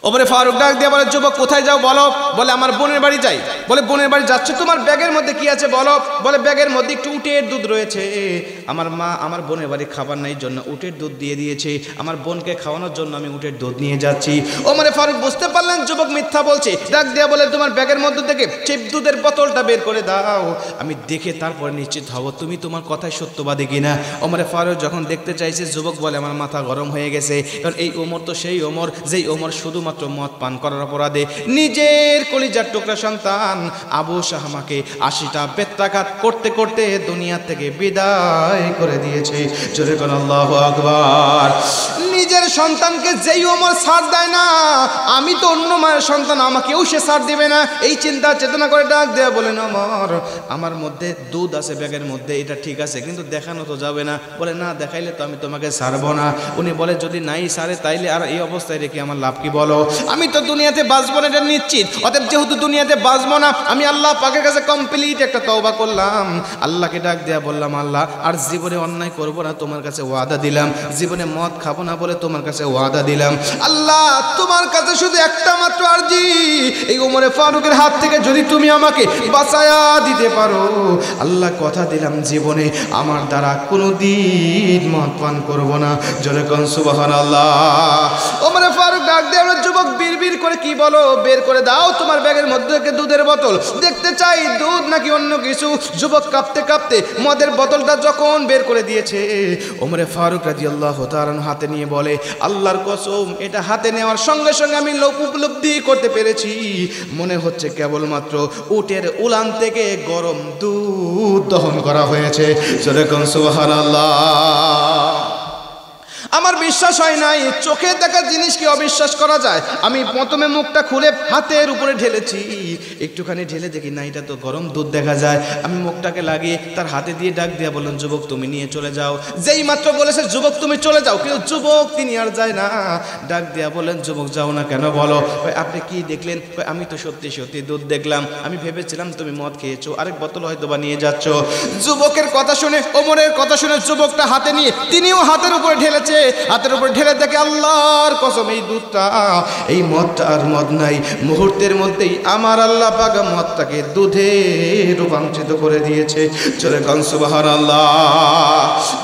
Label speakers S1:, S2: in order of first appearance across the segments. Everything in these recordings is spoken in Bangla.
S1: ওমরে ফারুক ডাক দিয়ে বলে, যুবক কোথায় যাও বলো। বলে আমার বোনের বাড়ি যাই। বলে বোনের বাড়ি যাচ্ছ, তোমার ব্যাগের মধ্যে কি আছে বলো। বলে ব্যাগের মধ্যে একটু উটের দুধ রয়েছে, আমার মা আমার বোনের বাড়ি খাবার নাই জন্য উটের দুধ দিয়ে দিয়েছে, আমার বোনকে খাওয়ানোর জন্য আমি উটের দুধ নিয়ে যাচ্ছি। ওমরে ফারুক বুঝতে পারলেন যুবক মিথ্যা বলছে। ডাক দিয়ে বলে, তোমার ব্যাগের মধ্যে থেকে সেই দুধের বোতলটা বের করে দাও, আমি দেখে তারপরে নিশ্চিত হব তুমি তোমার কথায় সত্যবাদী কিনা। ওমরে ফারুক যখন দেখতে চাইছে, যুবক বলে আমার মাথা গরম হয়ে গেছে, কারণ এই ওমর তো সেই ওমর যেই ওমর শুধুমাত্র মদ পান করার অপরাধে নিজের কলিজার টুকরা সন্তান আবু শাহমাকে 80টা বেত্রাঘাত করতে করতে দুনিয়া থেকে বিদায় করে দিয়েছে। জোরে কোন আল্লাহু আকবার। নিজের সন্তানকে যেই ওমর ছাড় দেয় না, আমি তো অন্য মায়ের সন্তান, আমাকেও সে ছাড় দিবে না, এই চিন্তা চেতনা করে ডাক দেয়া বলেন, ওমর আমার মধ্যে দুধ আছে ব্যাগের মধ্যে, এটা ঠিক আছে, কিন্তু দেখানো তো যাবে না। বলে না, দেখাইলে তো আমি তোমাকে ছাড়বো না। উনি বলে যদি নাই ছাড়ে তাইলে আর এই অবস্থায় রেখে আমার লাভ কি বলো, আমি তো দুনিয়াতে বাঁচবো না এটা নিশ্চিত, অতএব যেহেতু দুনিয়াতে বাঁচবো না, আমি আল্লাহ পাকের কাছে কমপ্লিট একটা তওবা করলাম। আল্লাহকে ডাক দেয়া বললাম, আল্লাহ আর জীবনে অন্যায় করবো না, তোমার কাছে ওয়াদা দিলাম, জীবনে মদ খাবো না বলে তোমার কাছে ওয়াদা দিলাম। আল্লাহ তোমার কাছে শুধু একটা মাত্র আরজি, এই ওমরে ফারুকের হাত থেকে যদি তুমি আমাকে বাঁচায়া দিতে পারো, আল্লাহ কথা দিলাম জীবনে আমার দ্বারা কোনোদিন মদ পান করবো না। জোরে কোন সুবহানাল্লাহ। ওমরে ফারুক ডাক দেয়া, যুবক বিড়বিড় করে কি বলো, বের করে দাও তোমার ব্যাগের মধ্যে থেকে দুধের বোতল, দেখতে চাই দুধ নাকি অন্য কিছু। যুবক কাঁপতে কাঁপতে মদের বোতলটা যখন বের করে দিয়েছে, ওমরে ফারুক রাদিয়াল্লাহু তাআলা হাতে নিয়ে বলে, আল্লাহর কসম এটা হাতে নেওয়ার সঙ্গে সঙ্গে আমি উপলব্ধি করতে পেরেছি, মনে হচ্ছে কেবলমাত্র উটের উলান থেকে গরম দুধ দহন করা হয়েছে। যেরকম সুবহানাল্লাহ। আমার বিশ্বাস হয় নাই, চোখে দেখা জিনিস কি অবিশ্বাস করা যায়। আমি প্রথমে মুখটা খুলে হাতের উপরে ঢেলেছি, একটুখানি ঢেলে দেখি না, এটা তো গরম দুধ দেখা যায়। আমি মুখটাকে লাগিয়ে তার হাতে দিয়ে ডাক দিয়া বললেন, যুবক তুমি নিয়ে চলে যাও। যেই মাত্র বলেছে যুবক তুমি চলে যাও, কিন্তু যুবক তিনি আর যায় না। ডাক দিয়া বললেন, যুবক যাও না কেন বলো। আপনি কি দেখলেন? আমি তো সত্যি সত্যি দুধ দেখলাম, আমি ভেবেছিলাম তুমি মদ খেয়েছো, আরেক বোতল হয়তো বা নিয়ে যাচ্ছ। যুবকের কথা শুনে, ওমরের কথা শুনে যুবকটা হাতে নিয়ে তিনিও হাতের উপরে ঢেলেছে, হাতের উপর ঢেলে দেখে আল্লাহর কসম এই দুধটা, এই মদটা আর মদ নাই, মুহূর্তের মধ্যেই আমার আল্লাহ পাক মদটাকে দুধে রূপান্তরিত করে দিয়েছে। চলে গান সুবহানাল্লাহ।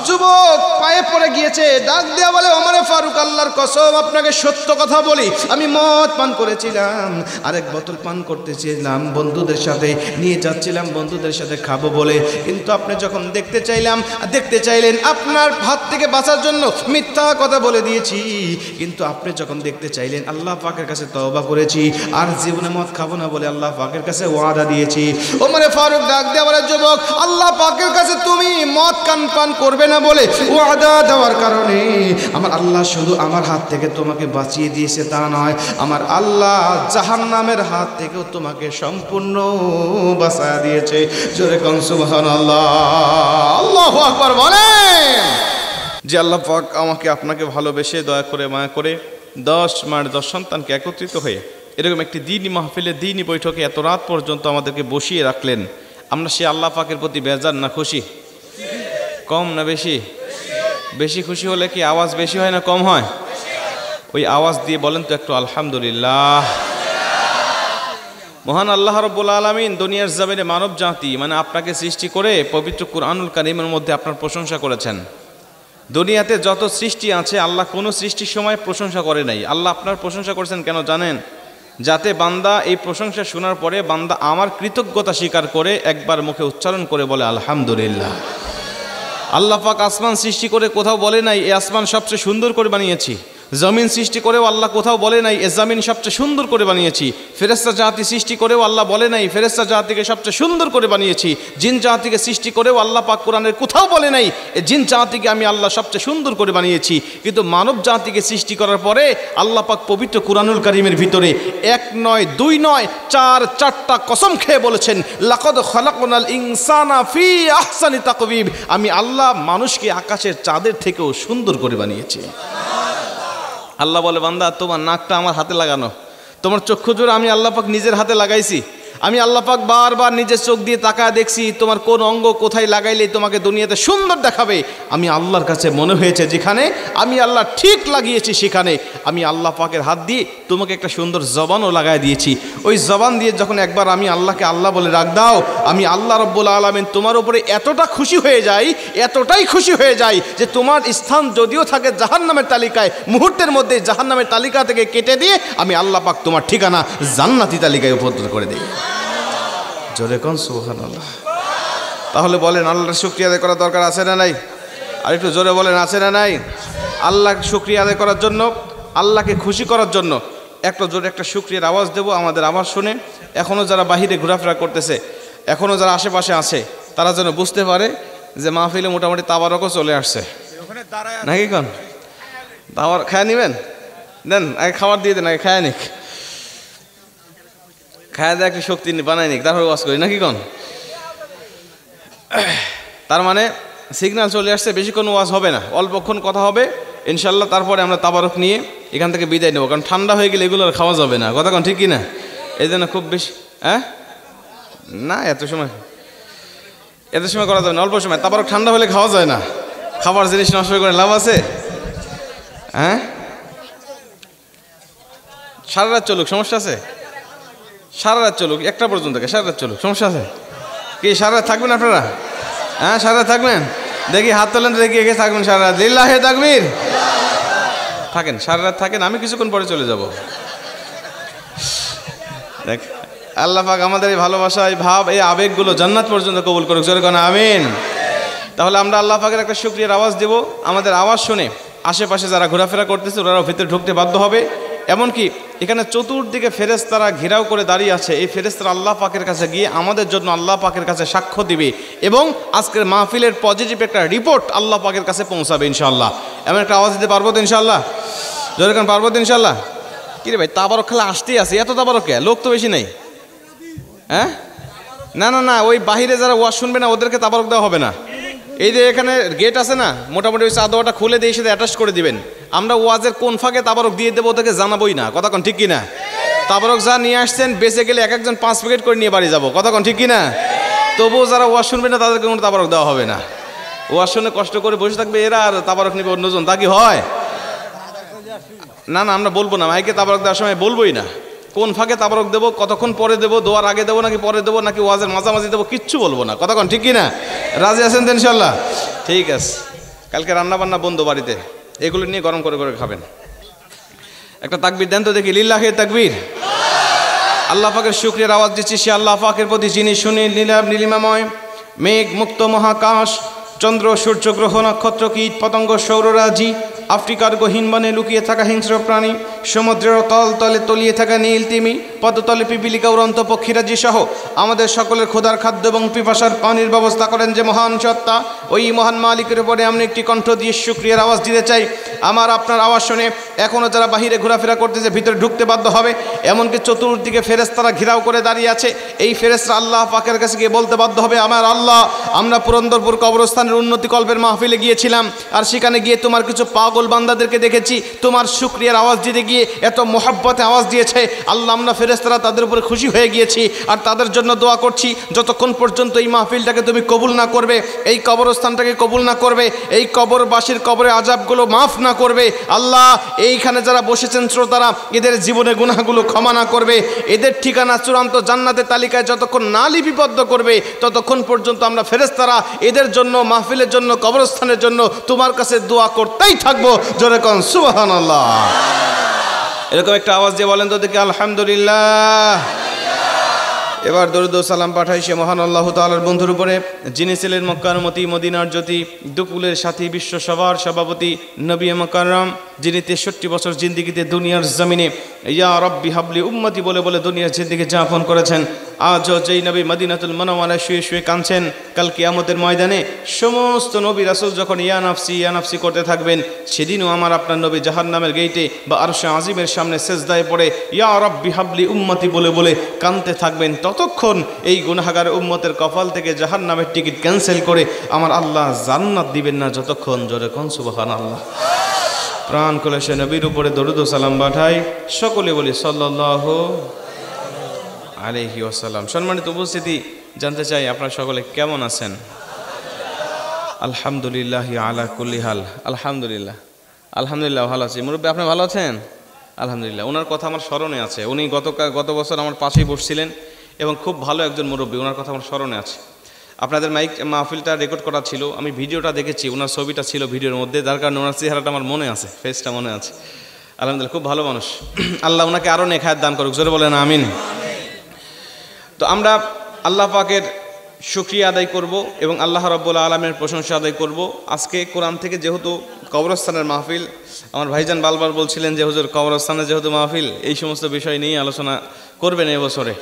S1: যুবক পায়ে পড়ে গিয়েছে, ডাক দেয়া বলে, ওমরে ফারুক আল্লাহর কসম আপনাকে সত্য কথা বলি, আমি মদ পান করেছিলাম, আরেক বোতল পান করতেছিলাম, বন্ধুদের সাথে নিয়ে যাচ্ছিলাম বন্ধুদের সাথে খাবো বলে, কিন্তু আপনি যখন দেখতে চাইলেন আপনার হাত থেকে বাঁচার জন্য মিথ্যা কথা বলে দিয়েছি, কিন্তু আপনি যখন দেখতে চাইলেন আল্লাহ পাকের কাছে তওবা করেছি, আর জীবনে মদ খাবো না বলে আল্লাহ পাকের কাছে ওয়াদা দিয়েছি। ওমরে ফারুক ডাক দেয়া বলে, যুবক আল্লাহ পাকের কাছে তুমি মদ পান করবে না বলে ওয়াদা দেওয়ার কারণে আমার আল্লাহ শুধু আমার হাত থেকে তোমাকে বাঁচিয়ে দিয়েছে তা নয়, আমার আল্লাহ জাহান্নামের হাত থেকেও তোমাকে সম্পূর্ণ বাঁচিয়ে দিয়েছে। জোরে কোন সুবহানাল্লাহ। আল্লাহু আকবার বলেন। যে আল্লাহ পাক আমাকে আপনাকে ভালোবেসে দয়া করে মায়া করে 10 মায়ের 10 সন্তানকে একত্রিত হয়ে এরকম একটি দ্বীনি মাহফিলে দ্বীনি বৈঠকে এত রাত পর্যন্ত আমাদেরকে বসিয়ে রাখলেন, আমরা সে আল্লাহ পাকের প্রতি বেজার না খুশি? কম না বেশি? বেশি খুশি হলে কি আওয়াজ বেশি হয় না কম হয়? ওই আওয়াজ দিয়ে বলেন তো একটু আলহামদুলিল্লাহ। মহান আল্লাহ রাব্বুল আলামিন দুনিয়ার জমিনে মানব জাতি মানে আপনাকে সৃষ্টি করে পবিত্র কুরআনুল কারীমের মধ্যে আপনার প্রশংসা করেছেন। দুনিয়াতে যত সৃষ্টি আছে আল্লাহ কোনো সৃষ্টির সময় প্রশংসা করে নাই, আল্লাহ আপনার প্রশংসা করেছেন কেন জানেন? যাতে বান্দা এই প্রশংসা শোনার পরে বান্দা আমার কৃতজ্ঞতা স্বীকার করে একবার মুখে উচ্চারণ করে বলে আলহামদুলিল্লাহ। আল্লাহ পাক আসমান সৃষ্টি করে কোথাও বলে নাই এই আসমান সবচেয়ে সুন্দর করে বানিয়েছি, জমিন সৃষ্টি করেও আল্লাহ কোথাও বলে নাই এ জমিন সবচেয়ে সুন্দর করে বানিয়েছি, ফেরেশতা জাতি সৃষ্টি করেও আল্লাহ বলে নাই ফেরেশতা জাতিকে সবচেয়ে সুন্দর করে বানিয়েছি, জিন জাতিকে সৃষ্টি করেও আল্লাহ পাক কোরআনের কোথাও বলে নাই এ জিন জাতিকে আমি আল্লাহ সবচেয়ে সুন্দর করে বানিয়েছি। কিন্তু মানব জাতিকে সৃষ্টি করার পরে আল্লাহ পাক পবিত্র কুরআনুল কারীমের ভিতরে 1 নয় 2 নয় 4টা কসম খেয়ে বলেছেন লাকাদ খালাকনাল ইনসানা ফি আহসানি তাকওয়িম, আমি আল্লাহ মানুষকে আকাশের চাঁদের থেকেও সুন্দর করে বানিয়েছি। আল্লাহ বলে, বান্দা তোমার নাকটা আমার হাতে লাগানো, তোমার চক্ষু জোড়া আমি আল্লাহ পাক নিজের হাতে লাগাইছি, আমি আল্লাহ পাক বারবার নিজের চোখ দিয়ে তাকায় দেখছি তোমার কোন অঙ্গ কোথায় লাগাইলে তোমাকে দুনিয়াতে সুন্দর দেখাবে। আমি আল্লাহর কাছে মনে হয়েছে যেখানে আমি আল্লাহ ঠিক লাগিয়েছি সেখানে আমি আল্লাহ পাকের হাত দিয়ে তোমাকে একটা সুন্দর জবানও লাগাই দিয়েছি। ওই জবান দিয়ে যখন একবার আমি আল্লাহকে আল্লাহ বলে রাখ দাও, আমি আল্লাহ রব্বুল আলামিন তোমার উপরে এতটা খুশি হয়ে যাই, এতটাই খুশি হয়ে যাই যে তোমার স্থান যদিও থাকে জাহান্নামের তালিকায়, মুহূর্তের মধ্যে জাহান্নামের তালিকা থেকে কেটে দিয়ে আমি আল্লাহ পাক তোমার ঠিকানা জান্নাতি তালিকায় উপস্থিত করে দিই। জোরে কোন সুবহানাল্লাহ। তাহলে বলেন আল্লাহর শুকরিয়া আদায় করার দরকার আছে না নাই? আর একটু জোরে বলেন আছে না নাই? আল্লাহর শুকরিয়া আদায় করার জন্য, আল্লাহকে খুশি করার জন্য একটা জোরে একটা শুকরিয়ার আওয়াজ দেব। আমাদের আওয়াজ শুনে এখনও যারা বাহিরে ঘোরাফেরা করতেছে, এখনও যারা আশেপাশে আছে, তারা যেন বুঝতে পারে যে মাহফিলে মোটামুটি তাবারকও চলে আসছে নাকি? কোন তাবার খায় নিবেন? দেন আগে খাবার দিয়ে দেন, আগে খায় নিক, খায় দেয় একটু শক্তি বানাই নিক, তারপর ওয়াজ করি নাকি? কোন তার মানে সিগন্যাল চলে আসছে, বেশিক্ষণ ওয়াজ হবে না, অল্পক্ষণ কথা হবে ইনশাল্লাহ। তারপরে আমরা তাবারক নিয়ে এখান থেকে বিদায় নেবো, কারণ ঠান্ডা হয়ে গেলে এগুলো আর খাওয়া যাবে না। কথা কোন ঠিক কি না? এই জন্য খুব বেশি না এত সময় করা যাবে না, অল্প সময়। তারপর ঠান্ডা হলে খাওয়া যায় না, খাবার জিনিস নষ্ট করে লাভ আছে? সারা রাত চলুক, সমস্যা আছে? সারা রাত চলুক, 1টা পর্যন্ত, সারা রাত চলুক, সমস্যা আছে কি? সারা রাত থাকবেন আপনারা? সারা রাত থাকবেন? দেখি হাত তোলেন, দেখি এগিয়ে থাকবেন সারা রাত। লিল্লাহি তাকবীর। থাকেন, সারা রাত থাকেন, আমি কিছুক্ষণ পরে চলে যাব। দেখ আল্লাহ পাক আমাদের এই ভালোবাসা, এই ভাব, এই আবেগগুলো জান্নাত পর্যন্ত কবুল করুক। জোরে কোন আমিন। তাহলে আমরা আল্লাহ পাকের একটা শুকরিয়ার আওয়াজ দেব। আমাদের আওয়াজ শুনে আশেপাশে যারা ঘোরাফেরা করতেছে ওরাও ভিতরে ঢুকতে বাধ্য হবে। এমনকি এখানে চতুর্দিকে ফেরেশতারা ঘেরাও করে দাঁড়িয়ে আছে। এই ফেরেশতারা আল্লাহ পাকের কাছে গিয়ে আমাদের জন্য আল্লাহ পাকের কাছে সাক্ষ্য দিবে এবং আজকের মাহফিলের পজিটিভ একটা রিপোর্ট আল্লাহ পাকের কাছে পৌঁছাবে ইনশাআল্লাহ। এমন একটা আওয়াজ দিতে পারবো তো ইনশাআল্লাহ? জোরে কোন পারবো তো ইনশাআল্লাহ? কিরে ভাই, তাবারক খেলা আসতেই আছে, এত তাবারক কে? লোক তো বেশি নেই। না না না, ওই বাহিরে যারা ওয়াজ শুনবে না ওদেরকে তাবারক দেওয়া হবে না। এই যে এখানে গেট আছে না, মোটামুটি ওই চাদরটা খুলে দিয়ে সাথে অ্যাটাচ করে দিবেন। আমরা ওয়াজের কোন ফাঁকে তাবারক দিয়ে দেবো ওদেরকে জানাবোই না। কথা কোন ঠিক কিনা? তাবারক যা নিয়ে আসছেন বেঁচে গেলে এক একজন 5 প্যাকেট করে নিয়ে বাড়ি যাবো। কথা কোন ঠিক কিনা? তবুও যারা ওয়াজ শুনবে না তাদেরকে কোনো তাবারক দেওয়া হবে না। ওয়াজ শুনে কষ্ট করে বসে থাকবে এরা, আর তাবারক নেবে অন্যজন, তা কি হয়? না না, আমরা বলবো না, মাইকে তাবারক দেওয়ার সময় বলবোই না। কোন ফাঁকে তাবারক দেবো, কতক্ষণ পরে দেবো, দোয়ার আগে দেবো নাকি পরে দেবো নাকি ওয়াজের মাঝামাঝি দেবো, কিচ্ছু বলবো না। কথা কোন ঠিক কিনা? রাজি আছেন তো ইনশাল্লাহ? ঠিক আছে, কালকে রান্না বান্না বন্ধ বাড়িতে, এগুলো নিয়ে গরম করে করে খাবেন। একটা তাকবীর দেন তো দেখি, লিল্লাহি তাকবীর। আল্লাহ পাকের শুকরিয়ার আওয়াজ দিচ্ছি সে আল্লাহ পাকের প্রতি যিনি শুনি নীলিমাময় মেঘ মুক্ত মহাকাশ, চন্দ্র সূর্য গ্রহ নক্ষত্র কীট পতঙ্গ সৌররাজি, আফ্রিকার গহীন বনে লুকিয়ে থাকা হিংস্র প্রাণী, সমুদ্রের তলে তলিয়ে থাকা নীল তিমি, পদতলে পিপিলিকা উড়ন্ত পক্ষীরাজি সহ আমাদের সকলের ক্ষুধার খাদ্য এবং পিপাসার পানির ব্যবস্থা করেন যে মহান সত্তা, ওই মহান মালিকের উপরে আমি একটি কণ্ঠ দিয়ে শুকরিয়ার আওয়াজ দিতে চাই। আমার আপনার আওয়াজ শুনে এখনও যারা বাহিরে ঘোরাফেরা করতেছে ভিতরে ঢুকতে বাধ্য হবে। এমনকি চতুর্দিকে ফেরেশতারা ঘেরাও করে দাঁড়িয়ে আছে। এই ফেরেশতারা আল্লাহ পাকের কাছে গিয়ে বলতে বাধ্য হবে, আমার আল্লাহ, আমরা পুরন্দরপুর কবরস্থানের উন্নতি কল্পের মাহফিলে গিয়েছিলাম, আর সেখানে গিয়ে তোমার কিছু পাগল বান্দাদেরকে দেখেছি তোমার শুকরিয়ার আওয়াজ দিতে গিয়ে এত মোহাব্বতে আওয়াজ দিয়েছে। আল্লাহ, আমরা ফেরেশতারা তাদের উপরে খুশি হয়ে গিয়েছি আর তাদের জন্য দোয়া করছি যতক্ষণ পর্যন্ত এই মাহফিলটাকে তুমি কবুল না করবে, এই কবরস্থানটাকে কবুল না করবে, এই কবরবাসীর কবরে আযাবগুলো মাফ না করবে। আল্লাহ, এইখানে যারা বসেছেন শ্রোতারা, এদের জীবনে গুনাহগুলো ক্ষমা না করবে, এদের ঠিকানা চূড়ান্ত জান্নাতের তালিকায় যতক্ষণ না লিপিবদ্ধ করবে ততক্ষণ পর্যন্ত আমরা ফেরেশতারা এদের জন্য, মাহফিলের জন্য, কবরস্থানের জন্য তোমার কাছে দোয়া করতেই থাকবো। জোরে কোন সুবহানাল্লাহ। এরকম একটা আওয়াজ দিয়ে বলেন তো দেখি, আলহামদুলিল্লাহ। এবার দরুদ ও সালাম পাঠাই সে মহান আল্লাহ তাআলার বন্ধুর উপরে, যিনি ছিলেন মক্কার মতি, মদিনার জ্যোতি, দুকুলের সাথী, বিশ্ব সভার সভাপতি, নবী মুকাররম, যিনি 63 বছর জিন্দিগিতে দুনিয়ার জমিনে ইয়া রব্বি হাবলি উম্মতি বলে বলে দুনিয়ার জিন্দিগি যাপন করেছেন। আজও যেই নবী মদিনাতুল মুনাওয়ারায় শুয়ে শুয়ে কাঁদছেন, কাল কিয়ামতের ময়দানে সমস্ত নবী রাসূল যখন ইয়া নাফসি করতে থাকবেন, সেদিনও আমার আপনার নবী জাহান্নামের গেইটে বা আরশে আজিমের সামনে সেজদায় পড়ে ইয়া রব্বি হাবলি উম্মতি বলে বলে কাঁদতে থাকবেন। ততক্ষণ এই গুনাহগার উম্মতের কপাল থেকে জাহান্নামের টিকিট ক্যান্সেল করে আমার আল্লাহ জান্নাত দিবেন না যতক্ষণ। জোরে কোন সুবহানাল্লাহ। প্রাণ খুলে সে নবীর উপরে দরুদ ও সালাম পাঠাই, সকলে বলি সাল্লাল্লাহু। আলাইহি ওয়াসাল্লাম। সম্মানিত উপস্থিতি, জানতে চাই আপনারা সকলে কেমন আছেন? আলহামদুলিল্লাহ আলা কুল্লি হাল। আলহামদুলিল্লাহ, আলহামদুলিল্লাহ ভালো আছি। মুরব্বী, আপনি ভালো আছেন? আলহামদুলিল্লাহ। ওনার কথা আমার স্মরণে আছে। উনি গত বছর আমার পাশেই বসছিলেন এবং খুব ভালো একজন মুরব্বী। ওনার কথা আমার স্মরণে আছে। আপনাদের মাহফিলটা রেকর্ড করা ছিল, আমি ভিডিওটা দেখেছি, ওনার ছবিটা ছিল ভিডিওর মধ্যে, যার কারণে ওনার চেহারাটা আমার মনে আছে, ফেসটা মনে আছে। আলহামদুলিল্লাহ, খুব ভালো মানুষ। আল্লাহ ওনাকে আরও নেখায়াত দান করুক, জোরে বলেন আমিন। তো আমরা আল্লাহ পাকের শুকরিয়া আদায় করব এবং আল্লাহ রাব্বুল আলামিনের প্রশংসা আদায় করব। আজকে কোরআন থেকে যেহেতু কবরস্থানের মাহফিল, আমার ভাইজান বারবার বলছিলেন যে হুজুর কবরস্থানে যেহেতু মাহফিল, এই সমস্ত বিষয় নিয়ে আলোচনা করবেন এবছরে।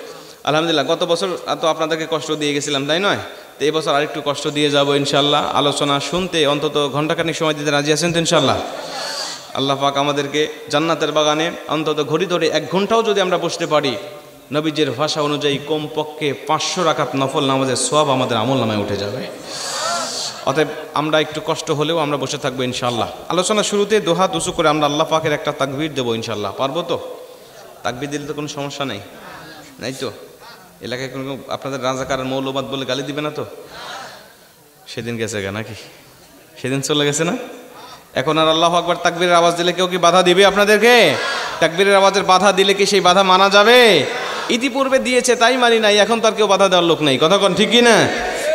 S1: আলহামদুলিল্লাহ, গত বছর তো আপনাদেরকে কষ্ট দিয়ে গেছিলাম, তাই নয়? তো এবছর আরেকটু কষ্ট দিয়ে যাব ইনশাল্লাহ। আলোচনা শুনতে অন্তত ঘণ্টাখানিক সময় দিতে রাজি আছেন তো ইনশাল্লাহ? আল্লাহ পাক আমাদেরকে জান্নাতের বাগানে অন্তত ঘড়ি ধরে 1 ঘন্টাও যদি আমরা বসতে পারি, নবীজির ভাষা অনুযায়ী কমপক্ষে 500 রাকাত নফল নামাজের সওয়াব আমাদের আমল নামায় উঠে যাবে। অতএব আমরা একটু কষ্ট হলেও আমরা বসে থাকবো ইনশাল্লাহ। আলোচনা শুরুতে দোহাত উঁচু করে আমরা আল্লাহ পাকের একটা তাকবীর দেবো ইনশাল্লাহ। পারবো তো? তাকবীর দিলে তো কোনো সমস্যা নেই, নাই তো? এলাকায় কোনো আপনাদের রাজাকার মৌলবাদ বলে গালি দিবে না তো? সেদিন গেছে গা নাকি? সেদিন চলে গেছে না? এখন আর আল্লাহু আকবার তাকবীরের আওয়াজ দিলে কেউ কি বাধা দিবে আপনাদেরকে? তাকবীরের আওয়াজের বাধা দিলে কি সেই বাধা মানা যাবে? ইতিপূর্বে দিয়েছে তাই মানি নাই, এখন তার কেউ বাধা দেওয়ার লোক নেই। কথা কোন ঠিক কি না?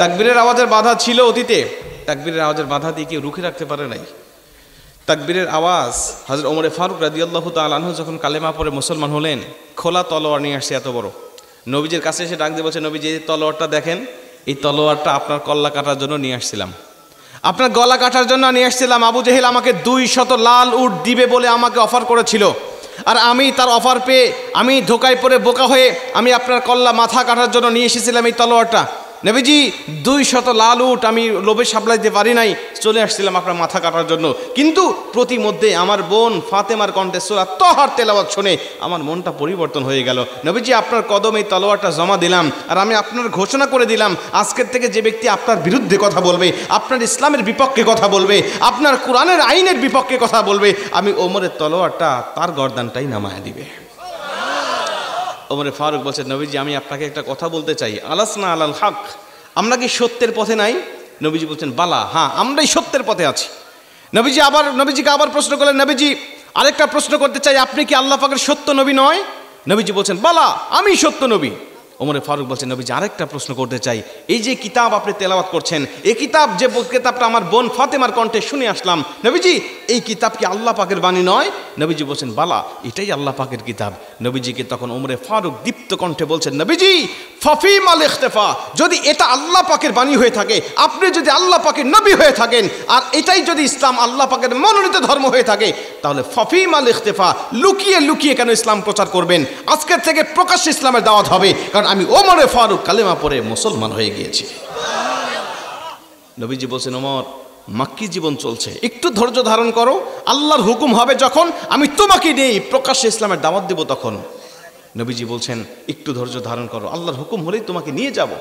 S1: তাকবীরের আওয়াজের বাধা ছিল অতীতে, তাকবীরের আওয়াজের বাধা দিয়ে কেউ রুখে রাখতে পারে নাই। তাকবীরের আওয়াজ হযরত ওমর ফারুক রাদিয়াল্লাহু তাআলা আনহু যখন কালেমা পড়ে মুসলমান হলেন, খোলা তলোয়ার নিয়ে আসছে এত বড়। নবীজির কাছে এসে ডাক দিয়ে বলছে, নবীজি এই তলোয়ারটা দেখেন, এই তলোয়ারটা আপনার কল্লা কাটার জন্য নিয়ে আসছিলাম, আপনার গলা কাটার জন্য নিয়ে আসছিলাম। আবু জেহেল আমাকে 200 লাল উট দিবে বলে আমাকে অফার করেছিল, আর আমি তার অফার পেয়ে আমি ধোকায় পড়ে বোকা হয়ে আমি আপনার কল্লা মাথা কাটার জন্য নিয়ে এসেছিলাম এই তলোয়ারটা। নবীজি 200 লাল উট আমি লোভে সামলাইতে পারি নাই, চলে আসছিলাম আপনার মাথা কাটার জন্য। কিন্তু প্রতিমধ্যে আমার বোন ফাতেমার কণ্ঠে সূরা তাহার তেলাওয়াত শুনে আমার মনটা পরিবর্তন হয়ে গেল। নবীজি আপনার কদমে এই তলোয়ারটা জমা দিলাম, আর আমি আপনার ঘোষণা করে দিলাম, আজকের থেকে যে ব্যক্তি আপনার বিরুদ্ধে কথা বলবে, আপনার ইসলামের বিপক্ষে কথা বলবে, আপনার কোরআনের আইনের বিপক্ষে কথা বলবে, আমি ওমরের তলোয়ারটা তার গর্দানটাই নামায় দিবে। ওমর ফারুক বলছে, নবীজি আমি আপনাকে একটা কথা বলতে চাই, আলাসনা আলাল হক, আমরা কি সত্যের পথে নাই? নবীজি বলছেন, বালা, হ্যাঁ আমরাই সত্যের পথে আছি। নবীজিকে আবার প্রশ্ন করলেন, নবীজি আরেকটা প্রশ্ন করতে চাই, আপনি কি আল্লাহ পাকের সত্য নবী নয়? নবীজি বলছেন, বালা আমি সত্য নবী। ওমর ফারুক বলছেন, নবীজি আরেকটা প্রশ্ন করতে চাই, এই যে কিতাব আপনি তেলাওয়াত করছেন, এই কিতাব যে কিতাবটা আমার বোন ফাতেমার কণ্ঠে শুনে আসলাম, নবীজি এই কিতাব কি আল্লাহ পাকের বাণী নয়? নবীজি বলছেন, বালা এটাই আল্লাহ পাকের কিতাব। নবীজিকে তখন ওমর ফারুক দীপ্ত কণ্ঠে বলছেন, নবীজি ফাফিম আল ইখতিফা, যদি এটা আল্লাহ পাকের বাণী হয়ে থাকে, আপনি যদি আল্লাহ পাকের নবী হয়ে থাকেন, আর এটাই যদি ইসলাম আল্লাহ পাকের মনোনীত ধর্ম হয়ে থাকে, তাহলে ফাফিম আল ইখতিফা, লুকিয়ে লুকিয়ে কেন ইসলাম প্রচার করবেন? আজকের থেকে প্রকাশ্যে ইসলামের দাওয়াত হবে, কারণ আমি ওমর ফারুক কালেমা পড়ে মুসলমান হয়ে গিয়েছি। নবীজি বলছেন, ওমর মাক্কি জীবন চলছে, একটু ধৈর্য ধারণ করো, আল্লাহর হুকুম হবে যখন আমি তোমাকে নিয়ে প্রকাশ্যে ইসলামের দাওয়াত দেব তখন। নবীজি বলছেন, একটু ধৈর্য ধারণ করো, আল্লাহর হুকুম হলেই তোমাকে নিয়ে যাব।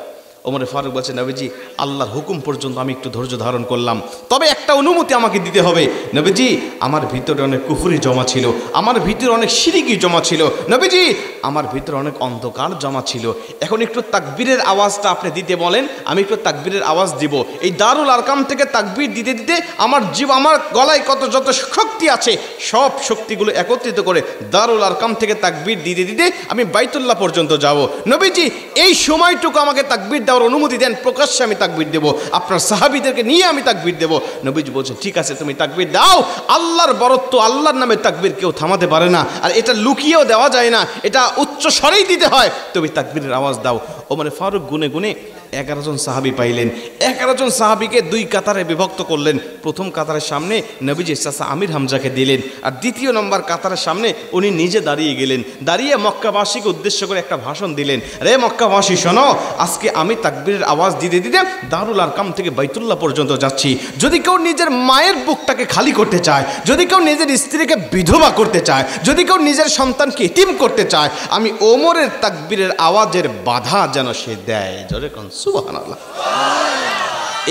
S1: ওমর ফারুক বলছে, নবীজি আল্লাহর হুকুম পর্যন্ত আমি একটু ধৈর্য ধারণ করলাম, তবে একটা অনুমতি আমাকে দিতে হবে। নবীজি আমার ভিতরে অনেক কুফরি জমা ছিল, আমার ভিতরে অনেক শিরকি জমা ছিল, নবীজি আমার ভিতরে অনেক অন্ধকার জমা ছিল। এখন একটু তাকবীরের আওয়াজটা আপনি দিতে বলেন, আমি একটু তাকবীরের আওয়াজ দিব। এই দারুল আরকাম থেকে তাকবীর দিতে দিতে আমার আমার গলায় যত শক্তি আছে সব শক্তিগুলো একত্রিত করে দারুল আরকাম থেকে তাকবীর দিতে দিতে আমি বাইতুল্লাহ পর্যন্ত যাব। নবীজি এই সময়টুকু আমাকে তাকবীর দেওয়ার অনুমতি দেন, প্রকাশ্যে আমি তাকবীর দেব, আপনার সাহাবীদেরকে নিয়ে আমি তাকবীর দেব। নবীজি বলছেন, ঠিক আছে তুমি তাকবীর দাও, আল্লাহর বরত্ব, আল্লাহর নামে তাকবীর কেউ থামাতে পারে না, আর এটা লুকিয়েও দেওয়া যায় না, এটা উচ্চ স্বরেই দিতে হয়, তুমি তাকবীরের আওয়াজ দাও। ওমর ফারুক গুনে গুনে 11 জন সাহাবী পাইলেন। 11 জন সাহাবীকে 2 কাতারে বিভক্ত করলেন। প্রথম কাতারের সামনে নবীজি চাচা আমির হামজাকে দিলেন, আর দ্বিতীয় নম্বর কাতারের সামনে উনি নিজে দাঁড়িয়ে গেলেন। দাঁড়িয়ে মক্কাবাসীকে উদ্দেশ্য করে একটা ভাষণ দিলেন, রে মক্কাবাসী শোনো, আজকে আমি তাকবীরের আওয়াজ দিতে দিতে দারুল আরকাম থেকে বাইতুল্লাহ পর্যন্ত যাচ্ছি। যদি কেউ নিজের মায়ের বুকটাকে খালি করতে চায়, যদি কেউ নিজের স্ত্রীকে বিধবা করতে চায়, যদি কেউ নিজের সন্তানকে ইতিম করতে চায়, আমি ওমরের তাকবীরের আওয়াজের বাধা যেন সে দেয়। জোরে কোন সুবহানাল্লাহ।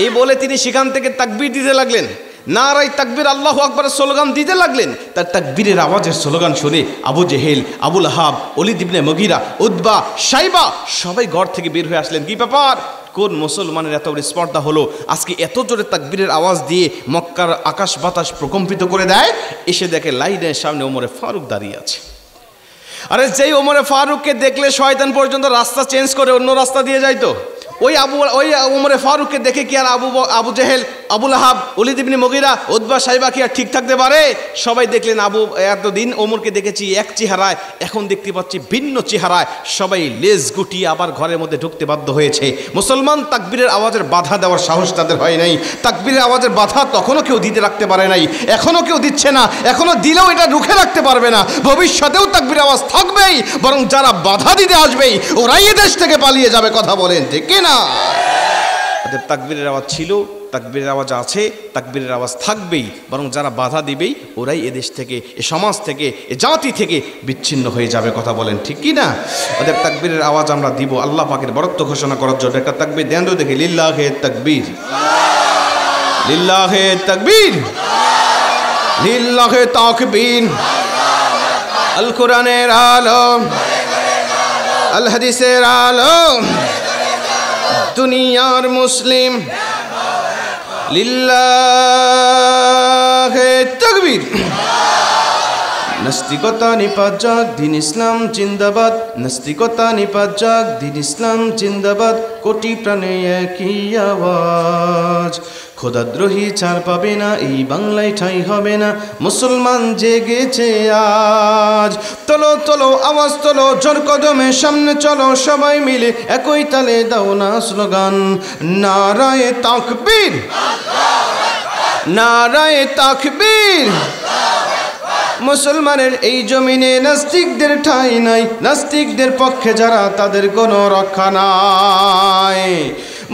S1: এই বলে তিনি সেখান থেকে তাকবীর দিতে লাগলেন। নারায়ে তাকবীর আল্লাহু আকবারের স্লোগান দিতে লাগলেন। তার তাকবীরের আওয়াজের স্লোগান শুনে আবু জেহেল, আবু লাহাব, ওলীদ ইবনে মুগীরা, উতবা, শাইবা সবাই ঘর থেকে বের হয়ে আসলেন। কি ব্যাপার, কোন মুসলমানের এত বড় স্পর্ধা হলো, আজকে এত জোরে তাকবীরের আওয়াজ দিয়ে মক্কার আকাশ বাতাস প্রকম্পিত করে দেয়। এসে দেখে লাইনের সামনে ওমরে ফারুক দাঁড়িয়ে আছে। আরে যেই ওমরে ফারুককে দেখলে শয়তান পর্যন্ত রাস্তা চেঞ্জ করে অন্য রাস্তা দিয়ে যাইতো। ওই ওমরে ফারুককে দেখে কি আর আবু জেহেল, আবু লাহাব, ওলীদ ইবনে মুগীরা, উতবা, শাইবা কি আর ঠিক থাকতে পারে? সবাই দেখলেন এতদিন ওমরকে দেখেছি এক চেহারায়, এখন দেখতে পাচ্ছি ভিন্ন চেহারায়। সবাই লেজ গুটিয়ে আবার ঘরের মধ্যে ঢুকতে বাধ্য হয়েছে। মুসলমান তাকবীরের আওয়াজের বাধা দেওয়ার সাহস তাদের হয় নাই। তাকবীরের আওয়াজের বাধা তখনও কেউ দিতে রাখতে পারে নাই, এখনও কেউ দিচ্ছে না, এখনও দিলেও এটা রুখে রাখতে পারবে না। ভবিষ্যতেও তাকবীরের আওয়াজ থাকবেই, বরং যারা বাধা দিতে আসবেই ওরাই এ দেশ থেকে পালিয়ে যাবে। কথা বলেন ঠিক কিনা? ওদের তাকবীরের আওয়াজ ছিল, তাকবীরের আওয়াজ আছে, তাকবীরের আওয়াজ থাকবেই, বরং যারা বাধা দিবেই ওরাই এদেশ থেকে, এ সমাজ থেকে, এ জাতি থেকে বিচ্ছিন্ন হয়ে যাবে। কথা বলেন ঠিক কি না? ওদের তাকবীরের আওয়াজ আমরা দিব আল্লাহ পাকের বরত্ব ঘোষণা করার জন্য। একটা তাকবীর দেন তো দেখি, লিল্লাহে তাকবীর, লিল্লাহে তাকবীর, লিল্লাহে তাকবীর। আল কোরআনের আলো, আল হাদিসের আলো, দুনিয়ার মুসলিম, লিল্লাহে তাকবীর। নাস্তিকতা নিপাত যাক, দিন ইসলাম জিন্দাবাদ। নাস্তিকতা নিপাত যাক, দিন ইসলাম জিন্দাবাদ। কোটি প্রাণে একই আওয়াজ, খোদাদ্রোহী ছাড় পাবে না, এই বাংলায় ঠাঁই হবে না। মুসলমান জেগেছে আজ, তোলো তোলো আওয়াজ তোলো, জোর কদমে সামনে চলো, সবাই মিলে একই তালে দাও না স্লোগান, নারায়ে তাকবীর, নারায়ে তাকবীর। মুসলমানের এই জমিনে নাস্তিকদের ঠাঁই নাই, নাস্তিকদের পক্ষে যারা তাদের কোনো রক্ষা নাই।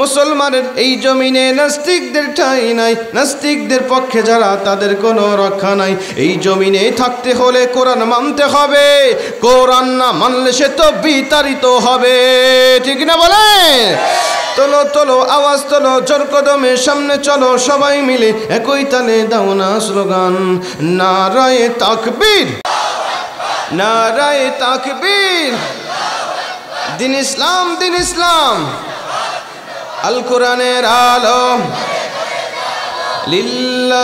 S1: মুসলমানের এই জমিনে নাস্তিকদের ঠাঁই নাই, নাস্তিকদের পক্ষে যারা তাদের কোনো রক্ষা নাই। এই জমিনে থাকতে হলে কোরআন মানতে হবে, কোরআন না মানলে সে তো বিতাড়িত হবে। ঠিক না বলে? তোলো তোলো আওয়াজ তোলো, জোর কদমে সামনে চলো, সবাই মিলে একই তালে দাও না স্লোগান, নারায়ে তাকবীর, নারায়ে তাকবীর। দিন ইসলাম, দিন ইসলাম, আল কোরআনের আলো, লিল্লাহে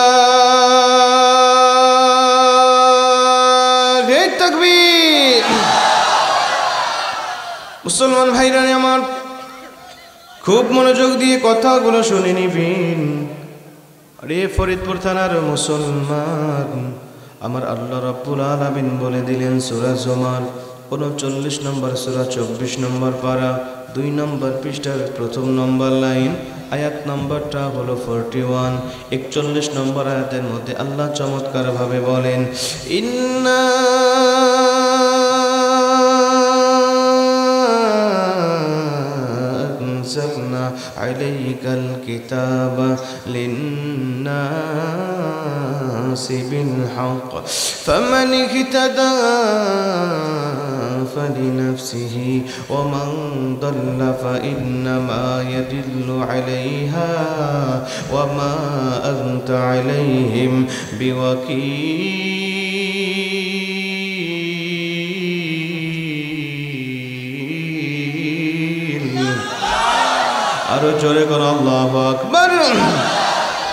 S1: তাকবীর। মুসলমান ভাইরা আমার, খুব মনোযোগ দিয়ে কথাগুলো শুনে নিবেন। আরে ফরিদপুর থানার মুসলমান, আমার আল্লাহ রাব্বুল আলামিন বলে দিলেন সূরা জুমার 39 নম্বর সূরা 24 নম্বর পারা 2 নম্বর পৃষ্ঠার 1 নম্বর লাইন, আয়াত নম্বরটা হলো 41। 41 নম্বর আয়াতের মধ্যে আল্লাহ চমৎকার ভাবে বলেন, ইন্না أنزلنا عليك الكتاب للناس بالحق فمن اهتدى فلنفسه ومن ضل فإنما يدل عليها وما أنت عليهم بوكيل। আরো জোরে করো আল্লাহু আকবার।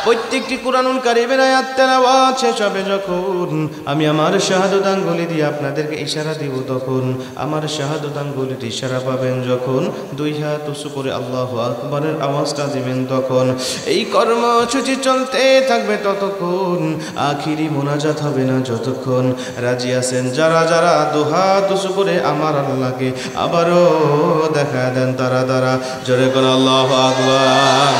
S1: প্রত্যেকটি কুরআনুল কারীমের আয়াত তেলাওয়াত শেষ হবে যখন আমি আমার শাহাদাত আঙ্গুলি দিয়ে আপনাদেরকে ইশারা দিব, তখন আমার শাহাদাত আঙ্গুলিতে ইশারা পাবেন যখন 2 হাত উঁচু করে আল্লাহু আকবারের আওয়াজটা দিবেন, তখন এই কর্মসূচি চলতে থাকবে ততক্ষণ, আখিরি মোনাজাত হবে না যতক্ষণ। রাজি আছেন যারা যারা 2 হাত উঁচু করে আমার আল্লাহকে আবারও দেখা দেন তারা তারা জোরে করে আল্লাহু আকবার।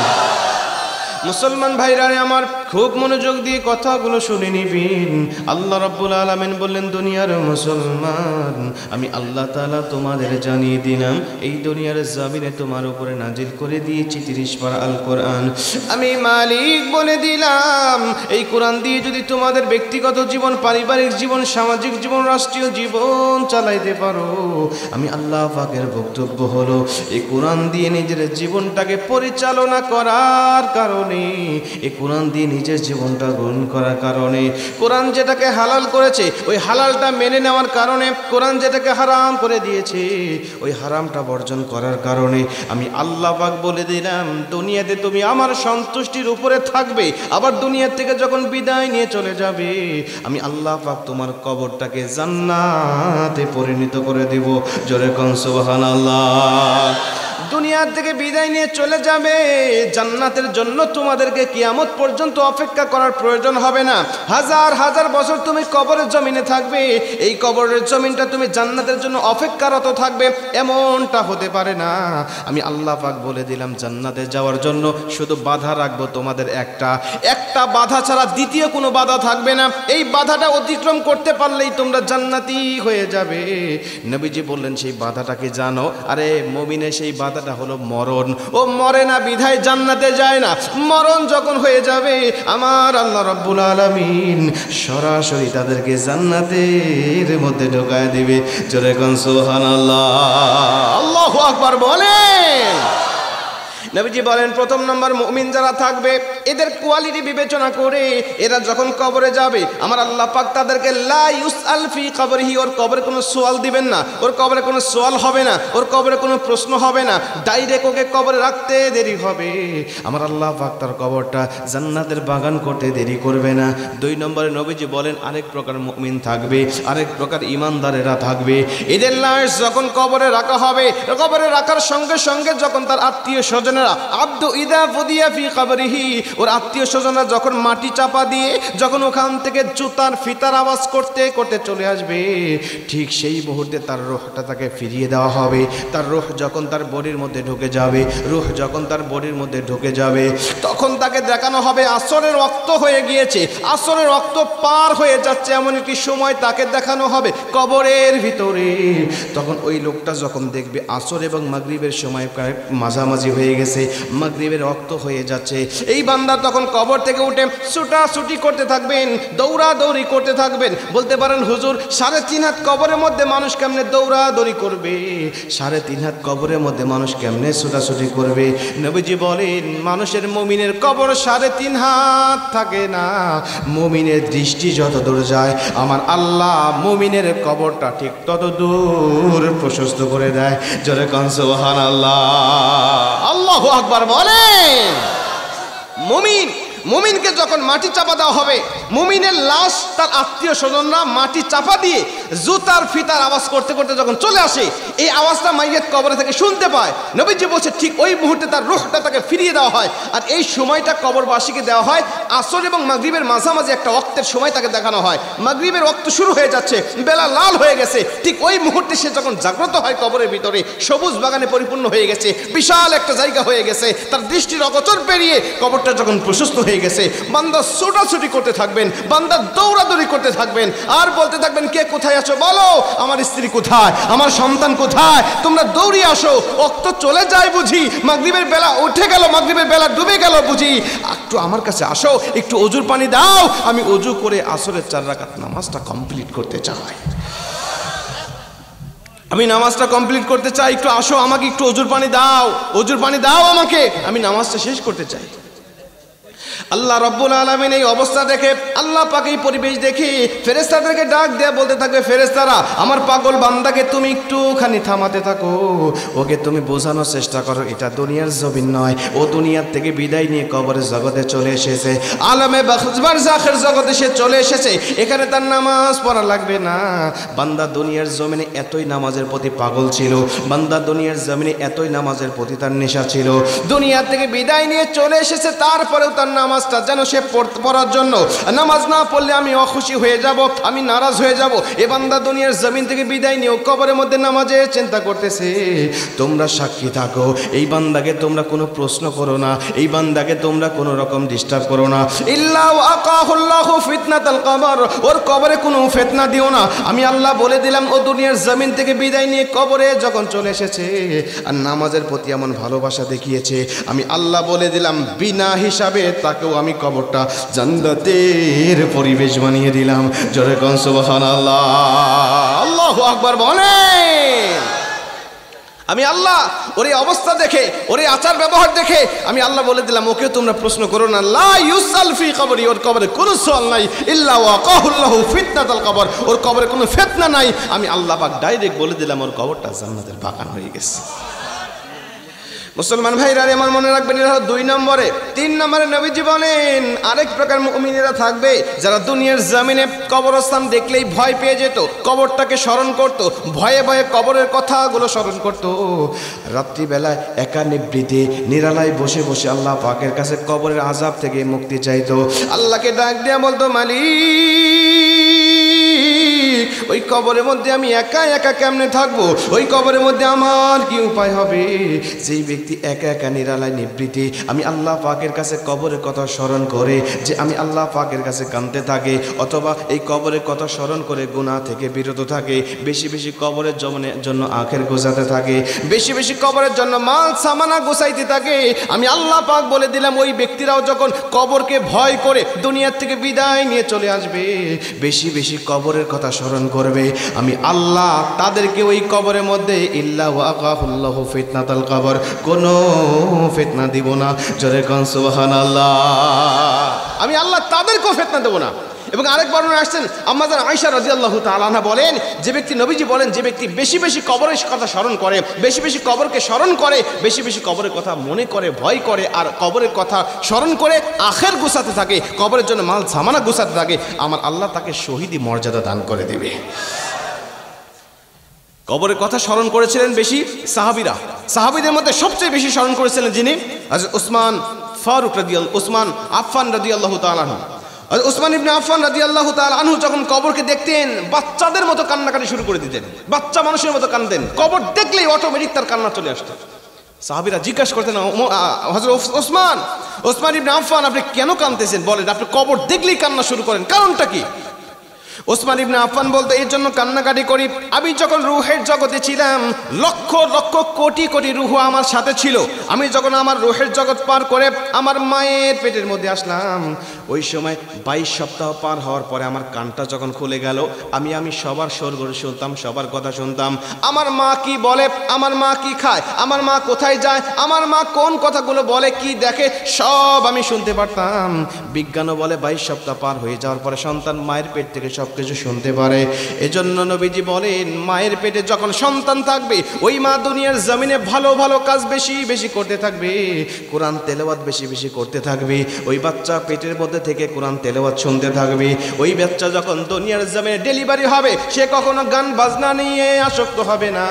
S1: মুসলমান ভাইরা আমার, খুব মনোযোগ দিয়ে কথাগুলো শুনে নিবেন। আল্লাহ রাব্বুল আলামিন বললেন, দুনিয়ার মুসলমান, আমি আল্লাহ তাআলা তোমাদের জানিয়ে দিলাম, এই দুনিয়ার জমিনে তোমার উপরে নাজিল করে দিয়েছি 30 পারা আল কোরআন। আমি মালিক বলে দিলাম, এই কোরআন দিয়ে যদি তোমাদের ব্যক্তিগত জীবন, পারিবারিক জীবন, সামাজিক জীবন, রাষ্ট্রীয় জীবন চালাইতে পারো, আমি আল্লাহ পাকের বক্তব্য হলো এই কোরআন দিয়ে নিজের জীবনটাকে পরিচালনা করার কারণে, এই কোরআন দিয়ে নিজের জীবনটা গ্রহণ করার কারণে, কোরআন যেটাকে হালাল করেছে ওই হালালটা মেনে নেওয়ার কারণে, কোরআন যেটাকে হারাম করে দিয়েছে ওই হারামটা বর্জন করার কারণে আমি আল্লাহ পাক বলে দিলাম দুনিয়াতে তুমি আমার সন্তুষ্টির উপরে থাকবে, আবার দুনিয়া থেকে যখন বিদায় নিয়ে চলে যাবে আমি আল্লাহ পাক তোমার কবরটাকে জান্নাতে পরিণত করে দেব। জোরে কোন সুবহানাল্লাহ। দুনিয়ার থেকে বিদায় নিয়ে চলে যাবে, জান্নাতের জন্য তোমাদেরকে কিয়ামত পর্যন্ত অপেক্ষা করার প্রয়োজন হবে না। হাজার হাজার বছর তুমি কবরের জমিনে থাকবে, এই কবরের জমিনটা তুমি জান্নাতের জন্য অপেক্ষারত থাকবে, এমনটা হতে পারে না। আমি আল্লাহ পাক বলে দিলাম জান্নাতে যাওয়ার জন্য শুধু বাধা রাখবো তোমাদের একটা বাধা ছাড়া দ্বিতীয় কোনো বাধা থাকবে না। এই বাধাটা অতিক্রম করতে পারলেই তোমরা জান্নাতি হয়ে যাবে। নবীজি বললেন সেই বাধাটাকে জানো? আরে মুমিনের সেই বাধাটা হলো মরণ। ও মরে না বিধায় জান্নাতে যায় না। মরণ যখন হয়ে যাবে আমার আল্লাহ রাব্বুল আলামিন সরাসরি তাদেরকে জান্নাতের মধ্যে ঢোকায় দিবে। জোরে কোন সুবহানাল্লাহ। আল্লাহু আকবার বলেন। নবীজি বলেন প্রথম নম্বর মুমিন যারা থাকবে এদের কোয়ালিটি বিবেচনা করে এরা যখন কবরে যাবে আমার আল্লাহ পাক তাদেরকে লা ইউসআল ফি কবরিহি, ওর কবরে কোনো সওয়াল দিবেন না, ওর কবরে কোনো সওয়াল হবে না, ওর কবরে কোনো প্রশ্ন হবে না, ডাইরেক্ট ওকে কবরে রাখতে দেরি হবে। আমার আল্লাহ পাক তার কবরটা জান্নাতের বাগান করতে দেরি করবে না। দুই নম্বরে নবীজি বলেন আরেক প্রকার মুমিন থাকবে, আরেক প্রকার ঈমানদারেরা থাকবে। এদের লাশ যখন কবরে রাখা হবে, কবরে রাখার সঙ্গে সঙ্গে যখন তার আত্মীয় স্বজন আব্দু ইদা ফুদিয়া ফি কবরিহি, ওর আত্মীয় স্বজনরা যখন মাটি চাপা দিয়ে যখন ওখান থেকে জুতার ফিতার আওয়াজ করতে করতে চলে আসবে, ঠিক সেই মুহূর্তে তার রূহটা তাকে ফিরিয়ে দেওয়া হবে। তার রূহ যখন তার বডির মধ্যে ঢুকে যাবে, রূহ যখন তার বডির মধ্যে ঢুকে যাবে তখন তাকে দেখানো হবে আসরের ওয়াক্ত হয়ে গিয়েছে, আসরের ওয়াক্ত পার হয়ে যাচ্ছে, এমন একটি সময় তাকে দেখানো হবে কবরের ভিতরে। তখন ওই লোকটা যখন দেখবে আসর এবং মাগরিবের সময় প্রায় মাঝামাঝি হয়ে গেছে, মাগরিবের ওয়াক্ত হয়ে যাচ্ছে, এই বান্দা তখন কবর থেকে উঠে ছুটাছুটি করতে থাকবেন, দৌড়াদৌড়ি করতে থাকবেন। বলতে পারেন হুজুর 3.5 হাত কবরের মধ্যে মানুষ কেমনে দৌড়াদৌড়ি করবে? 3.5 হাত কবরের মধ্যে মানুষ কেমনে ছুটাছুটি করবে? নবীজি বলেন মানুষের মুমিনের কবর 3.5 হাত থাকে না, মুমিনের দৃষ্টি যত দূর যায় আমার আল্লাহ মুমিনের কবরটা ঠিক তত দূর প্রশস্ত করে দেয়। জোরে কোন সুবহানাল্লাহ। আল্লাহু আকবার বলেন। মুমিনকে যখন মাটি চাপা দেওয়া হবে, মুমিনের লাশ তার আত্মীয় স্বজনরা মাটি চাপা দিয়ে জুতার ফিতার আওয়াজ করতে করতে যখন চলে আসে, এই আওয়াজটা মাইয়েত কবরে থেকে শুনতে পায়। নবীজি বলছে ঠিক ওই মুহূর্তে তার রূহটা তাকে ফিরিয়ে দেওয়া হয়। আর এই সময়টা কবরবাসীকে দেওয়া হয় আসর এবং মাগরিবের মাঝামাঝি একটা ওয়াক্তের সময় তাকে দেখানো হয়। মাগরিবের ওয়াক্ত শুরু হয়ে যাচ্ছে, বেলা লাল হয়ে গেছে, ঠিক ওই মুহূর্তে সে যখন জাগ্রত হয় কবরের ভিতরে সবুজ বাগানে পরিপূর্ণ হয়ে গেছে, বিশাল একটা জায়গা হয়ে গেছে, তার দৃষ্টির অগোচর পেরিয়ে কবরটা যখন প্রশস্ত হয়ে গেছে, বান্দা ছোটাছুটি করতে থাকবেন, বান্দা দৌড়াদৌড়ি করতে থাকবেন, আর বলতে থাকবেন কে কোথায় আছো বলো, আমার স্ত্রী কোথায়, আমার সন্তান কোথায়, তোমরা দৌড়িয়ে আসো, ওয়াক্ত চলে যায় বুঝি, মাগরিবের বেলা উঠে গেল, মাগরিবের বেলা ডুবে গেল বুঝি, একটু আমার কাছে আসো, একটু ওযুর পানি দাও, আমি ওযু করে আসরের 4 রাকাত নামাজটা কমপ্লিট করতে চাই, আমি নামাজটা কমপ্লিট করতে চাই, একটু আসো, আমাকে একটু ওযুর পানি দাও, ওযুর পানি দাও আমাকে, আমি নামাজটা শেষ করতে চাই। আল্লাহ রাব্বুল আলামিন এই অবস্থা দেখে, আল্লাহ পাক এই পরিবেশ দেখে ফেরেশতাদেরকে ডাক দেয়া বলতে থাকবে, ফেরেশতারা আমার পাগল বান্দাকে তুমি একটুখানি থামাতে থাকো, ওকে তুমি বোঝানোর চেষ্টা করো এটা দুনিয়ার জমিন নয়, ও দুনিয়ার থেকে বিদায় নিয়ে কবরের জগতে চলে এসেছে, আলমে বারজাখের জগতে সে চলে এসেছে, এখানে তার নামাজ পড়া লাগবে না। বান্দা দুনিয়ার জমিনে এতই নামাজের প্রতি পাগল ছিল, বান্দা দুনিয়ার জমিনে এতই নামাজের প্রতি তার নেশা ছিল, দুনিয়ার থেকে বিদায় নিয়ে চলে এসেছে, তারপরেও তার নামাজটা যেন সে পড়ার জন্য, নামাজ না পড়লে আমি অখুশি হয়ে যাব, আমি নারাজ হয়ে যাব। এ বান্দা দুনিয়ার জমিন থেকে বিদায় নিয়েও কবরের মধ্যে নামাজের চিন্তা করতেছে। তোমরা সাক্ষী থাকো, এই বান্দাকে তোমরা কোনো প্রশ্ন করো না, এই বান্দাকে তোমরা কোনো রকম ডিস্টার্ব করো না, ইল্লা ওয়াকাহুল্লাহু ফিতনাতাল কবর, ওর কবরে কোনো ফিতনা দিও না। আমি আল্লাহ বলে দিলাম ও দুনিয়ার জমিন থেকে বিদায় নিয়ে কবরে যখন চলে এসেছে আর নামাজের প্রতি এমন ভালোবাসা দেখিয়েছে, আমি আল্লাহ বলে দিলাম বিনা হিসাবে তাকেও আমি কবরটা জান্নাতের পরিবেশ বানিয়ে দিলাম। জোরে কোন সুবহানাল্লাহ। আল্লাহু আকবার বলেন। আমি আল্লাহ ওর এই অবস্থা দেখে, ওর এই আচার ব্যবহার দেখে আমি আল্লাহ বলে দিলাম, ওকে তোমরা প্রশ্ন করো না। লা ইউসাল ফি কবরি, ওর কবরে কোনো সওয়াল নাই। ইল্লা ওয়াকাহুল্লাহু ফিতনাতাল কবর, ওর কবরে কোনো ফিতনা নাই। আমি আল্লাহ পাক ডাইরেক্ট বলে দিলাম ওর কবরটা জান্নাতের বাগান হয়ে গেছে। মুসলমান ভাইরা আমার মনে রাখবেন, এরা 2 নম্বরে। 3 নম্বরে নবীজি বলেন আরেক প্রকার মুমিনেরা থাকবে যারা দুনিয়ার জমিনে কবরস্থান দেখলেই ভয় পেয়ে যেত, কবরটাকে স্মরণ করত, ভয়ে ভয়ে কবরের কথাগুলো স্মরণ করত। রাত্রিবেলায় একা নিবৃতে নিরালায় বসে বসে আল্লাহ পাকের কাছে কবরের আযাব থেকে মুক্তি চাইতো। আল্লাহকে ডাক দিয়া বলতো, মালিক ওই কবরের মধ্যে আমি একা একা কেমনে থাকবো? ওই কবরের মধ্যে আমার কি উপায় হবে? যেই ব্যক্তি একা একা নিরালায় নিবৃত্তি আমি আল্লাহ পাকের কাছে কবরের কথা স্মরণ করে যে আমি আল্লাহ পাকের কাছে কাঁদতে থাকে, অথবা এই কবরের কথা স্মরণ করে গুনাহ থেকে বিরত থাকে, বেশি বেশি কবরের জন্য আখের গোছাতে থাকে, বেশি বেশি কবরের জন্য মাল সামানা গোছাইতে থাকে, আমি আল্লাহ পাক বলে দিলাম ওই ব্যক্তিরাও যখন কবরকে ভয় করে দুনিয়ার থেকে বিদায় নিয়ে চলে আসবে, বেশি বেশি কবরের কথা স্মরণ করবে, আমি আল্লাহ তাদেরকে ওই কবরের মধ্যে ইল্লা ওয়াকাহুল্লাহু ফিতনাতাল কবর, কোনো ফিতনা দিব না। জোরে কোন সুবহানাল্লাহ। আমি আল্লাহ তাদেরকেও ফিতনা দেব না। এবং আরেক বর্ণনা আসছেন আম্মা জান আয়েশা রাদিয়াল্লাহু তাআলা আনহা বলেন, যে ব্যক্তি, নবীজি বলেন, যে ব্যক্তি বেশি বেশি কবরের কথা স্মরণ করে, বেশি বেশি কবরকে স্মরণ করে, বেশি বেশি কবরের কথা মনে করে, ভয় করে, আর কবরের কথা স্মরণ করে আখের গোছাতে থাকে, কবরের জন্য মাল সামানা গোছাতে থাকে, আমার আল্লাহ তাকে শহীদি মর্যাদা দান করে দেবে। কবরের কথা স্মরণ করেছিলেন বেশি সাহাবীরা। সাহাবীদের মধ্যে সবচেয়ে বেশি স্মরণ করেছিলেন যিনি, হযরত উসমান আফফান রাদিয়াল্লাহু তাআলা আনহু। উসমান ইবনে আফফান রাদিয়াল্লাহু তাআলা আনহু যখন কবরকে দেখতেন বাচ্চাদের মতো কান্নাকাটি শুরু করে দিতেন, বাচ্চা মানুষের মতো কাঁদতেন, কবর দেখলেই অটোমেটিক তার কান্না চলে আসতো। সাহাবীরা জিজ্ঞাসা করতেন, হযরত উসমান ইবনে আফফান আপনি কেন কাঁদতেছেন? বলেন, আপনি কবর দেখলেই কান্না শুরু করেন, কারণটা কি? উসমান ইবনে আফফান বলতে, এর জন্য কান্নাকাটি করি, আমি যখন রূহের জগতে ছিলাম লক্ষ লক্ষ কোটি কোটি রূহ আমার সাথে ছিল, আমি যখন আমার রূহের জগৎ পার করে আমার মায়ের পেটের মধ্যে আসলাম, ওই সময় 22 সপ্তাহ পার হওয়ার পরে আমার কানটা যখন খুলে গেল, আমি সবার শোরগোল শুনতাম, সবার কথা শুনতাম, আমার মা কি বলে, আমার মা কি খায়, আমার মা কোথায় যায়, আমার মা কোন কথাগুলো বলে, কি দেখে, সব আমি শুনতে পারতাম। বিজ্ঞানও বলে 22 সপ্তাহ পার হয়ে যাওয়ার পরে সন্তান মায়ের পেট থেকে সব কিছু শুনতে পারে। এজন্য নবীজি বলেন, মায়ের পেটে যখন সন্তান থাকবে ওই মা দুনিয়ার জমিনে ভালো ভালো কাজ বেশি বেশি করতে থাকবে, কোরআন তেলাওয়াত বেশি বেশি করতে থাকবে, ওই বাচ্চা পেটের মধ্যে থেকে কোরআন তেলাওয়াত শুনতে থাকবে। ওই বাচ্চা যখন দুনিয়ার জমিনে ডেলিভারি হবে সে কখনো গান বাজনা নিয়ে আসক্ত হবে না,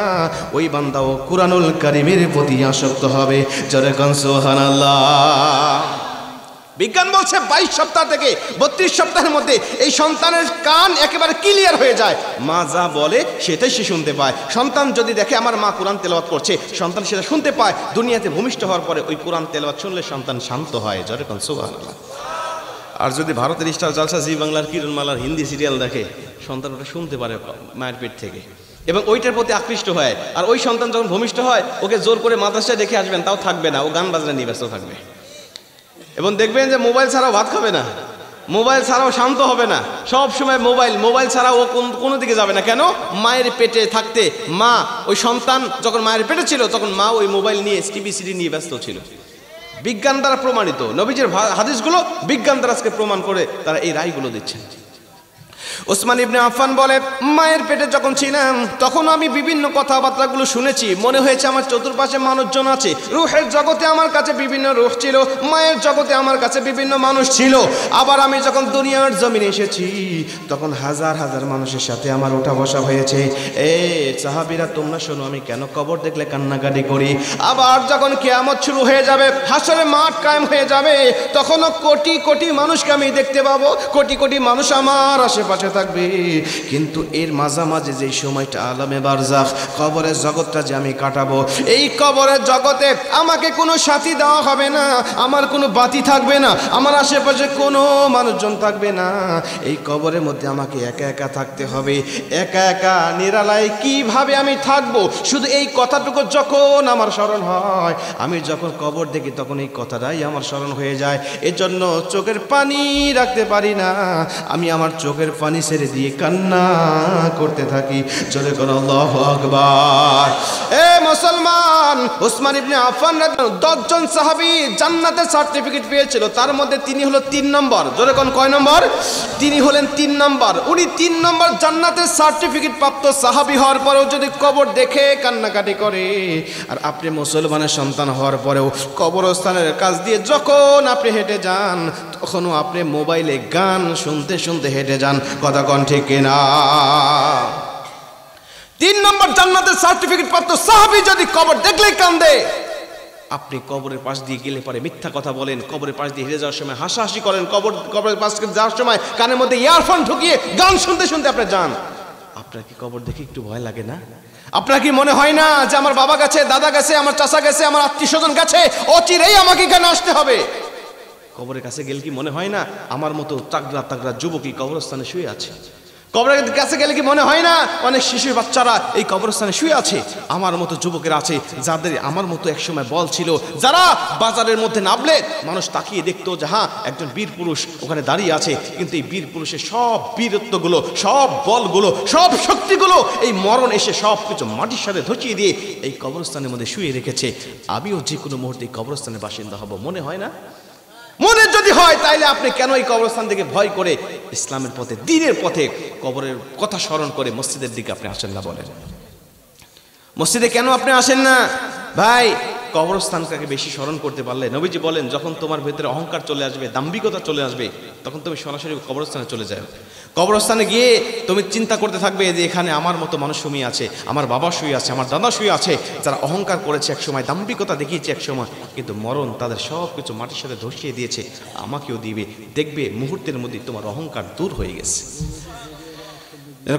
S1: ওই বান্দাও কুরআনুল কারীমের প্রতি আসক্ত হবে। জোরে কোন সুবহানাল্লাহ। বিজ্ঞান বলছে 22 সপ্তাহ থেকে 32 সপ্তাহের মধ্যে এই সন্তানের কান একেবারে ক্লিয়ার হয়ে যায়, মা যা বলে সেটাই সে শুনতে পায়। সন্তান যদি দেখে আমার মা কোরআন তেলাওয়াত করছে, সন্তান সেটা শুনতে পায়, দুনিয়াতে ভূমিষ্ঠ হওয়ার পরে ওই কোরআন তেলাওয়াত শুনলে সন্তান শান্ত হয়। জোরে কোন সুবহানাল্লাহ। আর যদি ভারতের স্টার জলসা, জি বাংলার কিরণমালার হিন্দি সিরিয়াল দেখে, সন্তান ওটা শুনতে পারে মায়ের পেট থেকে এবং ওইটার প্রতি আকৃষ্ট হয়। আর ওই সন্তান যখন ভূমিষ্ঠ হয় ওকে জোর করে মাদ্রাসায় রেখে আসবেন, তাও থাকবে না, ও গান বাজনা নিয়ে ব্যস্ত থাকবে। এবং দেখবেন যে মোবাইল ছাড়াও ভাত খাবে না, মোবাইল ছাড়াও শান্ত হবে না, সব সময় মোবাইল ছাড়াও ও কোনো দিকে যাবে না। কেন? মায়ের পেটে থাকতে মা, ওই সন্তান যখন মায়ের পেটে ছিল তখন মা ওই মোবাইল নিয়ে টিভি সিডি নিয়ে ব্যস্ত ছিল। বিজ্ঞান দ্বারা প্রমাণিত, নবীজির হাদিসগুলো বিজ্ঞান দ্বারা আজকে প্রমাণ করে তারা এই রায়গুলো দিচ্ছেন। উসমান ইবনে আফফান বলে, মায়ের পেটে যখন ছিলাম তখন আমি বিভিন্ন কথাবার্তাগুলো শুনেছি, মনে হয়েছে আমার চতুর্পাশে মানুষজন আছে। রূহের জগতে আমার কাছে বিভিন্ন রূহ ছিল, মায়ের জগতে আমার কাছে বিভিন্ন মানুষ ছিল। আবার আমি যখন দুনিয়ার জমিনে এসেছি তখন হাজার হাজার মানুষের সাথে আমার ওঠা বসা হয়েছে। সাহাবীরা তোমরা শোনো, আমি কেন কবর দেখলে কান্নাকাটি করি। আবার যখন কিয়ামত শুরু হয়ে যাবে, হাসরের মাঠ কায়েম হয়ে যাবে, তখনও কোটি কোটি মানুষকে আমি দেখতে পাবো, কোটি কোটি মানুষ আমার আশেপাশে থাকবে। কিন্তু এর মাঝামাঝি যেই সময়টা আলামে বারজাখ, কবরের জগৎটা যে আমি কাটাবো, এই কবরের জগতে আমাকে কোনো সাথী দেওয়া হবে না, আমার কোনো বাতি থাকবে না, আমার আশেপাশে কোনো মানুষজন থাকবে না। এই কবরের মধ্যে আমাকে একা একা থাকতে হবে। একা একা নিরালায় কিভাবে আমি থাকবো, শুধু এই কথাটুকু যখন আমার স্মরণ হয়, আমি যখন কবর দেখি তখন এই কথাটাই আমার স্মরণ হয়ে যায়। এজন্য চোখের পানি রাখতে পারি না, আমি আমার চোখের পানি ছেড়ে দিয়ে কান্না করতে থাকি। জোরে করো আল্লাহু আকবার। এ মুসলমান, উসমান ইবনে আফফান 10 জন সাহাবী জান্নাতের সার্টিফিকেট পেয়েছিল, তার মধ্যে তিনি হলো 3 নম্বর। জোরে কোন কয় নম্বর? তিনি হলেন 3 নম্বর। উনি 3 নম্বর জান্নাতের সার্টিফিকেট প্রাপ্ত সাহাবী হওয়ার পরেও যদি কবর দেখে কান্নাকাটি করে, আর আপনি মুসলমানের সন্তান হওয়ার পরেও কবরস্থানের কাছ দিয়ে যখন আপনি হেঁটে যান, তখনও আপনি মোবাইলে গান শুনতে শুনতে হেঁটে যান। কথা কোন ঠিক কিনা? 3 নম্বর জান্নাতের সার্টিফিকেট প্রাপ্ত সাহাবী যদি কবর দেখলেই কান্দে, আপনি কবরের পাশ দিয়ে গেলে পরে মিথ্যা কথা বলেন, কবরের পাশ দিয়ে হেরে যাওয়ার সময় হাসাহাসি করেন, কবরের পাশ দিয়ে যাওয়ার সময় কানের মধ্যে ইয়ারফোন ঢুকিয়ে গান শুনতে শুনতে আপনি যান, আপনার কি কবর দেখে একটু ভয় লাগে না? আপনার কি মনে হয় না যে আমার বাবা গেছে, দাদা গেছে, আমার চাচা গেছে, আমার আত্মীয় স্বজন গেছে, অচিরেই আমাকে এখানে আসতে হবে? কবরের কাছে গেলে কি মনে হয় না আমার মতো তাগড়া তাগড়া যুবকই কবরস্থানে শুয়ে আছে? কবরের কাছে গেলে কি মনে হয় না অনেক শিশু বাচ্চারা এই কবরস্থানে শুয়ে আছে? আমার মতো যুবকেরা আছে যাদের আমার মতো একসময় বল ছিল, যারা বাজারের মধ্যে নামলে মানুষ তাকিয়ে দেখতো যে হ্যাঁ একজন বীর পুরুষ ওখানে দাঁড়িয়ে আছে, কিন্তু এই বীর পুরুষের সব বীরত্বগুলো, সব বলগুলো, সব শক্তিগুলো এই মরণ এসে সব কিছু মাটির সাথে ধচিয়ে দিয়ে এই কবরস্থানের মধ্যে শুয়ে রেখেছে। আমিও যে কোনো মুহূর্তে এই কবরস্থানের বাসিন্দা হব, মনে হয় না? মনে যদি হয় তাইলে আপনি কেন এই কবরস্থান থেকে ভয় করে ইসলামের পথে, দ্বীনের পথে কবরের কথা স্মরণ করে মসজিদের দিকে আপনি আসেন না? বলেন, মসজিদে কেন আপনি আসেন না? ভাই, কবরস্থানটাকে বেশি স্মরণ করতে পারলে, নবীজি বলেন যখন তোমার ভেতরে অহংকার চলে আসবে, দাম্ভিকতা চলে আসবে, তখন তুমি সরাসরি কবরস্থানে চলে যাও। কবরস্থানে গিয়ে তুমি চিন্তা করতে থাকবে যে এখানে আমার মতো মানুষ শুয়ে আছে, আমার বাবা শুয়ে আছে, আমার দাদা শুয়ে আছে, যারা অহংকার করেছে একসময়, দাম্ভিকতা দেখিয়েছে একসময়, কিন্তু মরণ তাদের সব কিছু মাটির সাথে ধসিয়ে দিয়েছে, আমাকেও দিবে। দেখবে মুহূর্তের মধ্যে তোমার অহংকার দূর হয়ে গেছে।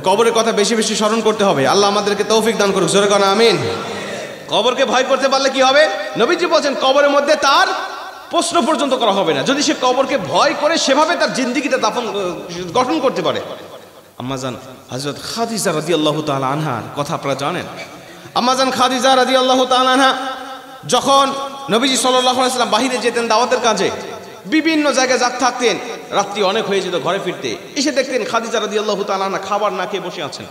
S1: কবরের কথা বেশি বেশি স্মরণ করতে হবে। আল্লাহ আমাদেরকে তৌফিক দান করুক। জোরে কোন আমিন। কবরকে ভয় করতে পারলে কি হবে? নবীজি বলেন কবরের মধ্যে তার প্রশ্ন পর্যন্ত করা হবে না, যদি সে কবরকে ভয় করে সেভাবে তার জিন্দেগিটা গঠন করতে পারে। আম্মাজান হযরত খাদিজা রাদিয়াল্লাহু তাআলা আনহার কথা আপনারা জানেন। আম্মাজান খাদিজা রাদিয়াল্লাহু তাআলা আনহা যখন নবীজি সাল্লাল্লাহু আলাইহি ওয়াসাল্লাম বাহিরে যেতেন দাওয়াতের কাজে, বিভিন্ন জায়গায় থাকতেন, রাত্রি অনেক হয়ে যেত, ঘরে ফিরতে এসে দেখতেন খাদিজা রাদিয়াল্লাহু তাআলা আনহা খাবার না খেয়ে বসে আছেন।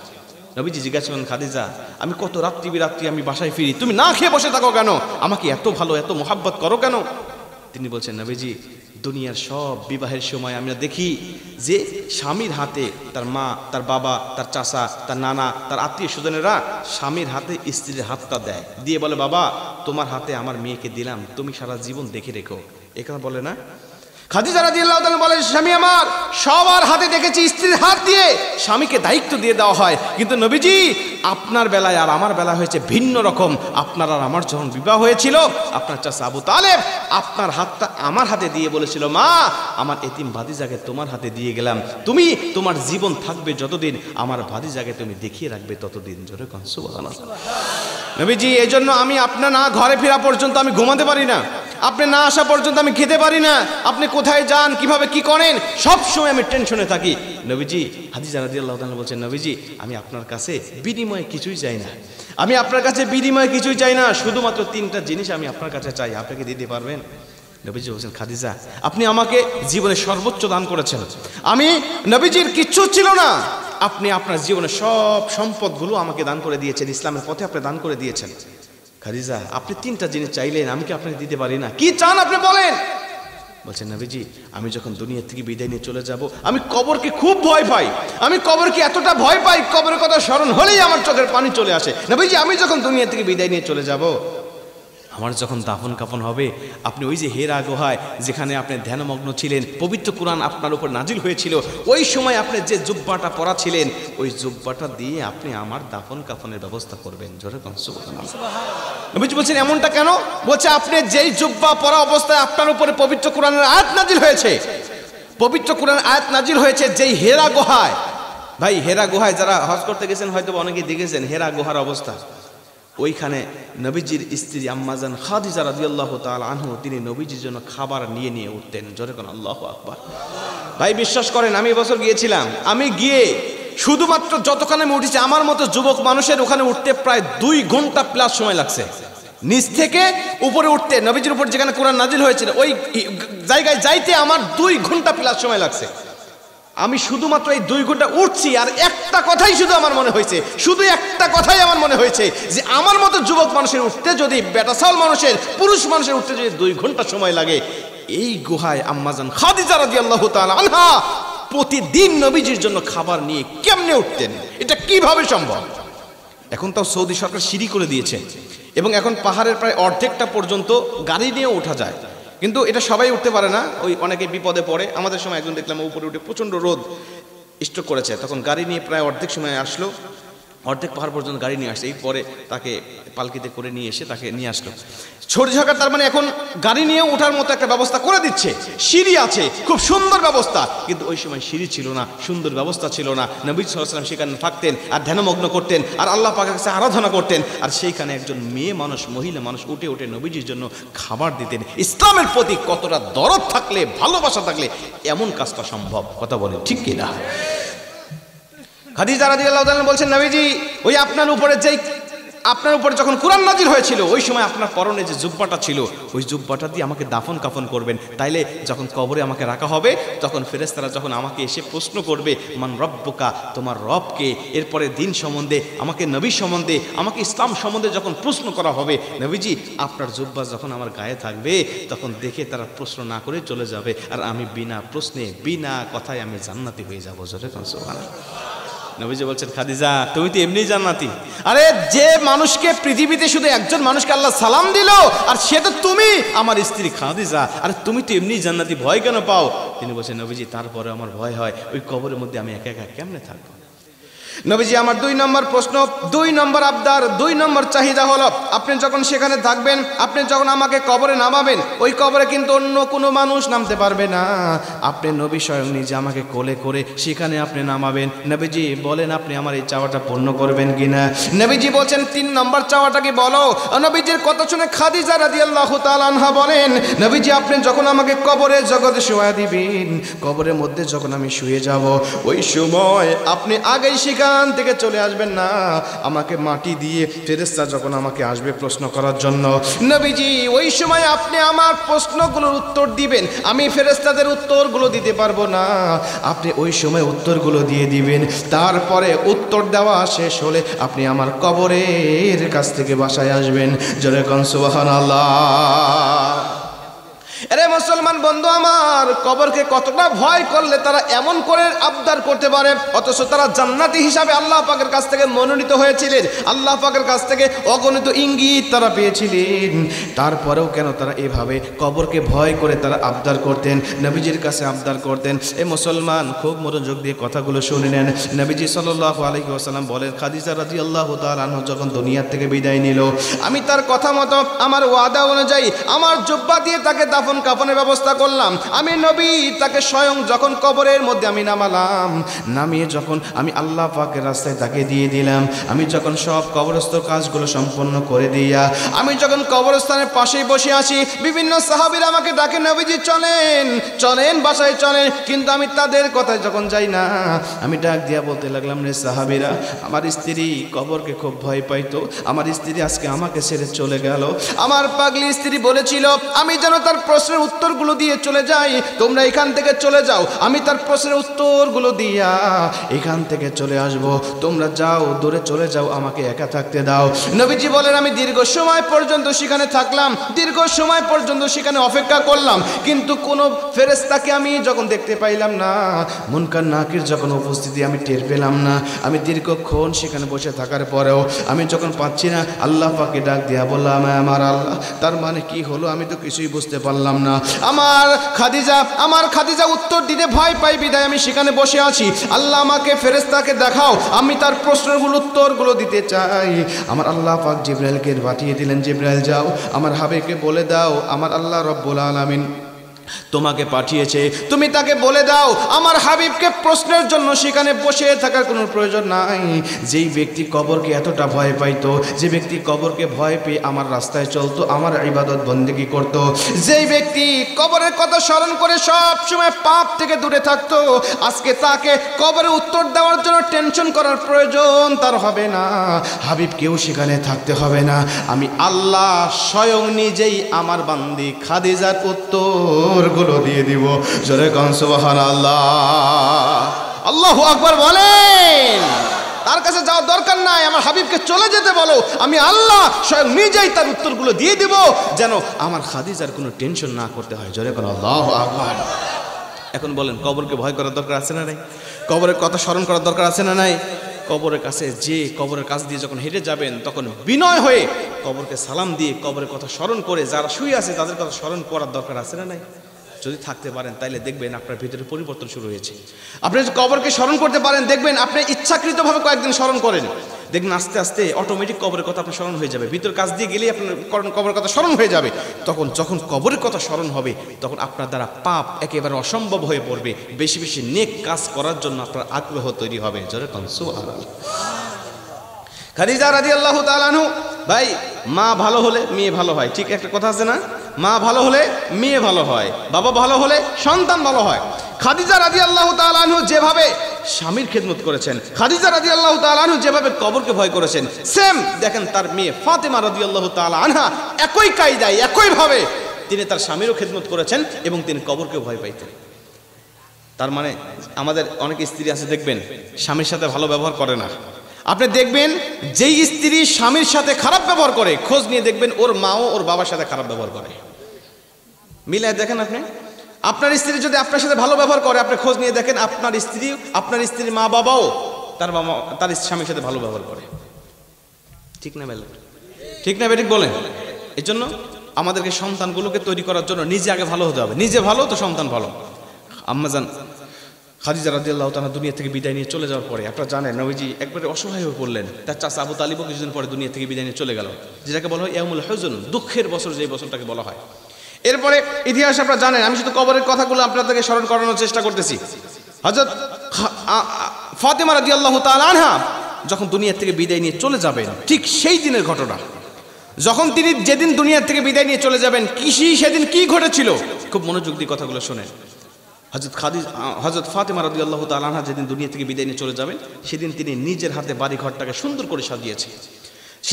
S1: নবীজি জিজ্ঞাসা করেন, খাদিজা আমি কত রাত্রি বিরাত্রি আমি বাসায় ফিরি, তুমি না খেয়ে বসে থাকো কেন? আমাকে এত ভালো, এত মোহাব্বত করো কেন? তিনি বলছেন, নবীজি দুনিয়ার সব বিবাহের সময় আমরা দেখি যে স্বামীর হাতে তার মা, তার বাবা, তার চাচা, তার নানা, তার আত্মীয় স্বজনেরা স্বামীর হাতে স্ত্রীর হাতটা দেয়, দিয়ে বলে বাবা তোমার হাতে আমার মেয়েকে দিলাম, তুমি সারা জীবন দেখে রেখো। এ কথা বলে না? খাদিজা রাদিয়াল্লাহু তাআলা বলেন, স্বামী আমার সবার হাতে দেখেছি স্ত্রীর হাত দিয়ে স্বামীকে দায়িত্ব দিয়ে দেওয়া হয়, কিন্তু নবীজি আপনার বেলায় আর আমার বেলা হয়েছে ভিন্ন রকম। আপনার আর আমার যখন বিবাহ হয়েছিল, আপনার চাচা আবু তালেব আপনার হাতটা আমার হাতে দিয়ে বলেছিল, মা আমার এতিম ভাতিজাকে তোমার হাতে দিয়ে গেলাম, তুমি তোমার জীবন থাকবে যতদিন আমার ভাতিজাকে তুমি দেখিয়ে রাখবে ততদিন। জোরে কোন সুবহানাল্লাহ। নবীজি এই জন্য আমি আপনার না ঘরে ফেরা পর্যন্ত আমি ঘুমাতে পারি না, আপনি না আসা পর্যন্ত আমি খেতে পারি না, আপনি কোথায় যান, কিভাবে কি করেন, সব সময় আমি টেনশনে থাকি। নবীজি খাদিজা রাদিয়াল্লাহু তাআলা বলেন, নবীজি আমি আপনার কাছে বিনিময়ে কিছুই চাই না, আমি আপনার কাছে বিনিময়ে কিছুই চাই না, শুধুমাত্র 3টা জিনিস আমি আপনার কাছে চাই, আপনি দিতে পারবেন? নবীজি বলেন, খাদিজা আপনি আমাকে জীবনের সর্বোচ্চ দান করেছেন, আমি নবীজির কিচ্ছু ছিল না, আপনি আপনার জীবনের সব সম্পদগুলো আমাকে দান করে দিয়েছেন, ইসলামের পথে আপনি দান করে দিয়েছেন। খাদিজা আপনি 3টা জিনিস চাইলেন, আমি কি আপনাকে দিতে পারি না? কি চান আপনি বলেন? বলছেন, নবীজি আমি যখন দুনিয়া থেকে বিদায় নিয়ে চলে যাব, আমি কবরকে খুব ভয় পাই, আমি কবরকে এতটা ভয় পাই, কবরের কথা স্মরণ হলেই আমার চোখের পানি চলে আসে। নবীজি আমি যখন দুনিয়া থেকে বিদায় নিয়ে চলে যাব, আমার যখন দাফন কাফন হবে, আপনি ওই যে হেরা গুহায় যেখানে আপনি ধ্যানমগ্ন ছিলেন, পবিত্র কোরআন আপনার উপর নাজিল হয়েছিল, ওই সময় আপনি যে জুব্বাটা পরা ছিলেন, ওই জুব্বাটা দিয়ে আপনি আমার দাফন কাফনের ব্যবস্থা করবেন। জোরে কোন সুবহানাল্লাহ। নবীজি বলছেন এমনটা কেন? বলছে আপনি যেই জুব্বা পরা অবস্থায় আপনার উপরে পবিত্র কোরআনের আয়াত নাজিল হয়েছে, পবিত্র কোরআনের আয়াত নাজিল হয়েছে যেই হেরা গুহায়। ভাই হেরা গুহায় যারা হজ করতে গেছেন হয়তো অনেকেই দেখেছেন হেরা গুহার অবস্থা। ওইখানে নবীজির স্ত্রী আম্মাজান খাদিজা রাদিয়াল্লাহু তাআলা আনহা তিনি নবীজির জন্য খাবার নিয়ে নিয়ে উঠতেন। জোরে কোন আল্লাহু আকবার। ভাই বিশ্বাস করেন আমি এবছর গিয়েছিলাম, আমি গিয়ে শুধুমাত্র যতক্ষণ আমি উঠেছি, আমার মতো যুবক মানুষের ওখানে উঠতে প্রায় 2 ঘন্টা প্লাস সময় লাগছে। নিচ থেকে উপরে উঠতে, নবীজির উপর যেখানে কোরআন নাজিল হয়েছিল ওই জায়গায় যাইতে আমার 2 ঘন্টা প্লাস সময় লাগছে। আমি শুধুমাত্র এই 2 ঘন্টা উঠছি আর একটা কথাই শুধু আমার মনে হয়েছে, শুধু একটা কথাই আমার মনে হয়েছে যে আমার মতো যুবক মানুষের উঠতে যদি, বেটাসাল মানুষের, পুরুষ মানুষের উঠতে যদি 2 ঘন্টা সময় লাগে, এই গুহায় আম্মাজান খাদিজা রাদিয়াল্লাহু তাআলা আনহা প্রতিদিন নবীজির জন্য খাবার নিয়ে কেমনে উঠতেন, এটা কিভাবে সম্ভব? এখন তাও সৌদি সরকার সিঁড়ি করে দিয়েছে এবং এখন পাহাড়ের প্রায় অর্ধেকটা পর্যন্ত গাড়ি নিয়ে ওঠা যায়, কিন্তু এটা সবাই উঠতে পারে না, ওই অনেকে বিপদে পড়ে। আমাদের সময় একজন দেখলাম উপরে উঠে প্রচণ্ড রোদ স্ট্রোক করেছে, তখন গাড়ি নিয়ে প্রায় অর্ধেক সময় আসলো, অর্ধেক পাহাড় পর্যন্ত গাড়ি নিয়ে আসছে, এই পরে তাকে পালকিতে করে নিয়ে এসে তাকে নিয়ে আসলো। সৌদি সরকার তার মানে এখন গাড়ি নিয়ে ওঠার মতো একটা ব্যবস্থা করে দিচ্ছে, সিঁড়ি আছে, খুব সুন্দর ব্যবস্থা, কিন্তু ওই সময় সিঁড়ি ছিল না, সুন্দর ব্যবস্থা ছিল না। নবী সাল্লাল্লাহু আলাইহি ওয়াসাল্লাম সেখানে থাকতেন আর ধ্যানমগ্ন করতেন আর আল্লাহ পাকের কাছে আরাধনা করতেন, আর সেইখানে একজন মেয়ে মানুষ, মহিলা মানুষ উঠে উঠে নবীজির জন্য খাবার দিতেন। ইসলামের প্রতি কতটা দরদ থাকলে, ভালোবাসা থাকলে এমন কাজটা সম্ভব, কথা বলেন ঠিক কিনা? খাদিজা রাদিয়াল্লাহু তাআলা বলছেন, নবীজি ওই আপনার উপরে যখন কুরআন নাজিল হয়েছিল ওই সময় আপনার পরনে যে জুব্বাটা ছিল ওই জুব্বাটা দিয়ে আমাকে দাফন কাফন করবেন, তাইলে যখন কবরে আমাকে রাখা হবে তখন ফেরেশতারা যখন আমাকে এসে প্রশ্ন করবে মান রব্বুকা, তোমার রবকে, এরপরে দিন সম্বন্ধে, আমাকে নবী সম্বন্ধে, আমাকে ইসলাম সম্বন্ধে যখন প্রশ্ন করা হবে, নবীজি আপনার জুব্বা যখন আমার গায়ে থাকবে তখন দেখে তারা প্রশ্ন না করে চলে যাবে, আর আমি বিনা প্রশ্নে, বিনা কথায় আমি জান্নাতি হয়ে যাবো। জোরে সুবহানাল্লাহ। নবীজি বলছেন, খাদিজা তুমি তো এমনি জান্নাতি। আরে যে মানুষকে পৃথিবীতে শুধু একজন মানুষকে আল্লাহ সালাম দিল আর সে তো তুমি, আমার স্ত্রী খাদিজা, আরে তুমি তো এমনি জান্নাতি, ভয় কেন পাও? তিনি বলছেন, নবীজি তারপরে আমার ভয় হয় ওই কবরের মধ্যে আমি একা একা কেমনে থাকবো। নবীজি আমার 2 নম্বর প্রশ্ন, 2 নম্বর আবদার, 2 নম্বর চাহিদা হলো, আপনি যখন সেখানে থাকবেন, আপনি যখন আমাকে কবরে নামাবেন, ওই কবরে কিন্তু অন্য কোনো মানুষ নামতে পারবে না, আপনি নবী স্বয়ং নিজে আমাকে কোলে করে সেখানে আপনি নামাবেন। নবীজি বলেন, আপনি আমার এই চাওয়াটা পূর্ণ করবেন কিনা? নবীজি বলছেন, 3 নম্বর চাওয়াটা কি বলো? নবীজির কথা শুনে খাদিজা রাদিয়াল্লাহু তাআলা আনহা বলেন, নবীজি আপনি যখন আমাকে কবরে জগতে শুয়ে দিবেন, কবরের মধ্যে যখন আমি শুয়ে যাব, ওই সময় আপনি আগেই সেখান থেকে চলে আসবেন না, আমাকে মাটি দিয়ে ফেরেশতা যখন আমাকে আসবে প্রশ্ন করার জন্য, নবীজি ওই সময় আপনি আমার প্রশ্নগুলোর উত্তর দিবেন, আমি ফেরেশতাদের উত্তরগুলো দিতে পারবো না, আপনি ওই সময় উত্তরগুলো দিয়ে দিবেন, তারপরে উত্তর দেওয়া শেষ হলে আপনি আমার কবরের কাছ থেকে বাসায় আসবেন। জোরে কোন সুবহানাল্লাহ। আরে মুসলমান বন্ধু আমার, কবরকে কতটা ভয় করলে তারা এমন করে আবদার করতে পারে, অথচ তারা জান্নাতি হিসাবে আল্লাহ পাকের কাছ থেকে মনোনীত হয়েছিলেন, আল্লাহ পাকের কাছ থেকে অগণিত ইঙ্গিত তারা পেয়েছিলেন, তারপরেও কেন তারা এভাবে কবরকে ভয় করে তারা আবদার করতেন, নবীজির কাছে আবদার করতেন? এ মুসলমান খুব মনোযোগ দিয়ে কথাগুলো শুনে নেন। নবীজি সাল্লাল্লাহু আলাইহি ওয়াসাল্লাম বলেন, খাদিজা রাদিয়াল্লাহু তাআলা আনহা যখন দুনিয়া থেকে বিদায় নিল, আমি তার কথা মতো, আমার ওয়াদা অনুযায়ী আমার জুব্বা দিয়ে তাকে দাফন কাফনের ব্যবস্থা করলাম। আমি নবী তাকে স্বয়ং যখন কবরের মধ্যে আমি নামালাম, নামিয়ে যখন আমি আল্লাহ পাকের রাস্তায় তাকে দিয়ে দিলাম, আমি যখন সব কবরস্থ কাজগুলো সম্পন্ন করে দিয়া আমি যখন কবরস্থানের পাশেই বসে আছি, বিভিন্ন সাহাবীরা আমাকে ডাকে, নবীজি চলেন চলেন বাসায় চলেন, কিন্তু আমি তাদের কথায় যখন যাই না, আমি ডাক দিয়া বলতে লাগলাম, রে সাহাবীরা, আমার স্ত্রী কবরকে খুব ভয় পাইতো, আমার স্ত্রী আজকে আমাকে ছেড়ে চলে গেল, আমার পাগলি স্ত্রী বলেছিল আমি যেন তার প্রশ্নের উত্তরগুলো দিয়ে চলে যাই, তোমরা এখান থেকে চলে যাও, আমি তার প্রশ্নের উত্তরগুলো দিয়া এখান থেকে চলে আসব, তোমরা যাও, দূরে চলে যাও, আমাকে একা থাকতে দাও। নবীজি বলেন, আমি দীর্ঘ সময় পর্যন্ত সেখানে থাকলাম, দীর্ঘ সময় পর্যন্ত সেখানে অপেক্ষা করলাম, কিন্তু কোনো ফেরেশতাকে আমি যখন দেখতে পাইলাম না, মুনকার নাকির যখন উপস্থিতি আমি টের পেলাম না, আমি দীর্ঘক্ষণ সেখানে বসে থাকার পরেও আমি যখন পাচ্ছি না, আল্লাহ পাকে ডাক দিয়া বললাম, আমার আল্লাহ, তার মানে কি হলো? আমি তো কিছুই বুঝতে পারলাম না। আমার খাদিজা উত্তর দিতে ভয় পাই বিদায় আমি সেখানে বসে আছি, আল্লাহ আমাকে ফেরেশতাকে দেখাও, আমি তার প্রশ্নগুলো উত্তরগুলো দিতে চাই। আমার আল্লাহ পাক জিবরাইলকে পাঠিয়ে দিলেন, জিবরাইল যাও আমার হাবিবকে বলে দাও আমার আল্লাহ রব্বুল আলামিন তোমাকে পাঠিয়েছে, তুমি তাকে বলে দাও আমার হাবিবকে প্রশ্নের জন্য সেখানে বসে থাকার কোনো প্রয়োজন নাই। যেই ব্যক্তি কবরকে এতটা ভয় পাইতো, যে ব্যক্তি কবরকে ভয় পেয়ে আমার রাস্তায় চলতো, আমার ইবাদত বন্দেগী করত, যেই ব্যক্তি কবরের কথা স্মরণ করে সব সময় পাপ থেকে দূরে থাকতো, আজকে তাকে কবরে উত্তর দেওয়ার জন্য টেনশন করার প্রয়োজন তার হবে না, হাবিবকেও সেখানে থাকতে হবে না, আমি আল্লাহ স্বয়ং নিজেই আমার বান্দি খাদিজার উত্তর উত্তরগুলো দিয়ে দিব। জোরে কোন সুবহানাল্লাহ। আল্লাহু আকবার বলেন। তার কাছে যাওয়ার দরকার নাই, আমার হাবিবকে চলে যেতে বলো, আমি আল্লাহ স্বয়ং নিজেই তার উত্তরগুলো দিয়ে দিব, যেন আমার খাদিজার কোনো টেনশন না করতে হয়। জোরে কোন আল্লাহু আকবার। এখন বলেন, কবরকে ভয় করার দরকার আছে না নাই? কবরের কথা স্মরণ করার দরকার আছে না নাই? কবরের কাছে যে কবরের কাছ দিয়ে যখন হেঁটে যাবেন, তখন বিনয় হয়ে কবরকে সালাম দিয়ে কবরের কথা স্মরণ করে যারা শুয়ে আছে তাদের কথা স্মরণ করার দরকার আছে না নাই? যদি থাকতে পারেন তাইলে দেখবেন আপনার ভিতরে পরিবর্তন শুরু হয়েছে। আপনি যদি কবরকে স্মরণ করতে পারেন, দেখবেন আপনি ইচ্ছাকৃতভাবে কয়েকদিন স্মরণ করেন, দেখবেন আস্তে আস্তে অটোমেটিক কবরের কথা আপনার স্মরণ হয়ে যাবে। ভিতর কাজ দিয়ে গেলেই আপনার কবরের কথা স্মরণ হয়ে যাবে। তখন যখন কবরের কথা স্মরণ হবে, তখন আপনার দ্বারা পাপ একেবারে অসম্ভব হয়ে পড়বে। বেশি বেশি নেক কাজ করার জন্য আপনার আগ্রহ তৈরি হবে। জোরে কোন সুবহানাল্লাহ। খাদিজা রাদিয়াল্লাহু তাআলা আনহু, ভাই মা ভালো হলে মেয়ে ভালো হয়, ঠিক একটা কথা আছে না? মা ভালো হলে মেয়ে ভালো হয়, বাবা ভালো হলে সন্তান ভালো হয়। খাদিজা রাদিয়াল্লাহু তাআলা আনহু যেভাবে স্বামীর খেদমত করেছেন, খাদিজা রাদিয়াল্লাহু তাআলা আনহু যেভাবে কবরকে ভয় করেছেন, সেম দেখেন তার মেয়ে ফাতেমা রাদিয়াল্লাহু তাআলা আনহা একই কায়দায় একইভাবে তিনি তার স্বামীরও খেদমত করেছেন এবং তিনি কবরকে ভয় পাইতেন। তার মানে আমাদের অনেক স্ত্রী আছে দেখবেন স্বামীর সাথে ভালো ব্যবহার করে না। আপনি দেখবেন যেই স্ত্রী স্বামীর সাথে খারাপ ব্যবহার করে, খোঁজ নিয়ে দেখবেন ওর মাও ওর বাবার সাথে খারাপ ব্যবহার করে। মিলায় দেখেন আপনি, আপনার স্ত্রী যদি আপনার সাথে ভালো ব্যবহার করে, আপনি খোঁজ নিয়ে দেখেন আপনার স্ত্রীর মা বাবাও তার স্বামীর সাথে ভালো ব্যবহার করে। ঠিক না বেলা? ঠিক না বেঠিক বলেন? এই জন্য আমাদেরকে সন্তানগুলোকে তৈরি করার জন্য নিজে আগে ভালো হতে হবে। নিজে ভালো তো সন্তান ভালো। আম্মাজান খাদিজা রাদিয়াল্লাহু তাআলা দুনিয়া থেকে বিদায় নিয়ে চলে যাওয়ার পরে আপনারা জানেন নবীজি একবারে অসহায় হয়ে পড়লেন। তার চাচা আবু তালিবও কিছুদিন পরে দুনিয়া থেকে বিদায় নিয়ে চলে গেল, যেটাকে বলা হয় ইয়াউমুল হুজন, দুঃখের বছর, যে বছরটাকে বলা হয়। এরপরে ইতিহাস আপনারা জানেন, আমি শুধু কবরের কথাগুলো আপনাদেরকে স্মরণ করানোর চেষ্টা করতেছি। হযরত ফাতেমা রাদিয়াল্লাহু তাআলা আনহা যখন দুনিয়া থেকে বিদায় নিয়ে চলে যাবেন, ঠিক সেই দিনের ঘটনা, যখন তিনি যেদিন দুনিয়া থেকে বিদায় নিয়ে চলে যাবেন, সেদিন কি ঘটেছিল, খুব মনোযোগ দিয়ে কথাগুলো শোনেন। হযরত ফাতেমা রাদিয়াল্লাহু তাআলা আনহা যেদিন দুনিয়া থেকে বিদায় নিয়ে চলে যাবেন, সেদিন তিনি নিজের হাতে বাড়ি ঘরটাকে সুন্দর করে সাজিয়েছে,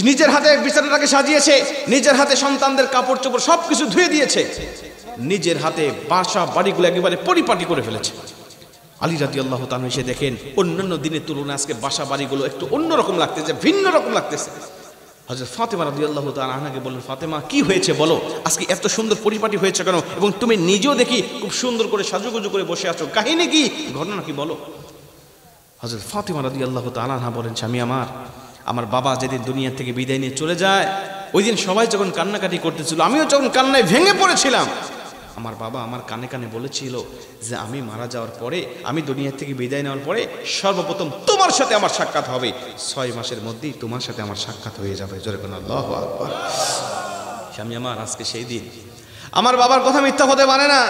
S1: নিজের হাতে বিছানাটাকে সাজিয়েছে, নিজের হাতে সন্তানদের কাপড় চোপড় সবকিছু ধুয়ে দিয়েছে, নিজের হাতে বাসা বাড়িগুলো একেবারে পরিপাটি করে ফেলেছে। আলী রাদিয়াল্লাহু তাআলা এসে দেখেন অন্যান্য দিনের তুলনায় আজকে বাসা বাড়িগুলো একটু অন্যরকম লাগতেছে, ভিন্ন রকম লাগতেছে। হযরত ফাতেমা রাদিয়াল্লাহু তাআলা আনহাকে বললেন, ফাতেমা কি হয়েছে বলো, আজকে এত সুন্দর পরিপাটি হয়েছে কেন, এবং তুমি নিজেও দেখি খুব সুন্দর করে সাজুগুজু করে বসে আছো, কাহিনী কি, ঘটনা কি বলো। হযরত ফাতেমা রাদিয়াল্লাহু তাআলা আনহা বলেন, স্বামী আমার বাবা যেদিন দুনিয়া থেকে বিদায় নিয়ে চলে যায়, ওই দিন সবাই যখন কান্নাকাটি করতেছিল, আমিও যখন কান্নায় ভেঙে পড়েছিলাম, আমার বাবা আমার কানে কানে বলেছিল যে আমি মারা যাওয়ার পরে, আমি দুনিয়া থেকে বিদায় নেওয়ার পরে সর্বপ্রথম তোমার সাথে আমার সাক্ষাৎ হবে, 6 মাসের মধ্যেই তোমার সাথে আমার সাক্ষাৎ হয়ে যাবে। জোরে বলুন আল্লাহু আকবার। স্বামী আমার, আজকে সেই দিন, আমার বাবার কথা মিথ্যা হতে পারে না।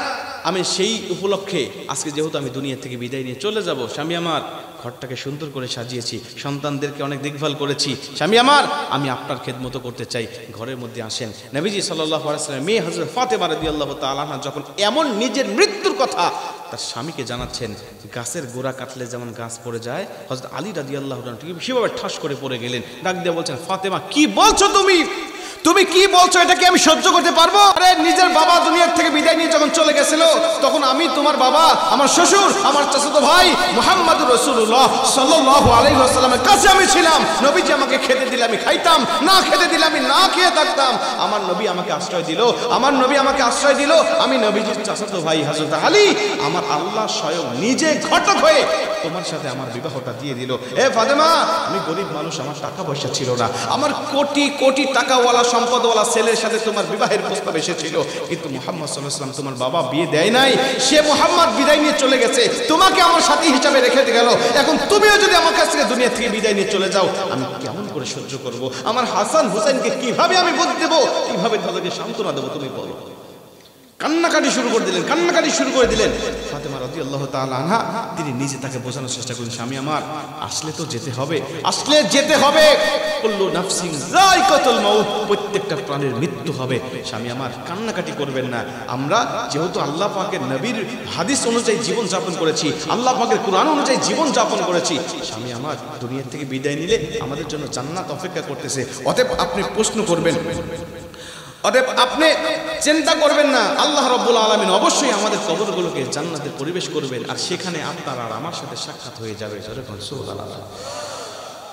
S1: আমি সেই উপলক্ষে আজকে যেহেতু আমি দুনিয়া থেকে বিদায় নিয়ে চলে যাব, স্বামী আমার ঘরটাকে সুন্দর করে সাজিয়েছি, সন্তানদেরকে অনেক দেখভাল করেছি, স্বামী আমার আমি আপনার খেদমত করতে চাই, ঘরের মধ্যে আসেন। নবীজি সাল্লাল্লাহু আলাইহি ওয়াসাল্লাম মেয়ে হযরত ফাতেমা রাদিয়াল্লাহু তাআলা আনহা যখন এমন নিজের মৃত্যুর কথা তার স্বামীকে জানাচ্ছেন, গাছের গোড়া কাটলে যেমন গাছ পড়ে যায়, হযরত আলী রাদিয়াল্লাহু তাআলা ঠিক সেভাবে ঠাস করে পড়ে গেলেন। ডাক দিয়ে বলছেন, ফাতেমা কি বলছো তুমি কি বলছো, এটা কি আমি সহ্য করতে পারবো? আরে নিজের বাবা দুনিয়া থেকে বিদায় নিয়ে যখন চলে গেছিল, তখন আমি তোমার বাবা, আমার শ্বশুর, আমার চাচাতো ভাই মুহাম্মদুর রাসূলুল্লাহ সাল্লাল্লাহু আলাইহি ওয়াসাল্লামের কাছে আমি ছিলাম। নবীজি আমাকে খেতে দিলে আমি খাইতাম, না খেতে দিলে আমি না খেয়ে থাকতাম। আমার নবী আমাকে আশ্রয় দিল, আমি নবীজির চাচাতো ভাই হযরত আলী, আমার আল্লাহ স্বয়ং নিজে ঘটক হয়ে তোমার সাথে আমার বিবাহটা দিয়ে দিল। এ ফাতেমা, আমি গরিব মানুষ, আমার টাকা পয়সা ছিল না, আমার কোটি কোটি টাকাওয়ালা সম্পদওয়ালা ছেলের সাথে তোমার বিবাহের প্রস্তাব এসেছিল, কিন্তু মুহাম্মদ সাল্লাল্লাহু আলাইহি ওয়াসাল্লাম তোমার বাবা বিয়ে দেয় নাই, সে মুহাম্মদ বিদায় নিয়ে চলে গেছে, তোমাকে আমার সাথী হিসাবে রেখে গেল। এখন তুমিও যদি আমার কাছ থেকে দুনিয়া থেকে বিদায় নিয়ে চলে যাও, আমি কেমন করে সহ্য করব? আমার হাসান হুসাইনকে কিভাবে আমি বুঝ দেব, কিভাবে তাদেরকে সান্ত্বনা দেবো, তুমি বলো। কান্নাকাটি শুরু করে দিলেন। ফাতেমা রাদিয়াল্লাহু তাআলা আনহা তিনি নিজে তাকে বোঝানোর চেষ্টা করেন, স্বামী আমার আসলে যেতে হবে, কুল্লু নাফসিন যায়কাতুল মাউত, প্রত্যেকটা প্রাণের মৃত্যু হবে। স্বামী আমার কান্নাকাটি করবেন না, আমরা যেহেতু আল্লাহ পাকের নবীর হাদিস অনুযায়ী জীবন যাপন করেছি, আল্লাহ পাকের কুরআন অনুযায়ী জীবন যাপন করেছি, স্বামী আমার দুনিয়া থেকে বিদায় নিলে আমাদের জন্য জান্নাত অপেক্ষা করতেছে। অতএব আপনি প্রশ্ন করবেন, অতএব আপনি চিন্তা করবেন না, আল্লাহ রাব্বুল আলামিন অবশ্যই আমাদের কবরগুলোকে জান্নাতে পরিবেশ করবেন, আর সেখানে আপনার আর আমার সাথে সাক্ষাৎ হয়ে যাবে। সুবহানাল্লাহ।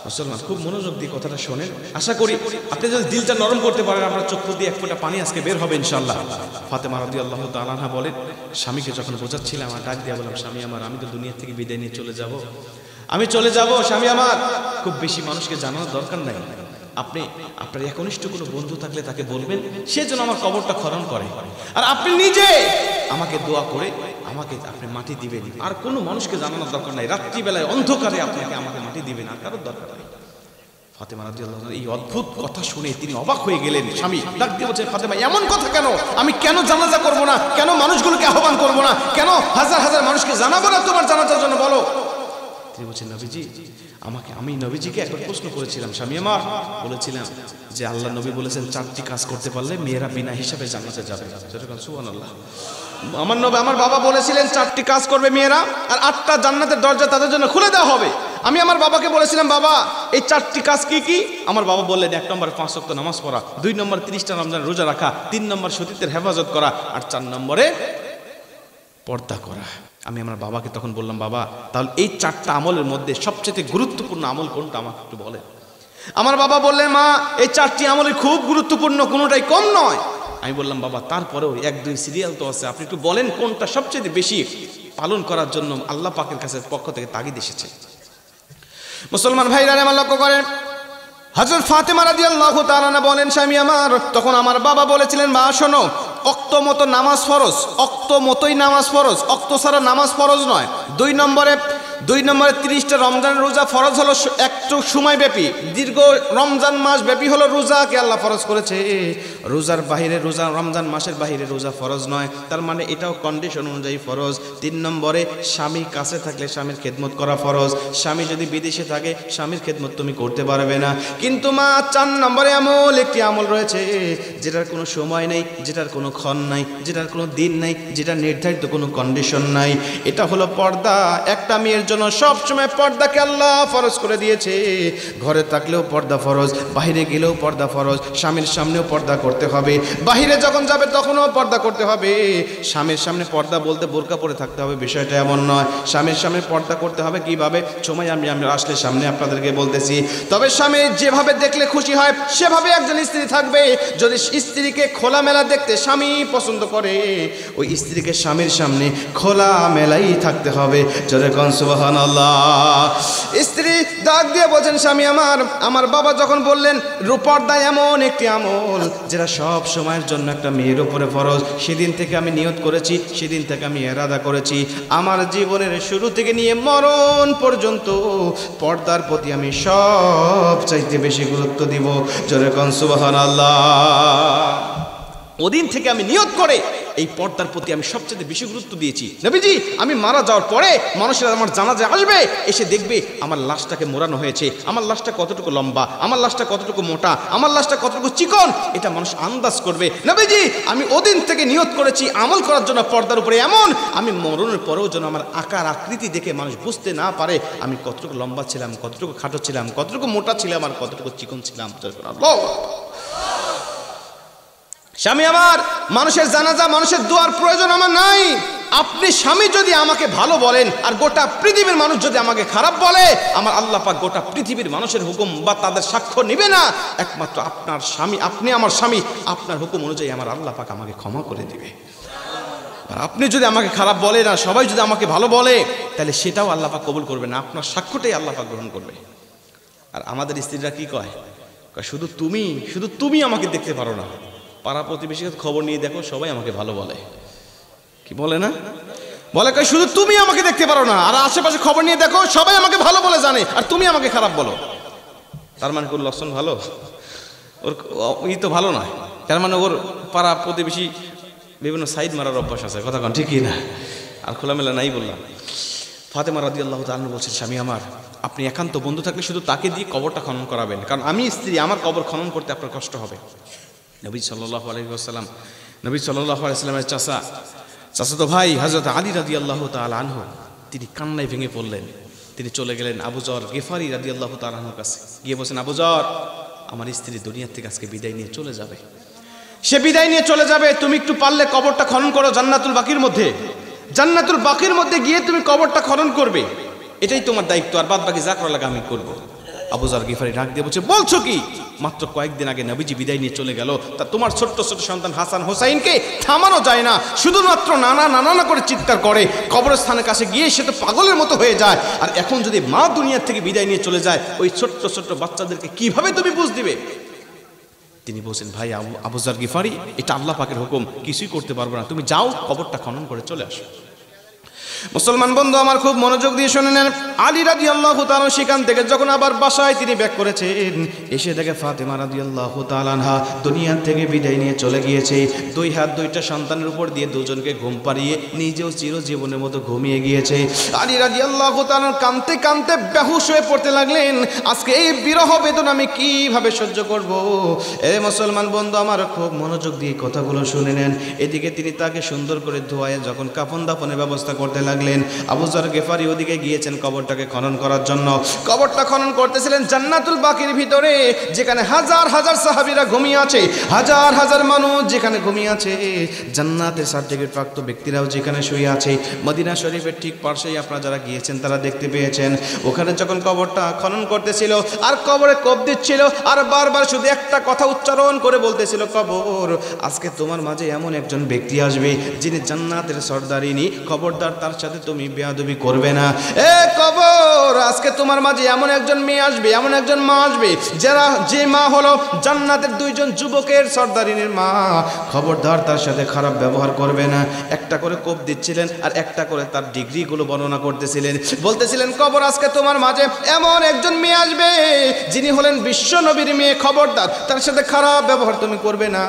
S1: মুসলমান খুব মনোযোগ দিয়ে কথাটা শোনেন। আশা করি আপনি যদি দিলটা নরম করতে পারেন, আপনার চক্ষু দিয়ে এক ফোঁটা পানি আজকে বের হবে ইনশাআল্লাহ। ফাতেমা রাদিয়াল্লাহু তাআলা আনহা বলেন, স্বামীকে যখন বোঝাচ্ছিলাম, আমার ডাক দিয়ে বললাম, স্বামী আমার, আমি তো দুনিয়া থেকে বিদায় নিয়ে চলে যাব, আমি চলে যাব স্বামী আমার, খুব বেশি মানুষকে জানানোর দরকার নাই, আপনি আপনার একনিষ্ঠ কোনো বন্ধু থাকলে তাকে বলবেন, সে যেন আমার কবরটা খনন করে, আর আপনি নিজে আমাকে দোয়া করে আমাকে আপনি মাটি দিবেন, আর কোনো মানুষকে জানানোর দরকার নাই, রাত্রিবেলায় অন্ধকারে আপনাকে আমাকে মাটি দিবেন, আর কারোর দরকার নাই। ফাতেমা রাদিয়াল্লাহু তাআলা এই অদ্ভুত কথা শুনে তিনি অবাক হয়ে গেলেন। স্বামী ডাক দিয়ে বলছেন, ফাতেমা এমন কথা কেন? আমি কেন জানাজা করব না? কেন মানুষগুলোকে আহ্বান করব না? কেন হাজার হাজার মানুষকে জানাবো না তোমার জানাজার জন্য? বলো। তিনি বলছেন, নবীজি আমি নবীজিকে একবার প্রশ্ন করেছিলাম, স্বামী আমার, বলেছিলাম যে আল্লাহ নবী বলেছেন 4টি কাজ করতে পারলে মেয়েরা বিনা হিসাবে জান্নাতে যাবে। সুবহানাল্লাহ। আমার বাবা বলেছিলেন 4টি কাজ করবে মেয়েরা, আর 8টা জান্নাতের দরজা তাদের জন্য খুলে দেওয়া হবে। আমি আমার বাবাকে বলেছিলাম, বাবা এই 4টি কাজ কি কি? আমার বাবা বললেন, 1 নম্বর 5 ওয়াক্ত নামাজ পড়া, 2 নম্বর 30টা রমজান রোজা রাখা, 3 নম্বর সতীত্বের হেফাজত করা, আর 4 নম্বরে পর্দা করা। আমি আমার বাবাকে তখন বললাম, বাবা তাহলে এই 4টা আমলের মধ্যে সবচেয়ে গুরুত্বপূর্ণ আমল কোনটা আমাকে একটু বলেন। আমার বাবা বললেন, মা এই 4টি আমল খুব গুরুত্বপূর্ণ, কোনোটাই কম নয়। আমি বললাম, বাবা তারপরেও 1-2 সিরিয়াল তো আছে, আপনি একটু বলেন কোনটা সবচেয়ে বেশি পালন করার জন্য আল্লাহ পাকের কাছে পক্ষ থেকে তাগিদ এসেছে। মুসলমান ভাইরা আমার লক্ষ্য করেন, হযরত ফাতেমা রাদিয়াল্লাহু তাআলা বলেন, স্বামী আমার, তখন আমার বাবা বলেছিলেন, মা শোনো, অক্ত মতো নামাজ ফরজ, অক্ত মতোই নামাজ ফরজ, অক্ত ছাড়া নামাজ ফরজ নয়। 2 নম্বরে 30টা রমজানের রোজা ফরজ হলো একটু সময় ব্যাপী, দীর্ঘ রমজান মাস ব্যাপী হলো রোজাকে আল্লাহ ফরজ করেছে। রোজার বাহিরে, রোজা রমজান মাসের বাহিরে রোজা ফরজ নয়, তার মানে এটাও কন্ডিশন অনুযায়ী ফরজ। 3 নম্বরে স্বামী কাছে থাকলে স্বামীর খেদমত করা ফরজ, স্বামী যদি বিদেশে থাকে স্বামীর খেদমত তুমি করতে পারবে না। কিন্তু মা 4 নম্বরে একটি আমল রয়েছে যেটার কোনো সময় নেই, যেটার কোনো ক্ষণ নাই, যেটার কোনো দিন নাই, যেটা নির্ধারিত কোনো কন্ডিশন নাই, এটা হলো পর্দা। একটা মেয়ের জন্য সব সময় পর্দাকে আল্লাহ ফরজ করে দিয়েছে। ঘরে থাকলেও পর্দা ফরজ, বাইরে গেলেও পর্দা ফরজ, স্বামীর সামনেও পর্দা করতে হবে, বাইরে যখন যাবে তখনও পর্দা করতে হবে। স্বামীর সামনে পর্দা বলতে বোরকা পরে থাকতে হবে বিষয়টা এমন নয়, স্বামীর সামনে পর্দা করতে হবে কিভাবে, সময় আমি আসলে সামনে আপনাদেরকে বলতেছি। তবে স্বামী যেভাবে দেখলে খুশি হয় সেভাবে একজন স্ত্রী থাকবে। যদি স্ত্রীকে খোলামেলা দেখতে স্বামী পছন্দ করে, ওই স্ত্রীকে স্বামীর সামনে খোলামেলাই থাকতে হবে। জোরে কোন সুবহানাল্লাহ। স্ত্রী ডাক দিয়ে বলছেন, স্বামী আমার বাবা যখন বললেন পর্দা এমন একটি আমল যেটা সব সময়ের জন্য একটা মেয়ের উপরে ফরজ, সেদিন থেকে আমি নিয়ত করেছি, সেদিন থেকে আমি ইরাদা করেছি, আমার জীবনের শুরু থেকে নিয়ে মরণ পর্যন্ত পর্দার প্রতি আমি সবচাইতে বেশি গুরুত্ব দিব। জোরে কোন সুবহানাল্লাহ। ওদিন থেকে আমি নিয়ত করে এই পর্দার প্রতি আমি সবচেয়ে বেশি গুরুত্ব দিয়েছি। নবীজি আমি মারা যাওয়ার পরে মানুষেরা আমার জানাজা আসবে, এসে দেখবে আমার লাশটাকে মোড়ানো হয়েছে, আমার লাশটা কতটুকু লম্বা, আমার লাশটা কতটুকু মোটা, আমার লাশটা কতটুকু চিকন, এটা মানুষ আন্দাজ করবে। নবীজি আমি ওদিন থেকে নিয়ত করেছি আমল করার জন্য পর্দার উপরে, এমন আমি মরণের পরেও যেন আমার আকার আকৃতি দেখে মানুষ বুঝতে না পারে আমি কতটুকু লম্বা ছিলাম, কতটুকু খাটো ছিলাম, কতটুকু মোটা ছিলাম, আর কতটুকু চিকন ছিলাম। স্বামী আমার, মানুষের জানাজা, মানুষের দোয়ার প্রয়োজন আমার নাই। আপনি স্বামী যদি আমাকে ভালো বলেন আর গোটা পৃথিবীর মানুষ যদি আমাকে খারাপ বলে, আমার আল্লাহ পাক গোটা পৃথিবীর মানুষের হুকুম বা তাদের সাক্ষ্য নেবে না, একমাত্র আপনার স্বামী, আপনি আমার স্বামী, আপনার হুকুম অনুযায়ী আমার আল্লাহ পাক আমাকে ক্ষমা করে দিবে। আর আপনি যদি আমাকে খারাপ বলে না, সবাই যদি আমাকে ভালো বলে, তাহলে সেটাও আল্লাহ পাক কবুল করবে না, আপনার সাক্ষ্যটাই আল্লাহ পাক গ্রহণ করবে। আর আমাদের স্ত্রীরা কি কয়, শুধু তুমি আমাকে দেখতে পারো না, পাড়া প্রতিবেশীর খবর নিয়ে দেখো সবাই আমাকে ভালো বলে। কি বলে না, বলে শুধু তুমি আমাকে দেখতে পারো না, আর আশেপাশে খবর নিয়ে দেখো সবাই আমাকে ভালো বলে জানে, আর তুমি আমাকে খারাপ বলো। তার মানে কোন লক্ষণ ভালো, ওর ই তো ভালো নয়। তার মানে ওর পাড়া প্রতিবেশী বিভিন্ন সাইড মারার অভ্যাস আছে, কথা কন ঠিক না? আর খোলামেলা নাই বললাম। ফাতেমা রাদিয়াল্লাহু তাআলা বলছেন, স্বামী আমার, আপনি একান্ত বন্ধু থাকলে শুধু তাকে দিয়ে কবরটা খনন করাবেন, কারণ আমি স্ত্রী, আমার কবর খনন করতে আপনার কষ্ট হবে। নবী সাল্লাল্লাহু আলাইহি ওয়াসাল্লামের চাচাতো ভাই হযরত আলী রাদিয়াল্লাহু তাআলা আনহু, তিনি কান্নায় ভেঙে পড়লেন। তিনি চলে গেলেন আবু যর গিফারি রাদিয়াল্লাহু তাআলা আনহুর কাছে, গিয়ে বলছেন, আবু যর, আমার স্ত্রী দুনিয়া থেকে আজকে বিদায় নিয়ে চলে যাবে। সে বিদায় নিয়ে চলে যাবে, তুমি একটু পারলে কবরটা খনন করো জান্নাতুল বাকির মধ্যে। জান্নাতুল বাকির মধ্যে গিয়ে তুমি কবরটা খনন করবে, এটাই তোমার দায়িত্ব, আর বাদ বাকি যা করা লাগে আমি করবো। আবু যর গিফারি ডাক দিয়ে বলছে, বলছো কি? মাত্র কয়েকদিন আগে নবীজি বিদায় নিয়ে চলে গেল, তা তোমার ছোট্ট ছোট সন্তান হাসান হোসাইনকে থামানো যায় না, শুধুমাত্র নানা নানা করে চিৎকার করে, কবরস্থানের কাছে গিয়ে সে তো পাগলের মতো হয়ে যায়। আর এখন যদি মা দুনিয়ার থেকে বিদায় নিয়ে চলে যায়, ওই ছোট্ট ছোট্ট বাচ্চাদেরকে কিভাবে তুমি বুঝ দিবে? তিনি বলছেন, ভাই আবু যর গিফারি, এটা আল্লাহ পাকের হুকুম, কিছুই করতে পারবো না, তুমি যাও কবরটা খনন করে চলে আসো। মুসলমান বন্ধু আমার খুব মনোযোগ দিয়ে শুনে নেন, আলী রাদিয়াল্লাহু তাআলা সেখান থেকে যখন আবার বাসায় তিনি ব্যাক করেছেন, এসে দেখে ফাতেমা রাদিয়াল্লাহু তাআলা আনহা দুনিয়া থেকে বিদায় নিয়ে চলে গিয়েছে। দুই হাত দুইটা সন্তানের উপর দিয়ে দুজনকে ঘুম পাড়িয়ে নিজেও চিরজীবনের মতো ঘুমিয়ে গিয়েছে। আলী রাদিয়াল্লাহু তাআলা কাঁদতে কাঁদতে বেহুশ হয়ে পড়তে লাগলেন, আজকে এই বিরহ বেদনা আমি কিভাবে সহ্য করব? এ মুসলমান বন্ধু আমার খুব মনোযোগ দিয়ে কথাগুলো শুনে নেন। এদিকে তিনি তাকে সুন্দর করে ধোয়ায় যখন কাফন দাফনের ব্যবস্থা করতে লাগলেন, আবু যর গিফারি ওদিকে গিয়েছেন কবরটাকে খনন করার জন্য। কবরটা খনন করতেছিলেন জান্নাতুল বাকির ভিতরে, যেখানে হাজার হাজার সাহাবীরা ঘুমিয়ে আছে, হাজার হাজার মানুষ যেখানে ঘুমিয়ে আছে, জান্নাতের সার্টিফিকেট প্রাপ্ত ব্যক্তিরাও যেখানে শুয়ে আছে। মদিনা শরীফের ঠিক পাশেই আপনারা যারা গিয়েছেন তারা দেখতে পেয়েছেন, ওখানে যখন কবরটা খনন করতেছিল আর কবরে কোপ দিচ্ছিল, আর বারবার শুধু একটা কথা উচ্চারণ করে বলতেছিল, কবর আজকে তোমার মাঝে এমন একজন ব্যক্তি আসবে যিনি জান্নাতের সর্দারিনী, খবরদার তার সাথে তুমি বেয়াদবি করবে না। এ কবর, আজকে তোমার মাঝে এমন একজন মেয়ে আসবে, এমন একজন মা আসবে, যে মা হলো জান্নাতের দুইজন যুবকের সর্দারিনীর মা, খবরদার তার সাথে খারাপ ব্যবহার করবে না। একটা করে কোপ দিচ্ছিলেন আর একটা করে তার ডিগ্রিগুলো বর্ণনা করতেছিলেন, বলতেছিলেন, কবর আজকে তোমার মাঝে এমন একজন মেয়ে আসবে যিনি হলেন বিশ্ব নবীর মেয়ে, খবরদার তার সাথে খারাপ ব্যবহার তুমি করবে না।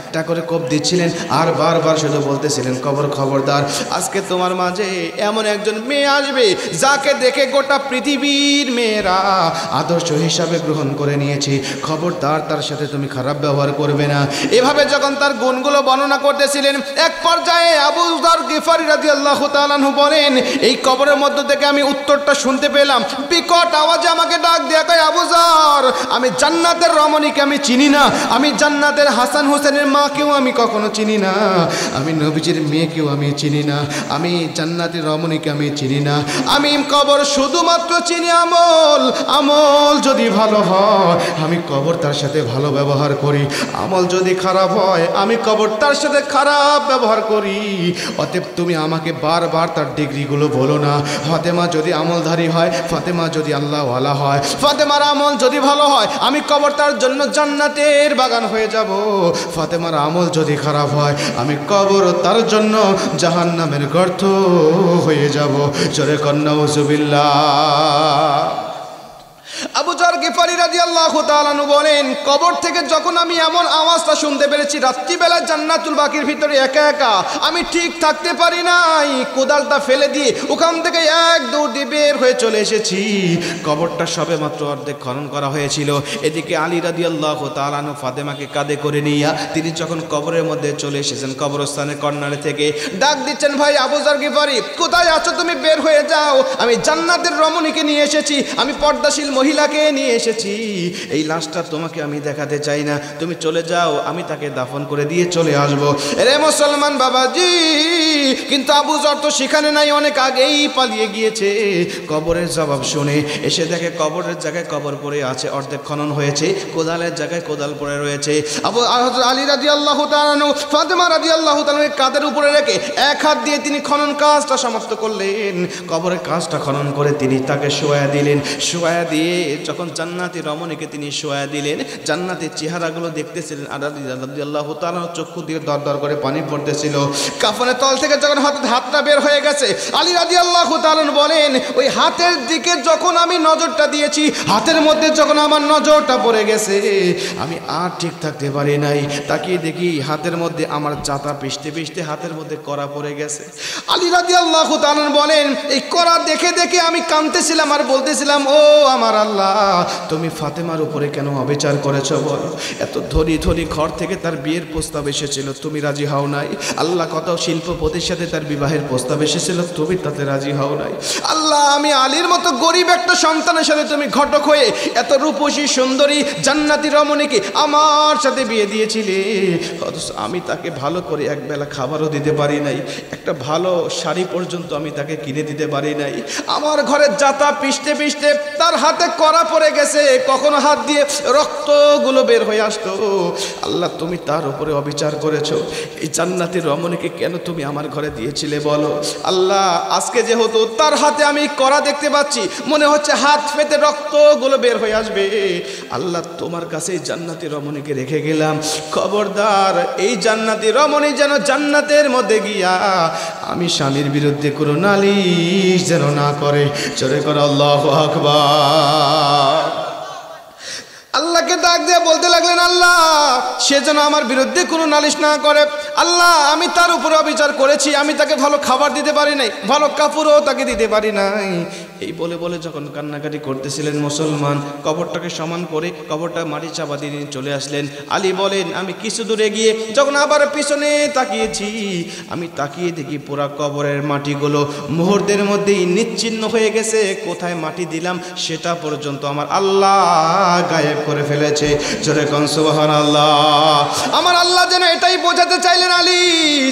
S1: একটা করে কোপ দিচ্ছিলেন আর বারবার শুধু বলতেছিলেন, কবর খবরদার আজকে তোমার মাঝে এমন একজন মেয়ে আসবে যাকে দেখে গোটা পৃথিবীর মেয়েরা আদর্শ হিসাবে গ্রহণ করে নিয়েছে, খবরদার তার সাথে তুমি খারাপ ব্যবহার করবে না। এভাবে যখন তার গুণগুলো বর্ণনা করতেছিলেন, এক পর্যায়ে আবু যর গিফারি রাদিয়াল্লাহু তাআলা আনহু বলেন, এই কবরের মধ্য থেকে আমি উত্তরটা শুনতে পেলাম, বিকট আওয়াজে আমাকে ডাক দেয়া কয়, আবু যর, আমি জান্নাতের রমণীকে আমি চিনি না, আমি জান্নাতের হাসান হোসেনের মাকেও আমি কখনো চিনি না, আমি নবীজির মেয়েকেও আমি চিনি না, আমি জান্নাতের রমণীকে আমি চিনি না, আমি কবর শুধুমাত্র চিনি আমল। আমল যদি ভালো হয় আমি কবর তার সাথে ভালো ব্যবহার করি, আমল যদি খারাপ হয় আমি কবর তার সাথে খারাপ ব্যবহার করি। অতএব তুমি আমাকে বারবার তার ডিগ্রিগুলো বলো না। ফাতেমা যদি আমলধারী হয়, ফাতেমা যদি আল্লাহওয়ালা হয়, ফাতেমার আমল যদি ভালো হয়, আমি কবর তার জন্য জান্নাতের বাগান হয়ে যাব। ফাতেমার আমল যদি খারাপ হয়, আমি কবর তার জন্য জাহান্নামের গর্ত হয়ে যাব। জোরে কন্যা নাউজুবিল্লাহ। আবু যর গিফারি রাদিয়াল্লাহু তাআলা আনহু বলেন, কবর থেকে যখন আমি এমন আওয়াজটা শুনতে পেরেছি, রাত্রিবেলা জান্নাতুল বাকির ভিতরে একা একা আমি ঠিক থাকতে পারি নাই, কোদালটা ফেলে দিয়ে ওখান থেকে এক দৌড় দিয়ে বের হয়ে চলে এসেছি। কবরটা সবে মাত্র অর্ধেক খনন করা হয়েছিল। এদিকে আলী রাদিয়াল্লাহু তাআলা আনহু ফাতেমাকে কাঁধে করে নিয়ে তিনি যখন কবরের মধ্যে চলে এসেছেন, কবরস্থানের কর্নারে থেকে ডাক দিচ্ছেন, ভাই আবু যর গিফারি, কোথায় আছো তুমি? বের হয়ে যাও, আমি জান্নাতের রমণীকে নিয়ে এসেছি, আমি পর্দাশীল মহিলাকে নিয়ে এসেছি, এই লাশটা তোমাকে আমি দেখাতে চাই না, তুমি চলে যাও, আমি তাকে দাফন করে দিয়ে চলে আসবো। রে মুসলমান বাবাজি, কিন্তু আবু যর তো সেখানে নাই, অনেক আগেই পালিয়ে গিয়েছে। কবরের জবাব শুনে এসে দেখে কবরের জায়গায় কবর পড়ে আছে, অর্ধেক খনন হয়েছে, কোদালের জায়গায় কোদাল পড়ে রয়েছে। আলী রাদিয়াল্লাহু তাআলা আনহু ফাতেমা রাদিয়াল্লাহু তাআলা কাঁধের উপরে রেখে এক হাত দিয়ে তিনি খনন কাজটা সমাপ্ত করলেন। কবরের কাজটা খনন করে তিনি তাকে শোয়া দিলেন। শোয়া দিয়ে যখন জান্নাতি রমণীকে তিনি শোয়া দিলেন, জান্নাতের চেহারাগুলো দেখতেছিলেন, আর রাদিয়াল্লাহু তাআলা চক্ষু দিয়ে দর দর করে পানি পড়তেছিল। কাফনের তল থেকে যখন হাতটা বের হয়ে গেছে, আলী রাদিয়াল্লাহু তাআলা বলেন, ওই হাতের দিকে যখন আমি নজরটা দিয়েছি, হাতের মধ্যে যখন আমার নজরটা পড়ে গেছে, আমি আর ঠিক থাকতে পারি নাই। তাকিয়ে দেখি হাতের মধ্যে আমার জাতা পিষতে পিষতে হাতের মধ্যে কড়া পড়ে গেছে। আলী রাদিয়াল্লাহু তাআলা বলেন, এই কড়া দেখে দেখে আমি কাঁদতেছিলাম আর বলতেছিলাম, ও আমার আল্লাহ তুমি ফাতেমার উপরে কেন অবিচার করেছো বলো? এত ধনী ধনী ঘর থেকে তার বিয়ের প্রস্তাব এসেছিল, তুমি রাজি হও নাই। আল্লাহ কত শিল্পপতির সাথে তার বিবাহের প্রস্তাব এসেছিল, তুমি তাতে রাজি হও নাই। আল্লাহ আমি আলীর মতো গরিব একটা সন্তানের সাথে তুমি ঘটক হয়ে এত রূপসী সুন্দরী জান্নাতি রমণীকে আমার সাথে বিয়ে দিয়েছিলে, অথচ আমি তাকে ভালো করে একবেলা খাবারও দিতে পারি নাই, একটা ভালো শাড়ি পর্যন্ত আমি তাকে কিনে দিতে পারি নাই। আমার ঘরে জাতা পিষতে পিষতে তার হাতে কড়া পড়ে গেছে, কখনো হাত দিয়ে রক্তগুলো বের হয়ে আসতো। আল্লাহ তুমি তার উপরে অবিচার করেছো। এই জান্নাতি রমণীকে কেন তুমি আমার ঘরে দিয়েছিলে বলো? আল্লাহ আজকে যেহেতু তার হাতে আমি কড়া দেখতে পাচ্ছি, মনে হচ্ছে হাত পেতে রক্তগুলো বের হয়ে আসবে। আল্লাহ তোমার কাছে এই জান্নাতি রমণীকে রেখে গেলাম, খবরদার এই জান্নাতি রমণী যেন জান্নাতের মধ্যে গিয়া আমি স্বামীর বিরুদ্ধে কোনো নালিশ যেন না করে। জোরে করে আল্লাহু আকবার। আল্লাহকে ডাক দিয়ে বলতে লাগলেন, আল্লাহ সে যেন আমার বিরুদ্ধে কোনো নালিশ না করে। আল্লাহ আমি তার উপর অবিচার করেছি, আমি তাকে ভালো খাবার দিতে পারি নাই, ভালো কাপড়ও তাকে দিতে পারি নাই। এই বলে বলে যখন কান্নাকাটি করতেছিলেন মুসলমান, কবরটাকে সমান করে কবরটা মাটি চাপা দিয়ে চলে আসলেন। আলী বলেন আমি কিছু দূরে গিয়ে যখন আবার পিছনে তাকিয়েছি, আমি তাকিয়ে দেখি পুরা কবরের মাটিগুলো মুহূর্তের মধ্যেই নিশ্চিহ্ন হয়ে গেছে। কোথায় মাটি দিলাম সেটা পর্যন্ত আমার আল্লাহ গায়েব করে ফেলেছে। জোরে কোন সুবহানাল্লাহ। আমার আল্লাহ যেন এটাই বোঝাতে চাইলেন, আলী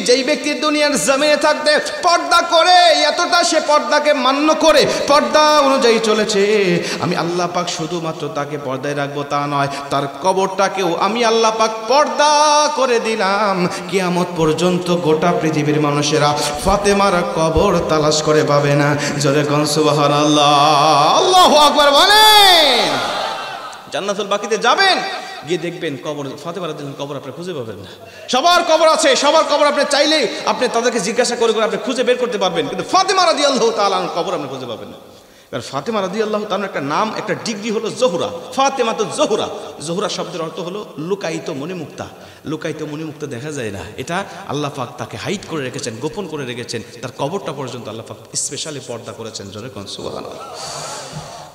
S1: যেই ব্যক্তি দুনিয়ার জমিনে থাকতে পর্দা করে, এতটা সে পর্দাকে মান্য করে পর্দা অনুযায়ী চলেছে, আমি আল্লাহ পাক শুধুমাত্র তাকে পর্দায় রাখবো তা নয়, তার কবরটাকেও আমি আল্লাহ পাক পর্দা করে দিলাম। কিয়ামত পর্যন্ত গোটা পৃথিবীর মানুষেরা ফাতেমার কবর তালাশ করে পাবে না। জোরে কোন সুবহানাল্লাহ। আল্লাহু আকবার বলেন। জান্নাতুল বাকিতে যাবেন, গিয়ে দেখবেন কবর ফাতেমা রাদিয়াল্লাহু কবর আপনি খুঁজে পাবেন না। সবার কবর আছে, সবার কবর আপনি চাইলে আপনি তাদেরকে জিজ্ঞাসা করে করে আপনি খুঁজে বের করতে পারবেন, কিন্তু ফাতেমা রাদিয়াল্লাহু তাআলার কবর আপনি খুঁজে পাবেন না। কারণ ফাতেমা রাদিয়াল্লাহু তাআলার একটা নাম, একটা ডিগ্রি হলো জোহরা। ফাতেমা তো জোহরা, জোহরা শব্দের অর্থ হলো লুকায়িত মণিমুক্তা। লুকায়িত মণিমুক্তা দেখা যায় না, এটা আল্লাহ পাক তাকে হাইড করে রেখেছেন, গোপন করে রেখেছেন। তার কবরটা পর্যন্ত আল্লাহ পাক স্পেশালি পর্দা করেছেন। জোরে কোন সুবহানাল্লাহ।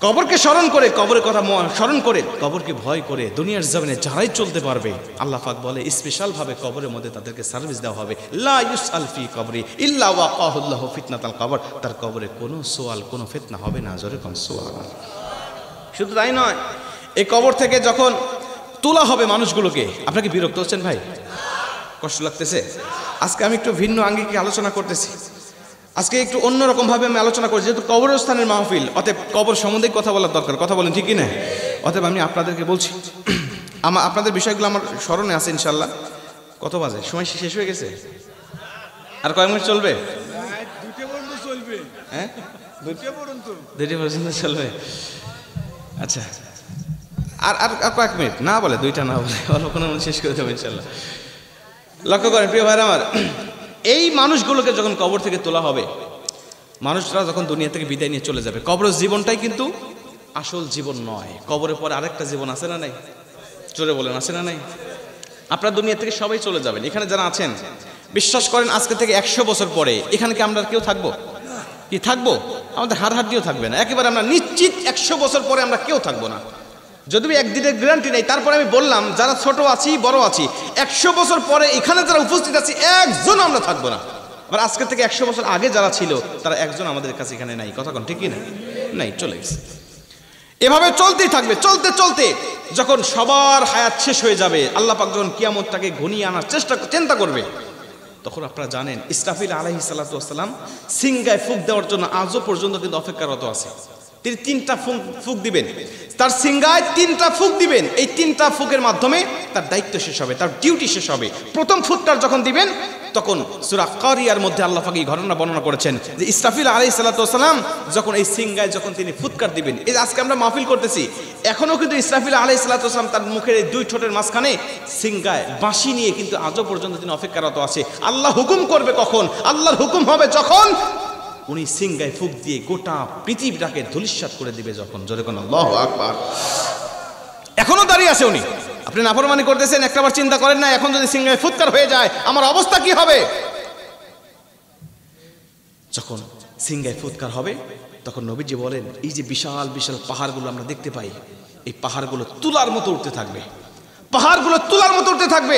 S1: কবরকে স্মরণ করে, কবরের কথা স্মরণ করে, কবরকে ভয় করে দুনিয়ার জমিনে যারাই চলতে পারবে, আল্লাহ পাক বলে স্পেশাল ভাবে কবরের মধ্যে তাদেরকে সার্ভিস দেওয়া হবে। লা ইউসআল ফি কবরি ইল্লা ওয়াকাহুল্লাহু ফিতনাতাল কবর। তার কবরে কোনো সোয়াল, কোনো ফিতনা হবে না। জোরে কোন সুবহানাল্লাহ। শুধু তাই নয়, এই কবর থেকে যখন তোলা হবে মানুষগুলোকে, আপনাকে বিরক্ত হচ্ছেন ভাই? কষ্ট লাগতেছে? আজকে আমি একটু ভিন্ন আঙ্গিকে আলোচনা করতেছি, আজকে একটু অন্যরকম ভাবে আমি আলোচনা করছি, যেহেতু কবরস্থানের মাহফিল, অতএব কবর সম্বন্ধে কথা বলার দরকার। কথা বলেন ঠিক কি না? অতএব আমি আপনাদেরকে বলছি, আপনাদের বিষয়গুলো আমার স্মরণে আছে ইনশাল্লাহ। কত বাজে? সময় শেষ হয়ে গেছে? আর কয়েক মিনিট চলবে? হ্যাঁ, 2টা পর্যন্ত চলবে। আচ্ছা, আর আর কয়েক মিনিট না বলে, 2টা না বলে অল্পক্ষণের মধ্যে শেষ করে দেবো ইনশাল্লাহ। লক্ষ্য করেন প্রিয় ভাইরা আমার, এই মানুষগুলোকে যখন কবর থেকে তোলা হবে, মানুষরা যখন দুনিয়া থেকে বিদায় নিয়ে চলে যাবে, কবরের জীবনটাই কিন্তু আসল জীবন নয়। কবরের পরে আরেকটা জীবন আছে না নাই? চলে বলেন, আছে না নাই? আপনার দুনিয়া থেকে সবাই চলে যাবেন। এখানে যারা আছেন বিশ্বাস করেন, আজকে থেকে 100 বছর পরে এখানে কি আমরা কেউ থাকবো? কি থাকবো? আমাদের হাড় হাড্ডিও থাকবে না। একেবারে আমরা নিশ্চিত 100 বছর পরে আমরা কেউ থাকবো না, যদিও একদিনের গ্যারান্টি নেই। তারপরে আমি বললাম, যারা ছোট আছি বড় আছি, 100 বছর পরে এখানে যারা উপস্থিত আছি একজন আমরা থাকবো না। আবার আজকে থেকে 100 বছর আগে যারা ছিল তারা একজন আমাদের কাছে এখানে নাই। কথা কোন ঠিকই না? নাই, চলে গেছে। এভাবে চলতেই থাকবে। চলতে চলতে যখন সবার হায়াত শেষ হয়ে যাবে, আল্লাহ পাক যখন কিয়ামতটাকে ঘনিয়ে আনার চিন্তা করবে, তখন আপনারা জানেন ইসরাফিল আলাইহিস সালাতু ওয়াস সালাম সিংগায় ফুঁক দেওয়ার জন্য আজও পর্যন্ত কিন্তু অপেক্ষারত আছে। তিনি 3টা ফুঁক দিবেন, তার সিংগায় 3টা ফুঁক দিবেন। এই 3টা ফুঁকের মাধ্যমে তার দায়িত্ব শেষ হবে, তার ডিউটি শেষ হবে। প্রথম ফুঁকটা যখন দিবেন, তখন সূরা কারিয়ার মধ্যে আল্লাহ পাক এই ঘটনা বর্ণনা করেছেন যে ইসরাফিল আলাইহিস সালাতু ওয়াস সালাম যখন এই সিংগায় যখন তিনি ফুৎকার দিবেন, এই আজকে আমরা মাহফিল করতেছি, এখনো কিন্তু ইসরাফিল আলাইহিস সালাতু ওয়াস সালাম তার মুখের এই 2 ঠোঁটের মাঝখানে সিংগায় বাঁশি নিয়ে কিন্তু আজও পর্যন্ত তিনি অপেক্ষারত আছে। আল্লাহ হুকুম করবে কখন? আল্লাহর হুকুম হবে যখন উনি সিংগায় ফুঁক দিয়ে গোটা পৃথিবীটাকে ধূলিসাৎ করে দিবে যখন। জোরে কোন আল্লাহু আকবার। এখনো দাঁড়িয়ে আছে উনি। আপনি নাফরমানি করতেছেন, একটাবার চিন্তা করেন না, এখন যদি সিংগায় ফুৎকার হয়ে যায় আমার অবস্থা কি হবে? যখন সিংগায় ফুৎকার হবে তখন নবীজি বলেন, এই যে বিশাল বিশাল পাহাড়গুলো আমরা দেখতে পাই, এই পাহাড়গুলো তুলার মতো উঠতে থাকবে, পাহাড়গুলো তুলার মতো উঠতে থাকবে।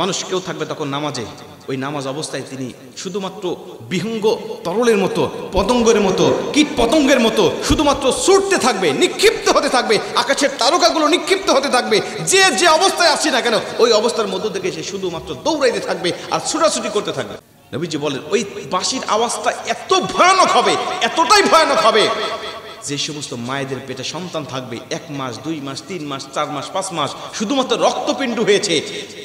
S1: মানুষ কেউ থাকবে তখন নামাজে, ওই নামাজ অবস্থায় তিনি শুধুমাত্র বিহঙ্গ তরলের মতো, পতঙ্গের মতো, কীট পতঙ্গের মতো শুধুমাত্র ছুটতে থাকবে, নিক্ষিপ্ত হতে থাকবে, আকাশের তারকাগুলো নিক্ষিপ্ত হতে থাকবে। যে যে অবস্থায় আসছে না কেন, ওই অবস্থার মধ্য থেকে সে শুধুমাত্র দৌড়াইতে থাকবে আর ছুটাছুটি করতে থাকবে। নবীজি বলেন, ওই বাঁশির আওয়াজটা এত ভয়ানক হবে, এতটাই ভয়ানক হবে, যে সমস্ত মায়েদের পেটে সন্তান থাকবে 1 মাস 2 মাস 3 মাস 4 মাস 5 মাস শুধুমাত্র রক্তপিণ্ড হয়েছে,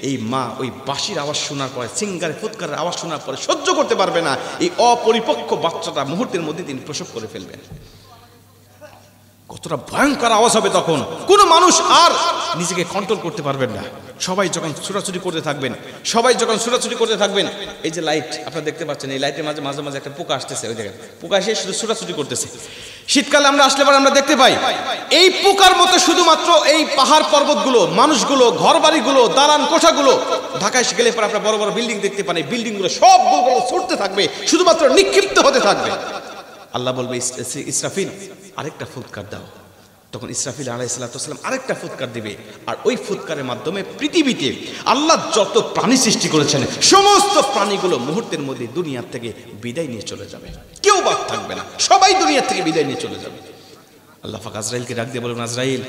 S1: এই মা ওই বাঁশির আওয়াজ শোনার পরে, সিঙ্গারে ফুৎকারের আওয়াজ শোনার পরে সহ্য করতে পারবে না। এই অপরিপক্ক বাচ্চাটা মুহূর্তের মধ্যে তিনি প্রসব করে ফেলবেন। কতটা ভয়ঙ্কর আওয়াজ হবে তখন, কোনো মানুষ আর নিজেকে কন্ট্রোল করতে পারবেন না। সবাই যখন ছোটাছুটি করতে থাকবেন, সবাই যখন ছোটাছুটি করতে থাকবেন, এই যে লাইট আপনারা দেখতে পাচ্ছেন, এই লাইটের মাঝে মাঝে মাঝে একটা পোকা আসতেছে, ওই দেখেন পোকা এসে শুধু ছোটাছুটি করতেছে। শীতকালে আমরা আসলে পরে আমরা দেখতে পাই এই পোকার মতো শুধুমাত্র এই পাহাড় পর্বতগুলো, মানুষগুলো, ঘর বাড়িগুলো, দালান কোঠাগুলো, ঢাকায় গেলে পরে আপনারা বড় বড় বিল্ডিং দেখতে পান, এই বিল্ডিংগুলো সবগুলো ছুটতে থাকবে, শুধুমাত্র নিক্ষিপ্ত হতে থাকবে। আল্লাহ বলবে, ইসরাফিল আরেকটা ফুৎকার দাও। তখন ইসরাফিল আলাইহিস সালাম আরেকটা ফুৎকার দিবে, আর ওই ফুৎকারের মাধ্যমে পৃথিবীতে আল্লাহ যত প্রাণী সৃষ্টি করেছেন সমস্ত প্রাণীগুলো মুহূর্তের মধ্যে দুনিয়ার থেকে বিদায় নিয়ে চলে যাবে, কেউ বাদ থাকবে না, সবাই দুনিয়ার থেকে বিদায় নিয়ে চলে যাবে। আল্লাহ পাক আজরাইলকে ডাক দিয়ে বলবেন, আজরাইল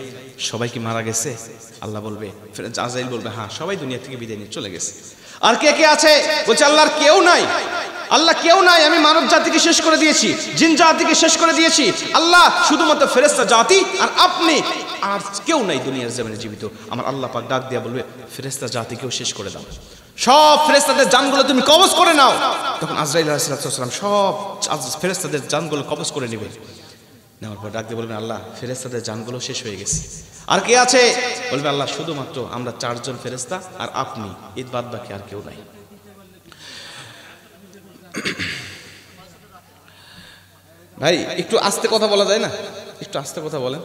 S1: সবাই কি মারা গেছে? আল্লাহ বলবে, আজরাইল বলবে, হ্যাঁ সবাই দুনিয়া থেকে বিদায় নিয়ে চলে গেছে। আর কে কে আছে? বলছে, আল্লাহর কেউ নাই, আল্লাহ কেউ নাই, আমি মানব জাতিকে শেষ করে দিয়েছি, জিন জাতিকে শেষ করে দিয়েছি, আল্লাহ শুধুমাত্র ফেরেশতা জাতি আর আপনি, আর কেউ নাই দুনিয়ার জমিনে জীবিত। আমার আল্লাহ পাক ডাক দিয়া বলবে, ফেরেশতা জাতিকেও শেষ করে দাও, সব ফেরেশতাদের জানগুলো তুমি কবজ করে নাও। তখন আজরাইল আলাইহিস সালাম সব ফেরেশতাদের জানগুলো কবজ করে নেবেন, নেওয়ার পর ডাক দিয়ে বলবেন, আল্লাহ ফেরেশতাদের জানগুলো শেষ হয়ে গেছে, আর কে আছে? বলবে, আল্লাহ শুধুমাত্র আমরা 4 জন ফেরেশতা আর আপনি, এর বাদ বাকি আর কেউ নাই। ভাই একটু আস্তে কথা বলা যায় না? একটু আস্তে কথা বলেন।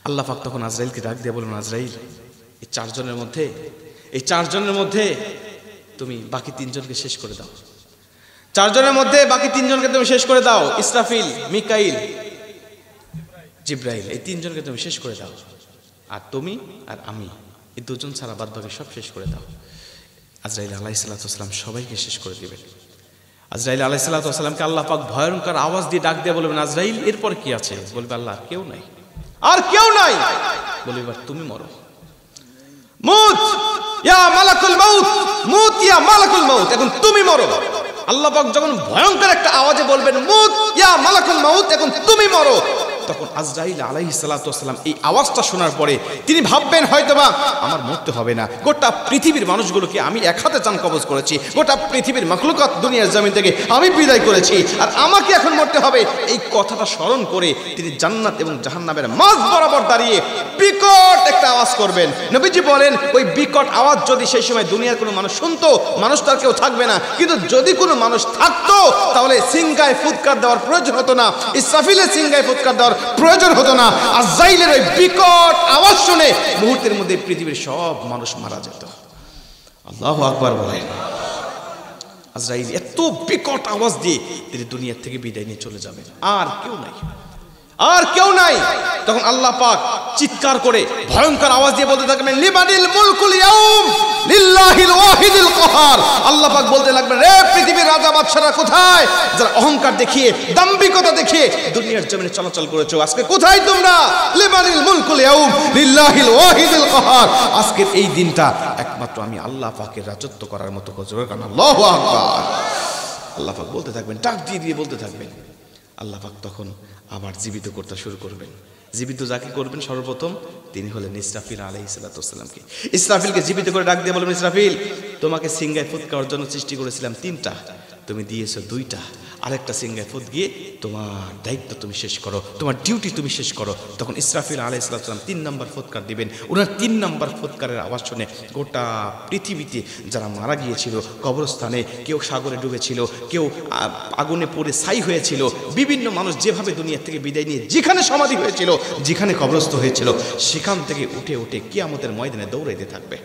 S1: আল্লাহ পাক তখন আজরাইলকে ডাক দিয়ে বলবেন, আজরাইল এই 4 জনের মধ্যে তুমি বাকি 3 জনকে শেষ করে দাও, 4 জনের মধ্যে বাকি 3 জনকে তুমি শেষ করে দাও, ইসরাফিল, মিকাইল, জিব্রাইল, এই 3 জনকে তুমি শেষ করে দাও, আর তুমি আর আমি এই 2 জন ছাড়া বাদ বাকি সব শেষ করে দাও। আজরাইল আলাইহিস সালাম সবাইকে শেষ করে দিবেন। আজরাইল আলাইহিস সালামকে আল্লাহ পাক ভয়ঙ্কর আওয়াজ দিয়ে ডাক দিয়ে বলবেন, আজরাইল এরপর কি আছে? বলবে, আল্লাহ কেউ নাই, আর কেউ নাই। বলবে, এবার তুমি মরো, মুত ইয়া মালাকুল মাউত, মুত ইয়া মালাকুল মাউত, এখন তুমি মরো। আল্লাহ পাক যখন ভয়ঙ্কর একটা আওয়াজে বলবেন, মুত ইয়া মালাকুল মাউত, এখন তুমি মরো, তখন আজরাইল আলাইহিস সালাম এই আওয়াজটা শোনার পরে তিনি ভাববেন, হয়তোবা আমার মরতে হবে না, গোটা পৃথিবীর মানুষগুলোকে আমি এক হাতে জান কবজ করেছি, গোটা পৃথিবীর মাখলুকাত দুনিয়ার জমিন থেকে আমি বিদায় করেছি, আর আমাকে এখন মরতে হবে। এই কথাটা স্মরণ করে তিনি জান্নাত এবং জাহান্নামের মাঝ বরাবর দাঁড়িয়ে বিকট একটা আওয়াজ করবেন। নবীজি বলেন, ওই বিকট আওয়াজ যদি সেই সময় দুনিয়ার কোনো মানুষ শুনতো, মানুষ তার কেউ থাকবে না, কিন্তু যদি কোনো মানুষ থাকতো তাহলে সিংগায় ফুৎকার দেওয়ার প্রয়োজন হতো না, ইসরাফিলের সিংগায় ফুৎকার দেওয়ার প্রয়োজন হতো না। আজরাইলের ওই বিকট আওয়াজ শুনে মুহূর্তের মধ্যে পৃথিবীর সব মানুষ মারা যেত। আল্লাহু আকবার বলেন। আজরাইল এত বিকট আওয়াজ দিয়ে তিনি দুনিয়া থেকে বিদায় নিয়ে চলে যাবেন, আর কেউ নাই, আর কেউ নাই। তখন আল্লাহ পাক চিৎকার করে ভয়ঙ্কর আওয়াজ দিয়ে বলতে থাকবেন, লিমানিল মুলকুল ইয়াউম লিল্লাহিল ওয়াহিদিল কাহার। আল্লাহ পাক বলতে লাগবেন, রে পৃথিবীর রাজা বাদশারা কোথায়, যারা অহংকার দেখিয়ে, দাম্ভিকতা দেখিয়ে দুনিয়ার জমিনে চলাচল করেছো, আজকে কোথায় তোমরা? লিমানিল মুলকুল ইয়াউম লিল্লাহিল ওয়াহিদিল কাহার। আজকের এই দিনটা একমাত্র আমি আল্লাহ পাকের রাজত্ব করার মতো জোরে কান আল্লাহু আকবার। আল্লাহ পাক বলতে থাকবেন, ডাক দিয়ে দিয়ে বলতে থাকবেন। আল্লাহ পাক তখন আবার জীবিত করতে শুরু করবেন। জীবিত যাকে করবেন সর্বপ্রথম তিনি হলেন ইসরাফিল আলাইহিস সালামকে। ইসরাফিলকে জীবিত করে ডাক দিয়ে বলবেন, ইসরাফিল তোমাকে সিংগায় ফুৎ করার জন্য সৃষ্টি করেছিলাম 3টা, তুমি দিয়েছো 2টা, আরেকটা সিংগায় ফুৎ গিয়ে তোমার দায়িত্ব তুমি শেষ করো, তোমার ডিউটি তুমি শেষ করো। তখন ইসরাফিল আলাইহিস সালাম 3 নম্বর ফুৎকার দিবেন। ওনার 3 নম্বর ফুৎকারের আওয়াজ শুনে গোটা পৃথিবীতে যারা মারা গিয়েছিল কবরস্থানে, কেউ সাগরে ডুবেছিল, কেউ আগুনে পড়ে ছাই হয়েছিল, বিভিন্ন মানুষ যেভাবে দুনিয়া থেকে বিদায় নিয়ে যেখানে সমাধি হয়েছিল, যেখানে কবরস্থ হয়েছিল, সেখান থেকে উঠে উঠে কিয়ামতের ময়দানে দৌড়াইতে থাকবে,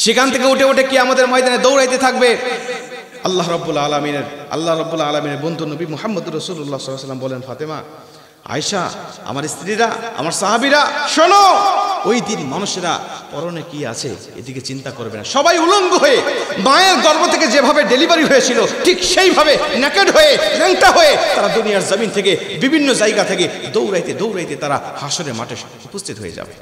S1: সেখান থেকে উঠে উঠে কিয়ামতের ময়দানে দৌড়াইতে থাকবে। আল্লাহ রাব্বুল আলামিনের বন্ধু নবী মুহাম্মদুর রাসূলুল্লাহ সাল্লাল্লাহু আলাইহি ওয়াসাল্লাম বলেন, ফাতেমা, আয়েশা, আমার স্ত্রীরা, আমার সাহাবীরা, শোনো, ওই দিন মানুষেরা পরনে কি আছে এদিকে চিন্তা করবে না। সবাই উলঙ্গ হয়ে মায়ের গর্ভ থেকে যেভাবে ডেলিভারি হয়েছিল ঠিক সেইভাবে নেকেড হয়ে, ল্যাংটা হয়ে তারা দুনিয়ার জমিন থেকে বিভিন্ন জায়গা থেকে দৌড়াইতে দৌড়াইতে তারা হাসরের মাঠে উপস্থিত হয়ে যাবে।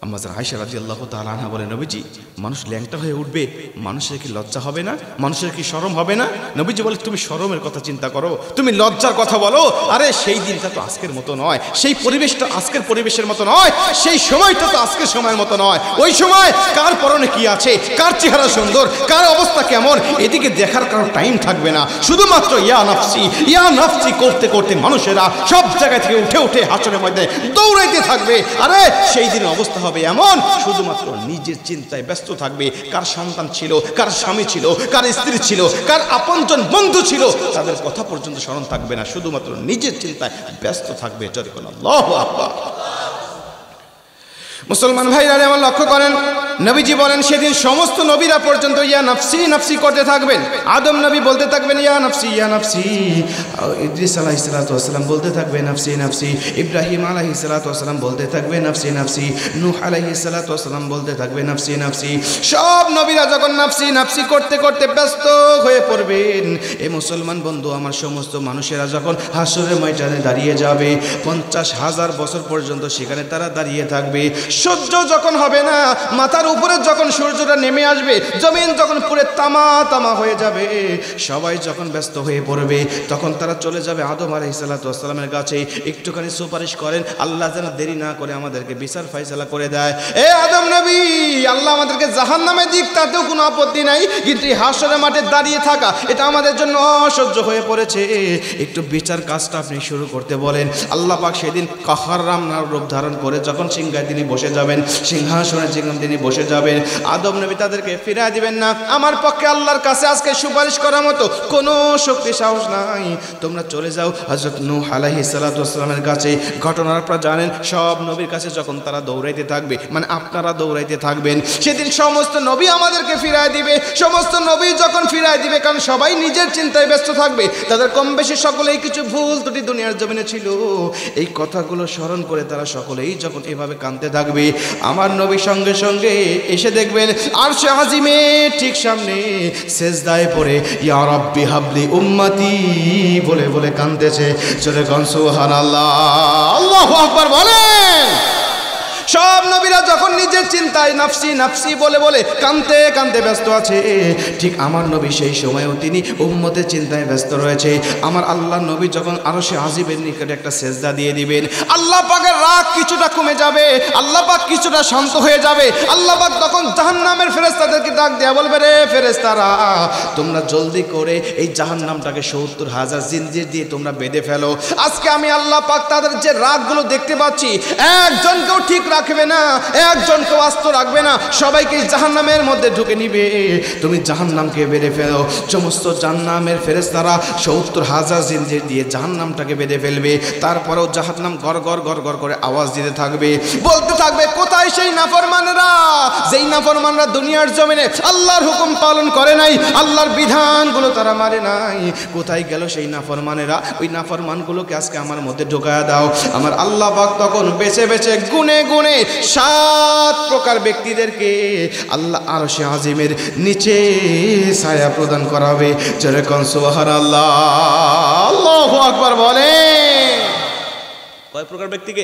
S1: আম্মা জান আয়েশা রাদিয়াল্লাহু তাআলা আনহা বলেন, নবীজি, মানুষ ল্যাংটা হয়ে উঠবে, মানুষের কি লজ্জা হবে না? মানুষের কি শরম হবে না? নবীজি বলে, তুমি শরমের কথা চিন্তা করো, তুমি লজ্জার কথা বলো। আরে সেই দিনটা তো আজকের মতো নয়, সেই পরিবেশটা আজকের পরিবেশের মতো নয়, সেই সময়টা তো আজকের সময়ের মতো নয়। ওই সময় কার পরনে কি আছে, কার চেহারা সুন্দর, কার অবস্থা কেমন, এদিকে দেখার কারো টাইম থাকবে না। শুধুমাত্র ইয়া নাফসি করতে করতে মানুষেরা সব জায়গা থেকে উঠে উঠে হাসরের মধ্যে দৌড়াইতে থাকবে। আরে সেই দিনের অবস্থা হবে এমন, শুধুমাত্র নিজের চিন্তায় ব্যস্ত থাকবে। কার সন্তান ছিল, কার স্বামী ছিল, কার স্ত্রী ছিল, কার আপনজন বন্ধু ছিল, তাদের কথা পর্যন্ত স্মরণ থাকবে না, শুধুমাত্র নিজের চিন্তায় ব্যস্ত থাকবে। আল্লাহু আকবার। মুসলমান ভাইরা আমার লক্ষ্য করেন, নবীজি বলেন সেদিন সমস্ত নবীরা পর্যন্ত ইয়া নাফসি নাফসি করতে থাকবেন। আদম নবী বলতে থাকবেন ইয়া নাফসি ইয়া নাফসি, ইদ্রিস আলাইহিস সালাতু ওয়াস সালাম বলতে থাকবে নাফসি নাফসি, ইব্রাহিম আলাইহিস সালাতু ওয়াস সালাম বলতে থাকবে নাফসি নাফসি, নূহ আলাইহিস সালাতু ওয়াস সালাম বলতে থাকবে নাফসি নাফসি। সব নবীরা যখন নাফসি নাফসি করতে করতে ব্যস্ত হয়ে পড়বেন, এই মুসলমান বন্ধু আমার, সমস্ত মানুষেরা যখন হাসরের ময়দানে দাঁড়িয়ে যাবে, 50,000 বছর পর্যন্ত সেখানে তারা দাঁড়িয়ে থাকবে। সূর্য যখন হবে না, মাথার উপরে যখন সূর্যটা নেমে আসবে, জমিন যখন পুরো তামা তামা হয়ে যাবে, সবাই যখন ব্যস্ত হয়ে পড়বে, তখন তারা চলে যাবে আদম আলাইহিস সালাতু ওয়াস সালামের কাছে, একটুখানি সুপারিশ করেন, আল্লাহ যেন দেরি না করে আমাদেরকে বিচার ফয়সালা করে দেয়। এ আদম নবী, আল্লাহ আমাদেরকে জাহান্নামে দিক, তাতেও কোনো আপত্তি নাই, কিন্তু এই হাসরের মাঠে দাঁড়িয়ে থাকা এটা আমাদের জন্য অসহ্য হয়ে পড়েছে, একটু বিচার কাজটা আপনি শুরু করতে বলেন। আল্লাহ পাক সেদিন কাহার রামনার রূপ ধারণ করে যখন সিংহায় তিনি বসে যাবেন, সিংহাসনে যখন তিনি বসে যাবেন, আদম নবী তাদেরকে ফিরিয়ে দিবেন না। আমার পক্ষে আল্লাহর কাছে আজকে সুপারিশ করার মতো কোনো শক্তি সাহস নাই, তোমরা চলে যাও হযরত নূহ আলাইহিস সালাতু ওয়াস সালামের কাছে। ঘটনার আপনারা জানেন, সব নবীর কাছে যখন তারা দৌড়াইতে থাকবে, মানে আপনারা দৌড়াইতে থাকবেন, সেদিন সমস্ত নবী আমাদেরকে ফিরিয়ে দিবে। সমস্ত নবী যখন ফিরিয়ে দিবে, কারণ সবাই নিজের চিন্তায় ব্যস্ত থাকবে, তাদের কম বেশি সকলেই কিছু ভুল ত্রুটি দুনিয়ার জমিনে ছিল, এই কথাগুলো স্মরণ করে তারা সকলেই যখন এভাবে কাঁদতে থাকবে, আমার নবী সঙ্গে সঙ্গে এসে দেখবেন আরশে আজিমে ঠিক সামনে সেজদায় পড়ে ইয়া রাব্বি হাবলি উম্মতি বলে বলে কাঁদতেছে। চলে কোন সুবহানাল্লাহ, আল্লাহু আকবার বলেন। সব নবীরা যখন নিজের চিন্তায় নাফসি নাফসি বলে বলে কাঁদতে কাঁদতে ব্যস্ত আছে, ঠিক আমার নবী সেই সময়ও তিনি উম্মতের চিন্তায় ব্যস্ত রয়েছে। আমার আল্লাহ নবী যখন আরশে আজিমের নিকটে একটা সেজদা দিয়ে দিবেন, আল্লাহ পাকের রাগ কিছুটা কমে যাবে, আল্লাহ পাক কিছুটা শান্ত হয়ে যাবে। আল্লাহ পাক তখন জাহান্নামের ফেরেশতাদেরকে ডাক দেয়া বলবে, রে ফেরেশতারা, তোমরা জলদি করে এই জাহান্নামটাকে 70,000 জিনজির দিয়ে তোমরা বেঁধে ফেলো। আজকে আমি আল্লাহ পাক তাদের যে রাগগুলো দেখতে পাচ্ছি, একজনকেও ঠিক রাখবে না, একজনকেও আস্ত রাখবে না, সবাইকে জাহান্নামের মধ্যে ঢুকে নিবে। তুমি জাহান্নামকে বেঁধে ফেলো। সমস্ত জাহান্নামের ফেরেশতারা 70,000 জিনজির দিয়ে জাহান্নামটাকে বেঁধে ফেলবে। তারপরেও জাহান্নাম গড় গড় গড় গড় করে আওয়াজ দিতে থাকবে, বলতে থাকবে, কোথায় সেই নাফরমানেরা, যেই নাফরমানরা দুনিয়ার জমিনে আল্লাহর হুকুম পালন করে নাই, আল্লাহর বিধানগুলো তারা মানে নাই, কোথায় গেল সেই নাফরমানেরা? ওই নাফরমানগুলোকে আজকে আমার মধ্যে ঢোকায়া দাও। আমার আল্লাহ পাক তখন বেছে বেছে গুনে গুনে 7 প্রকার ব্যক্তিদেরকে আল্লাহ আরশে আজিমের নিচে ছায়া প্রদান করাবে। জোরে কোন সুবহানাল্লাহ, আল্লাহু আকবার বলেন। কয় প্রকার ব্যক্তিকে?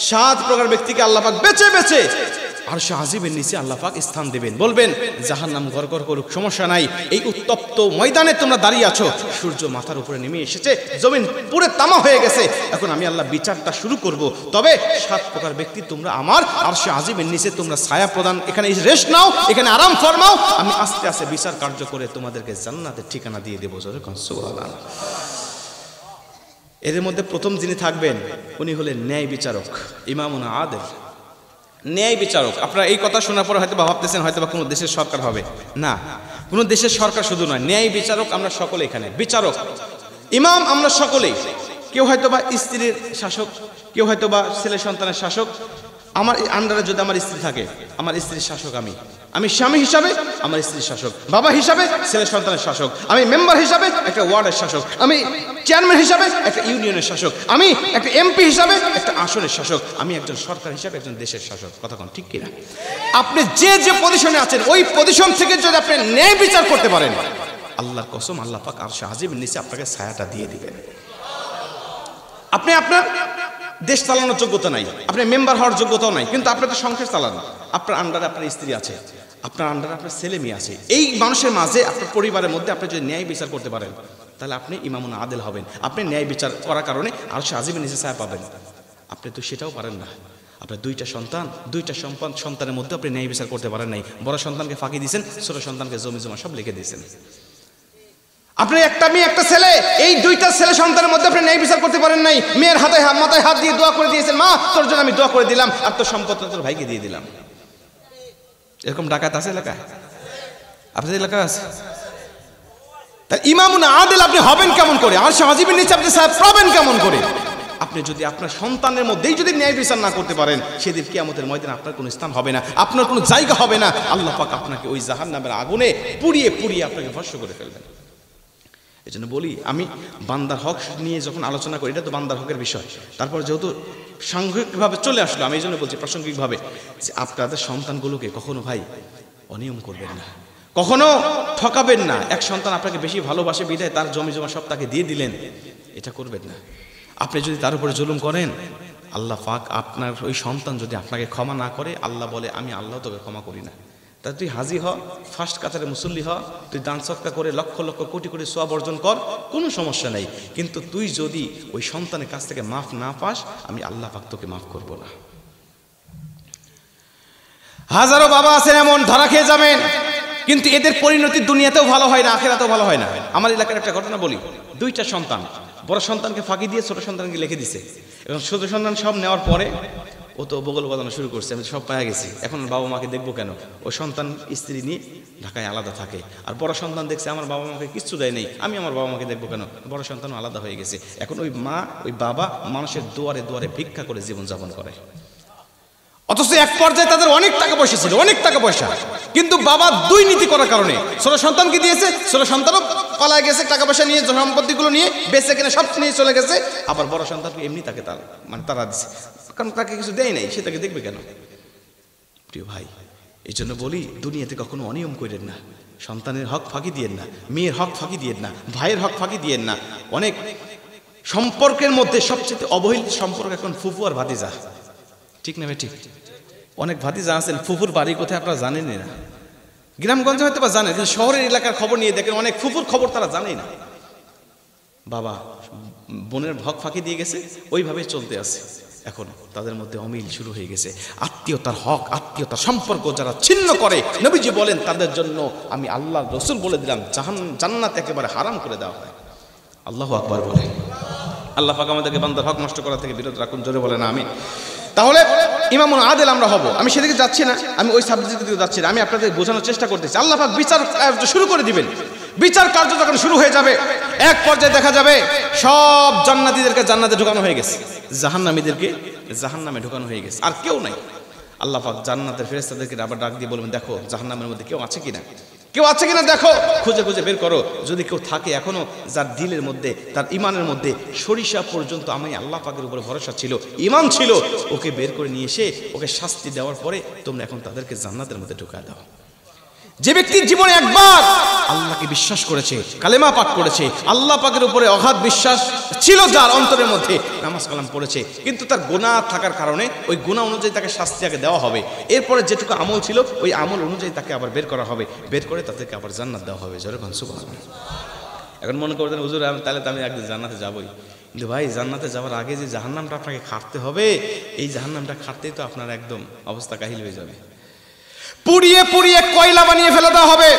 S1: 7 প্রকার ব্যক্তিকে আল্লাহ পাক বেছে বেছে আরশে আজিমের নিচে আল্লাহ পাক স্থান দেবেন। বলবেন জাহান্নাম গড় গড় করুক, সমস্যা নাই, এই উত্তপ্ত ময়দানে তোমরা দাঁড়িয়ে আছো, সূর্য মাথার উপরে নেমে এসেছে, জমিন পুরো তামা হয়ে গেছে, এখন আমি আল্লাহ বিচারটা শুরু করব। তবে 7 প্রকার ব্যক্তি তোমরা আমার আরশে আজিমের নিচে তোমরা ছায়া প্রদান, এখানে রেস্ট নাও, এখানে আরাম ফরমাও, আমি আস্তে আস্তে বিচার কার্য করে তোমাদেরকে জান্নাতের ঠিকানা দিয়ে দেবো। সুবহানাল্লাহ। এর মধ্যে প্রথম যিনি থাকবেন উনি হলেন ন্যায় বিচারক, ইমামুনা আদিল, ন্যায় বিচারক। আপনারা এই কথা শোনার পর হয়তো ভাবতেছেন হয়তো বা কোনো দেশের সরকার হবে না, কোনো দেশের সরকার শুধু নয়, ন্যায় বিচারক আমরা সকলে এখানে বিচারক, ইমাম আমরা সকলেই। কেউ হয়তো বা স্ত্রীর শাসক, কেউ হয়তো বা ছেলে সন্তানের শাসক। আমার আন্ডারে যদি আমার স্ত্রী থাকে, আমার স্ত্রীর শাসক আমি, আমি স্বামী হিসাবে আমার স্ত্রীর শাসক, বাবা হিসাবে ছেলে সন্তানের শাসক, আমি মেম্বার হিসাবে একটা ওয়ার্ডের শাসক, আমি চেয়ারম্যান হিসাবে একটা ইউনিয়নের শাসক, আমি একটা এমপি হিসাবে একটা আসনের শাসক, আমি একজন সরকার হিসাবে একজন দেশের শাসক। কথা কোন ঠিক কিনা? আপনি যে যে পজিশনে আছেন ওই পজিশন থেকে যদি আপনি ন্যায় বিচার করতে পারেন, আল্লাহর কসম আল্লাহ পাক আরশে আজিমের নিচে আপনাকে ছায়াটা দিয়ে দিবেন। আপনি আপনার দেশ চালানোর যোগ্যতা নাই, আপনি মেম্বার হওয়ার যোগ্যতাও নাই, কিন্তু আপনি তো সংসার চালান, আপনার আন্ডারে আপনার স্ত্রী আছে, আপনার আন্ডারে আপনার ছেলে মেয়ে আছে। এই মানুষের মাঝে আপনার পরিবারের মধ্যে আপনি যদি ন্যায় বিচার করতে পারেন, তাহলে আপনি ইমামুন আদিল হবেন। আপনি ন্যায় বিচার করার কারণে আরশে আজিমের নিচে ছায়া পাবেন। আপনি তো সেটাও পারেন না। আপনার দুইটা সন্তানের মধ্যে আপনি ন্যায় বিচার করতে পারেন নাই। বড় সন্তানকে ফাঁকি দিয়েছেন, ছোট সন্তানকে জমি জমা সব লিখে দিয়েছেন। আপনি একটা মেয়ে একটা ছেলে, এই দুইটা ছেলে সন্তানের মধ্যে আপনি ন্যায় বিচার করতে পারেন নাই। মেয়ের মাথায় হাত দিয়ে দোয়া করে দিয়েছেন, মা তোর জন্য আমি দোয়া করে দিলাম, আর তোর সম্পদ তোর ভাইকে দিয়ে দিলাম। এরকম ডাকাত আছে এলাকায়? আপনাদের এলাকায় আছে? তাই ইমামুন আদিল আপনি হবেন কেমন করে? আরশে আজিমের নিচে আপনি ছায়া পাবেন কেমন করে? আপনি যদি আপনার সন্তানের মধ্যেই যদি ন্যায় বিচার না করতে পারেন, সেদিন কিয়ামতের ময়দানে আপনার কোনো স্থান হবে না, আপনার কোনো জায়গা হবে না। আল্লাহ পাক আপনাকে ওই জাহান্নামের আগুনে পুড়িয়ে পুড়িয়ে আপনাকে ভস্ম করে ফেলবেন। এই জন্য বলি, আমি বান্দার হক নিয়ে যখন আলোচনা করি, এটা তো বান্দার হকের বিষয়, তারপর যেহেতু সাংঘিকভাবে চলে আসলো, আমি এই জন্য বলছি প্রাসঙ্গিকভাবে, যে আপনাদের সন্তানগুলোকে কখনো ভাই অনিয়ম করবেন না, কখনো ঠকাবেন না। এক সন্তান আপনাকে বেশি ভালোবাসে বিধায় তার জমি জমা সব তাকে দিয়ে দিলেন, এটা করবেন না। আপনি যদি তার উপরে জুলুম করেন, আল্লাহ পাক আপনার ওই সন্তান যদি আপনাকে ক্ষমা না করে, আল্লাহ বলে আমি আল্লাহ তোকে ক্ষমা করি না। তা তুই হাজি হ, ফার্স্ট কাতারে মুসল্লি হ, তুই দান সদকা করে লক্ষ লক্ষ কোটি কোটি সওয়াব অর্জন কর, কোনো সমস্যা নেই। কিন্তু তুই যদি ওই সন্তানের কাছ থেকে মাফ না পাস, আমি আল্লাহ পাক তোকে মাফ করব না। হাজারো বাবা আছেন এমন, ধরা খেয়ে যাবেন, কিন্তু এদের পরিণতি দুনিয়াতেও ভালো হয় না, আখিরাতেও ভালো হয় না। আমার এলাকার একটা ঘটনা বলি, দুইটা সন্তান, বড় সন্তানকে ফাঁকি দিয়ে ছোট সন্তানকে লিখে দিছে, এবং ছোট সন্তান সব নেওয়ার পরে ও তো বগল বাজানো শুরু করছে, আমি সব পাওয়া গেছি, এখন বাবা মাকে দেখবো কেন? ও সন্তান স্ত্রী নিয়ে ঢাকায় আলাদা থাকে, আর বড় সন্তান দেখছে আমার বাবা মাকে কিচ্ছু দেয় নেই, আমি আমার বাবা মাকে দেখবো কেন? বড় সন্তানও আলাদা হয়ে গেছে। এখন ওই মা ওই বাবা মানুষের দুয়ারে দুয়ারে ভিক্ষা করে জীবনযাপন করে, অথচ এক পর্যায়ে তাদের অনেক টাকা পয়সা ছিল, অনেক টাকা পয়সা, কিন্তু বাবা দুর্নীতি করার কারণে ছোট সন্তানকে দিয়েছে, ছোট সন্তানও পালায় গেছে, টাকা পয়সা নিয়ে সম্পত্তিগুলো নিয়ে বেঁচে কিনে সব নিয়ে চলে গেছে। আবার বড় সন্তানকে এমনি তাকে তারা দিচ্ছে, কারণ তাকে কিছু দেয় নাই, সে তাকে দেখবে কেন? প্রিয় ভাই, এই জন্য বলি, দুনিয়াতে কখনো অনিয়ম করেন না, সন্তানের হক ফাঁকি দিয়েন না, মেয়ের হক ফাঁকি দিয়েন না, ভাইয়ের হক ফাঁকি দিয়েন না। অনেক সম্পর্কের মধ্যে সবচেয়ে অবহেলিত সম্পর্ক এখন ফুফু আর ভাতিজা, ঠিক না ভাই? ঠিক। অনেক ভাতিজা আছেন, ফুফুর বাড়ি কোথায় আপনারা জানেনই না, গ্রামগঞ্জে হয়তো বা জানেন, কিন্তু শহরের এলাকার খবর নিয়ে দেখেন অনেক ফুফুর খবর তারা জানেই না। বাবা বোনের হক ফাঁকি দিয়ে গেছে, ওইভাবে চলতে আছে। এখন তাদের মধ্যে অমিল শুরু হয়ে গেছে, আত্মীয়তার হক, আত্মীয়তার সম্পর্ক যারা ছিন্ন করে, নবীজি বলেন তাদের জন্য আমি আল্লাহ রসুল বলে দিলাম জান্নাত একেবারে হারাম করে দেওয়া হয়। আল্লাহু আকবার বলে। আল্লাহ পাক আমাদেরকে বান্দার হক নষ্ট করা থেকে বিরত রাখুন, জোরে বলেন আমিন। তাহলে ইমামুন আদিল আমরা হব। আমি সেদিকে যাচ্ছি না, আমি ওই সাবজেক্টের দিকে যাচ্ছি না, আমি আপনাদের বোঝানোর চেষ্টা করতেছি। আল্লাহ পাক বিচার কার্য শুরু করে দিবেন। বিচার কার্য যখন শুরু হয়ে যাবে, এক পর্যায়ে দেখা যাবে সব জান্নাতীদেরকে জান্নাতে ঢোকানো হয়ে গেছে, জাহান্নামীদেরকে জাহান্নামে ঢোকানো হয়ে গেছে, আর কেউ নাই। আল্লাহ পাক জান্নাতের ফেরেশতাদেরকে আবার ডাক দিয়ে বলবেন, দেখো জাহান্নামের মধ্যে কেউ আছে কিনা, কেউ আছে কিনা দেখো, খুঁজে খুঁজে বের করো। যদি কেউ থাকে এখনো যার দিলের মধ্যে, তার ইমানের মধ্যে সরিষা পর্যন্ত আমি আল্লাহ পাকের উপরে ভরসা ছিল, ইমান ছিল, ওকে বের করে নিয়ে এসে ওকে শাস্তি দেওয়ার পরে তোমরা এখন তাদেরকে জান্নাতের মধ্যে ঢুকায় দাও। যে ব্যক্তির জীবনে একবার আল্লাহকে বিশ্বাস করেছে, কালেমা পাঠ করেছে, আল্লাহ পাকের উপরে অগাধ বিশ্বাস ছিল যার অন্তরের মধ্যে, নামাজ কালাম পড়েছে, কিন্তু তার গুনাহ থাকার কারণে ওই গুনাহ অনুযায়ী তাকে শাস্তি আগে দেওয়া হবে, এরপরে যেটুকু আমল ছিল ওই আমল অনুযায়ী তাকে আবার বের করা হবে, বের করে তাদেরকে আবার জান্নাত দেওয়া হবে। যখন সুবহানাল্লাহ। এখন মনে করতেন হুজুর তাহলে তো আমি একদিন জান্নাতে যাবই, কিন্তু ভাই জান্নাতে যাওয়ার আগে যে জাহান্নামটা আপনাকে খাটতে হবে, এই জাহান্নামটা খাটতেই তো আপনার একদম অবস্থা কাহিল হয়ে যাবে। পুড়িয়ে পুড়িয়ে কয়লা বানিয়ে ফেলে দেওয়া হবে,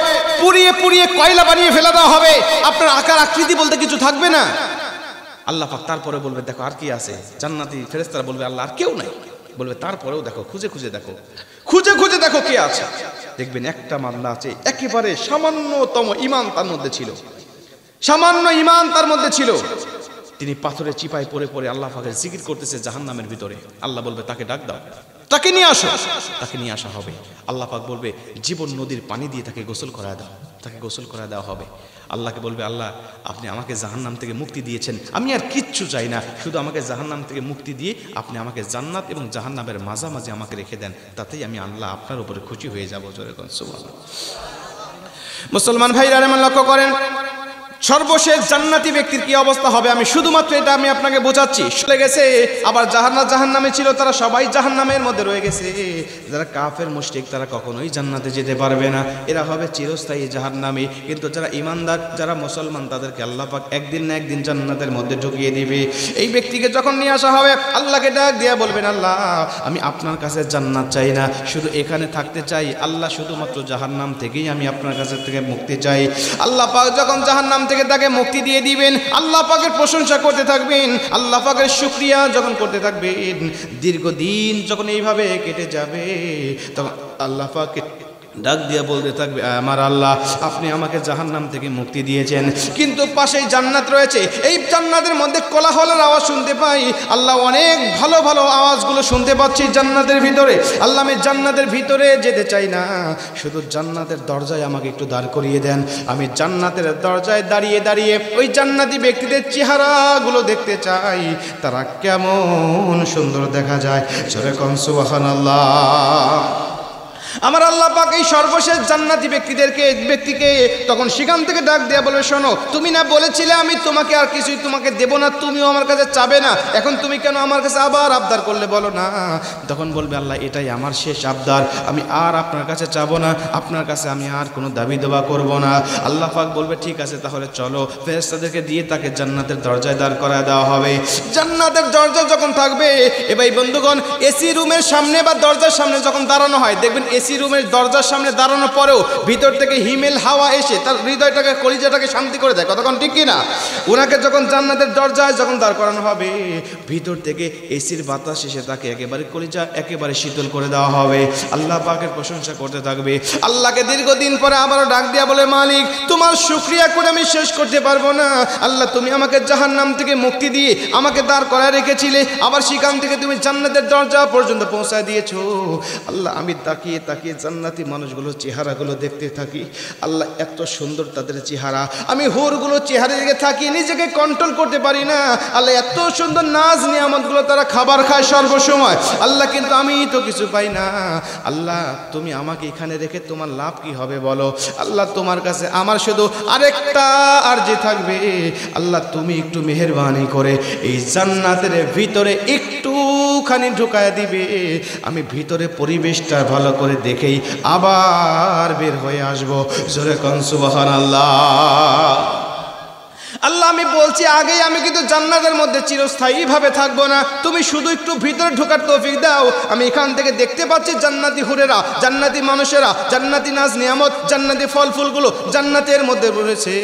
S1: পুড়িয়ে পুড়িয়ে কয়লা বানিয়ে ফেলে দেওয়া হবে, আপনার আকার আকৃতি বলতে কিছু থাকবে না। আল্লাহ পাক তারপরে বলবে দেখো আর কি আছে, জান্নাতি ফেরেশতারা বলবে আল্লাহ আর কেউ নাই, বলবে তারপরেও দেখো, খুঁজে খুঁজে দেখো, খুঁজে খুঁজে দেখো কে আছে। দেখবেন একটা মামলা আছে, একেবারে সামান্যতম ঈমান তার মধ্যে ছিল, সামান্য ঈমান তার মধ্যে ছিল, তিনি পাথরে চিপায় পড়ে পড়ে আল্লাহ পাকের জিকির করতেছে জাহান্নামের ভিতরে। আল্লাহ বলবে তাকে ডাক দাও, তাকে নিয়ে আসো, তাকে নিয়ে আসা হবে। আল্লাহ পাক বলবে জীবন নদীর পানি দিয়ে তাকে গোসল করায় দাও, তাকে গোসল করায় দেওয়া হবে। আল্লাহকে বলবে আল্লাহ আপনি আমাকে জাহান্নাম থেকে মুক্তি দিয়েছেন, আমি আর কিচ্ছু চাই না, শুধু আমাকে জাহান্নাম থেকে মুক্তি দিয়ে আপনি আমাকে জান্নাত এবং জাহান্নামের মাঝামাঝি আমাকে রেখে দেন, তাতেই আমি আল্লাহ আপনার উপরে খুশি হয়ে যাবো। জোরে কোন সুবহানাল্লাহ। মুসলমান ভাইরা আমার লক্ষ্য করেন, সর্বশেষ জান্নাতি ব্যক্তির কি অবস্থা হবে আমি শুধুমাত্র এটা আমি আপনাকে বোঝাচ্ছি। চলে গেছে আবার জাহান্নামে ছিল, তারা সবাই জাহান্নামের মধ্যে রয়ে গেছে। যারা কাফের মুশরিক তারা কখনোই জান্নাতে যেতে পারবে না, এরা হবে চিরস্থায়ী জাহান্নামে। কিন্তু যারা ঈমানদার, যারা মুসলমান, তাদেরকে আল্লাহ পাক একদিন না একদিন জান্নাতের মধ্যে ঢুকিয়ে দিবে। এই ব্যক্তিকে যখন নিয়ে আসা হবে আল্লাহকে ডাক দিয়ে বলবেন আল্লাহ আমি আপনার কাছে জান্নাত চাই না, শুধু এখানে থাকতে চাই আল্লাহ, শুধুমাত্র জাহান্নাম থেকেই আমি আপনার কাছে থেকে মুক্তি চাই। আল্লাহ পাক যখন জাহান্নাম থেকে তাকে মুক্তি দিয়ে দিবেন, আল্লাহ পাকের প্রশংসা করতে থাকবেন, আল্লাহ পাকের শুকরিয়া যখন করতে থাকবেন, দীর্ঘদিন যখন এইভাবে কেটে যাবে তখন আল্লাহ পাক ডাক দিয়া বলতে থাকবে আমার আল্লাহ আপনি আমাকে জাহান্নাম থেকে মুক্তি দিয়েছেন, কিন্তু পাশেই জান্নাত রয়েছে, এই জান্নাতের মধ্যে কোলাহলের আওয়াজ শুনতে পাই। আল্লাহ অনেক ভালো ভালো আওয়াজগুলো শুনতে পাচ্ছি জান্নাতের ভিতরে। আল্লাহ আমি জান্নাতের ভিতরে যেতে চাই না, শুধু জান্নাতের দরজায় আমাকে একটু দাঁড় করিয়ে দেন। আমি জান্নাতের দরজায় দাঁড়িয়ে দাঁড়িয়ে ওই জান্নাতি ব্যক্তিদের চেহারাগুলো দেখতে চাই, তারা কেমন সুন্দর দেখা যায়। জোরে কোন সুবহানাল্লাহ। আমার আল্লাহ পাক এই সর্বশেষ জান্নাতি ব্যক্তিকে তখন সেখান থেকে ডাক দেয়া বলবে শোনো, তুমি না বলেছিলে আমি তোমাকে আর কিছুই তোমাকে দেব না, তুমিও আমার কাছে চাবে না, এখন তুমি কেন আমার কাছে আবার আবদার করলে বলো না? তখন বলবে আল্লাহ এটাই আমার শেষ আবদার, আমি আর আপনার কাছে চাবো না, আপনার কাছে আমি আর কোনো দাবি দেওয়া করব না। আল্লাহ পাক বলবে ঠিক আছে তাহলে চলো, ফেরেশতাদেরকে দিয়ে তাকে জান্নাতের দরজায় দাঁড় করায় দেওয়া হবে। জান্নাতের দরজা যখন থাকবে এবার বন্ধুগণ এসি রুমের সামনে বা দরজার সামনে যখন দাঁড়ানো হয় দেখবেন এসি রুমের দরজার সামনে দাঁড়ানোর পরেও ভিতর থেকে হিমেল হাওয়া এসে তার হৃদয়টাকে কলিজাটাকে শান্তি করে দেয়, কতক্ষণ ঠিক কিনা? ওনাকে যখন জান্নাতের দরজায় যখন দাঁড় করানো হবে ভিতর থেকে এসির বাতাস এসে তাকে একেবারে কলিজা একেবারে শীতল করে দেওয়া হবে। আল্লাহ পাকের প্রশংসা করতে থাকবে। আল্লাহকে দীর্ঘদিন পরে আবারও ডাক দিয়া বলে মালিক তোমার শুকরিয়া করে আমি শেষ করতে পারবো না। আল্লাহ তুমি আমাকে জাহান্নাম থেকে মুক্তি দিয়ে আমাকে দাঁড় করায় রেখেছিলে, আবার সেখান থেকে তুমি জান্নাতের দরজা পর্যন্ত পৌঁছায় দিয়েছো। আল্লাহ আমি তাকিয়ে তাকিয়ে জান্নাতি মানুষগুলোর চেহারাগুলো দেখতে থাকি, আল্লাহ এত সুন্দর তাদের চেহারা, আমি হুরগুলো চেহারা দিকে থাকি নিজেকে কন্ট্রোল করতে পারি না। আল্লাহ এত সুন্দর নাজ নিয়ামতগুলো তারা খাবার খায় সর্বসময়, আল্লাহ কিন্তু আমি তো কিছু পাই না। আল্লাহ তুমি আমাকে এখানে রেখে তোমার লাভ কি হবে বলো? আল্লাহ তোমার কাছে আমার শুধু আরেকটা আরজি থাকবে, আল্লাহ তুমি একটু মেহেরবানি করে এই জান্নাতের ভিতরে একটুখানি ঢুকায় দিবে, আমি ভিতরে পরিবেশটা ভালো করে দেখেই আবার বের হয়ে আসবো। জোরে কোন সুবহানাল্লাহ। আল্লাহ আমি বলছি আগেই আমি কিন্তু জান্নাতের মধ্যে চিরস্থায়ীভাবে থাকবো না, তুমি শুধু একটু ভিতরে ঢোকার তৌফিক দাও। আমি এখান থেকে দেখতে পাচ্ছি জান্নাতি হুরেরা, জান্নাতি মানুষেরা, জান্নাতি নাজ নিয়ামত, জান্নাতি ফল ফুলগুলো জান্নাতের মধ্যে রয়েছে,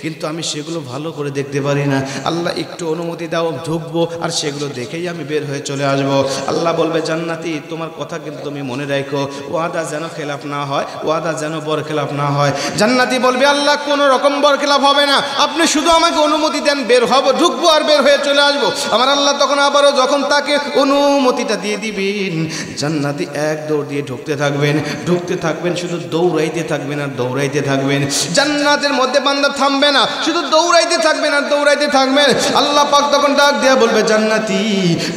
S1: কিন্তু আমি সেগুলো ভালো করে দেখতে পারি না। আল্লাহ একটু অনুমতি দাও, ঢুকবো আর সেগুলো দেখেই আমি বের হয়ে চলে আসবো। আল্লাহ বলবে জান্নাতি তোমার কথা কিন্তু তুমি মনে রাখো, ওয়াদা যেন খেলাফ না হয়, ওয়াদা যেন বরখেলাপ না হয়। জান্নাতি বলবে আল্লাহ কোনো রকম বরখেলাপ হবে না, আপনি শুধু আমাকে অনুমতি দেন, বের হব, ঢুকবো আর বের হয়ে চলে আসবো। আমার আল্লাহ তখন আবারও যখন তাকে অনুমতিটা দিয়ে দিবেন জান্নাতি এক দৌড় দিয়ে ঢুকতে থাকবেন, শুধু দৌড়াইতে থাকবেন আর দৌড়াইতে থাকবেন। জান্নাতের মধ্যে বান্দা থামবে না, শুধু দৌড়াইতে থাকবেন আর দৌড়াইতে থাকবেন। আল্লাহ পাক তখন ডাক দেয়া বলবে জান্নাতি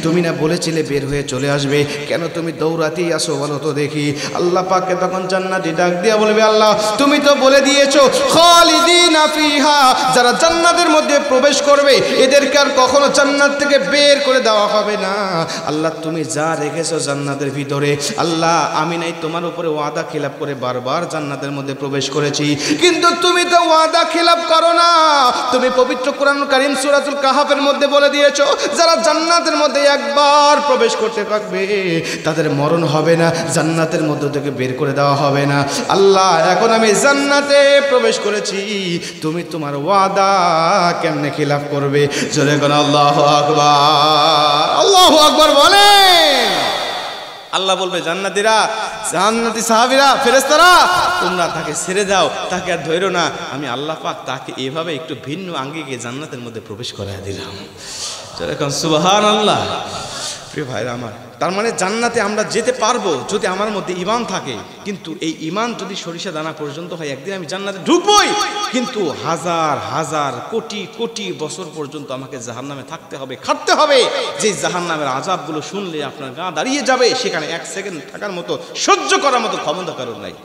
S1: তুমি না বলেছিলে বের হয়ে চলে আসবে, কেন তুমি দৌড়াতেই আসো বলো তো দেখি? আল্লাহ পাককে তখন জান্নাতি ডাক দেয়া বলবে আল্লাহ তুমি তো বলে দিয়েছো খালিদিনা ফিহা, যারা জান্নাতের মধ্যে প্রবেশ করবে এদেরকে আর কখনো জান্নাত থেকে বের করে দেওয়া হবে না। আল্লাহ তুমি যা রেখেছো জান্নাতের ভিতরে, আল্লাহ আমি নাই তোমার উপরে ওয়াদা খিলাফ করে বারবার জান্নাতের মধ্যে প্রবেশ করেছি, কিন্তু তুমি তো ওয়াদা খিলাফ করো না। তুমি পবিত্র কোরআন কারীম সূরাতুল কাহাফের মধ্যে বলে দিয়েছো যারা জান্নাতের মধ্যে একবার প্রবেশ করতে পারবে তাদের মরণ হবে না, জান্নাতের মধ্য থেকে বের করে দেওয়া হবে না। আল্লাহ এখন আমি জান্নাতে প্রবেশ করেছি, তুমি তোমার ওয়াদা কেমনে খিলাফ করবে? জোরে কোন আল্লাহু আকবার, আল্লাহু আকবার বলেন। আল্লাহ বলবে জান্নাতীরা, জান্নাতি সাহাবীরা, ফেরেশতারা তোমরা তাকে ছেড়ে দাও, তাকে আর ধরো না। আমি আল্লাহ পাক তাকে এভাবে একটু ভিন্ন আঙ্গিকে জান্নাতের মধ্যে প্রবেশ করায় দিলাম। জোরে কোন সুবহানাল্লাহ। প্রিয় ভাইরা আমার, তার মানে জান্নাতে আমরা যেতে পারবো যদি আমার মধ্যে ঈমান থাকে। কিন্তু এই ঈমান যদি সরিষা দানা পর্যন্ত হয়, একদিন আমি জান্নাতে ঢুকবই, কিন্তু হাজার হাজার কোটি কোটি বছর পর্যন্ত আমাকে জাহান্নামে থাকতে হবে, খাটতে হবে। যে জাহান্নামের আযাবগুলো শুনলে আপনার গা দাঁড়িয়ে যাবে, সেখানে এক সেকেন্ড থাকার মতো, সহ্য করার মতো ক্ষমতা কারোর নাই।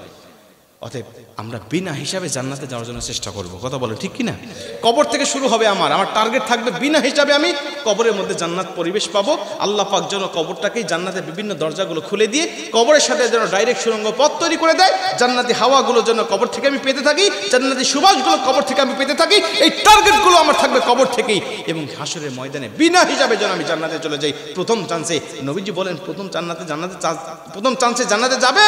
S1: অতএব আমরা বিনা হিসাবে জান্নাতে যাওয়ার জন্য চেষ্টা করব। কথা বলে ঠিক কিনা? কবর থেকে শুরু হবে আমার টার্গেট থাকবে বিনা হিসাবে আমি কবরের মধ্যে জান্নাত পরিবেশ পাবো। আল্লাহ পাক যেন কবরটাকেই জান্নাতের বিভিন্ন দরজাগুলো খুলে দিয়ে কবরের সাথে যেন ডাইরেক্ট সুড়ঙ্গ পথ তৈরি করে দেয়। জান্নাতি হাওয়াগুলো যেন কবর থেকে আমি পেতে থাকি, জান্নাতি সুবাসগুলো কবর থেকে আমি পেতে থাকি। এই টার্গেটগুলো আমার থাকবে কবর থেকেই, এবং হাসরের ময়দানে বিনা হিসাবে যেন আমি জান্নাতে চলে যাই প্রথম চান্সে। নবীজি বলেন প্রথম চান্সে জান্নাতে যাবে,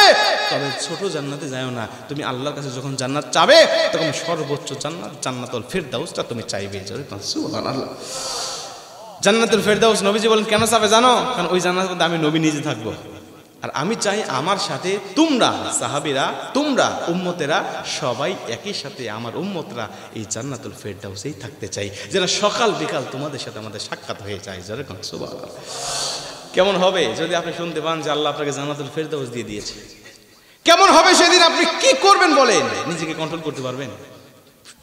S1: তবে ছোট জান্নাতে যাও না। তুমি আল্লাহর কাছে যখন জান্নাত চাবে, তখন সর্বোচ্চ জান্নাত জান্নাতুল ফেরদাউসটা তুমি চাইবে। সুবহানাল্লাহ। জান্নাতুল ফেরদাউস নবীজি বলেন কেন চাবে জানো? কারণ ওই জান্নাতের মধ্যে আমি নবী নিজে থাকবো, আর আমি চাই আমার সাথে তোমরা সাহাবীরা, তোমরা উম্মতেরা সবাই একই সাথে, আমার উম্মতরা এই জান্নাতুল ফেরদাউসেই থাকতে চাই, যেন সকাল বিকাল তোমাদের সাথে আমাদের সাক্ষাৎ হয়ে যায়। যেরকম সুবহানাল্লাহ। কেমন হবে যদি আপনি শুনতে পান যে আল্লাহ আপনাকে জান্নাতুল ফেরদাউস দিয়ে দিয়েছে? কেমন হবে সেদিন? আপনি কি করবেন বলেন? নিজেকে কন্ট্রোল করতে পারবেন?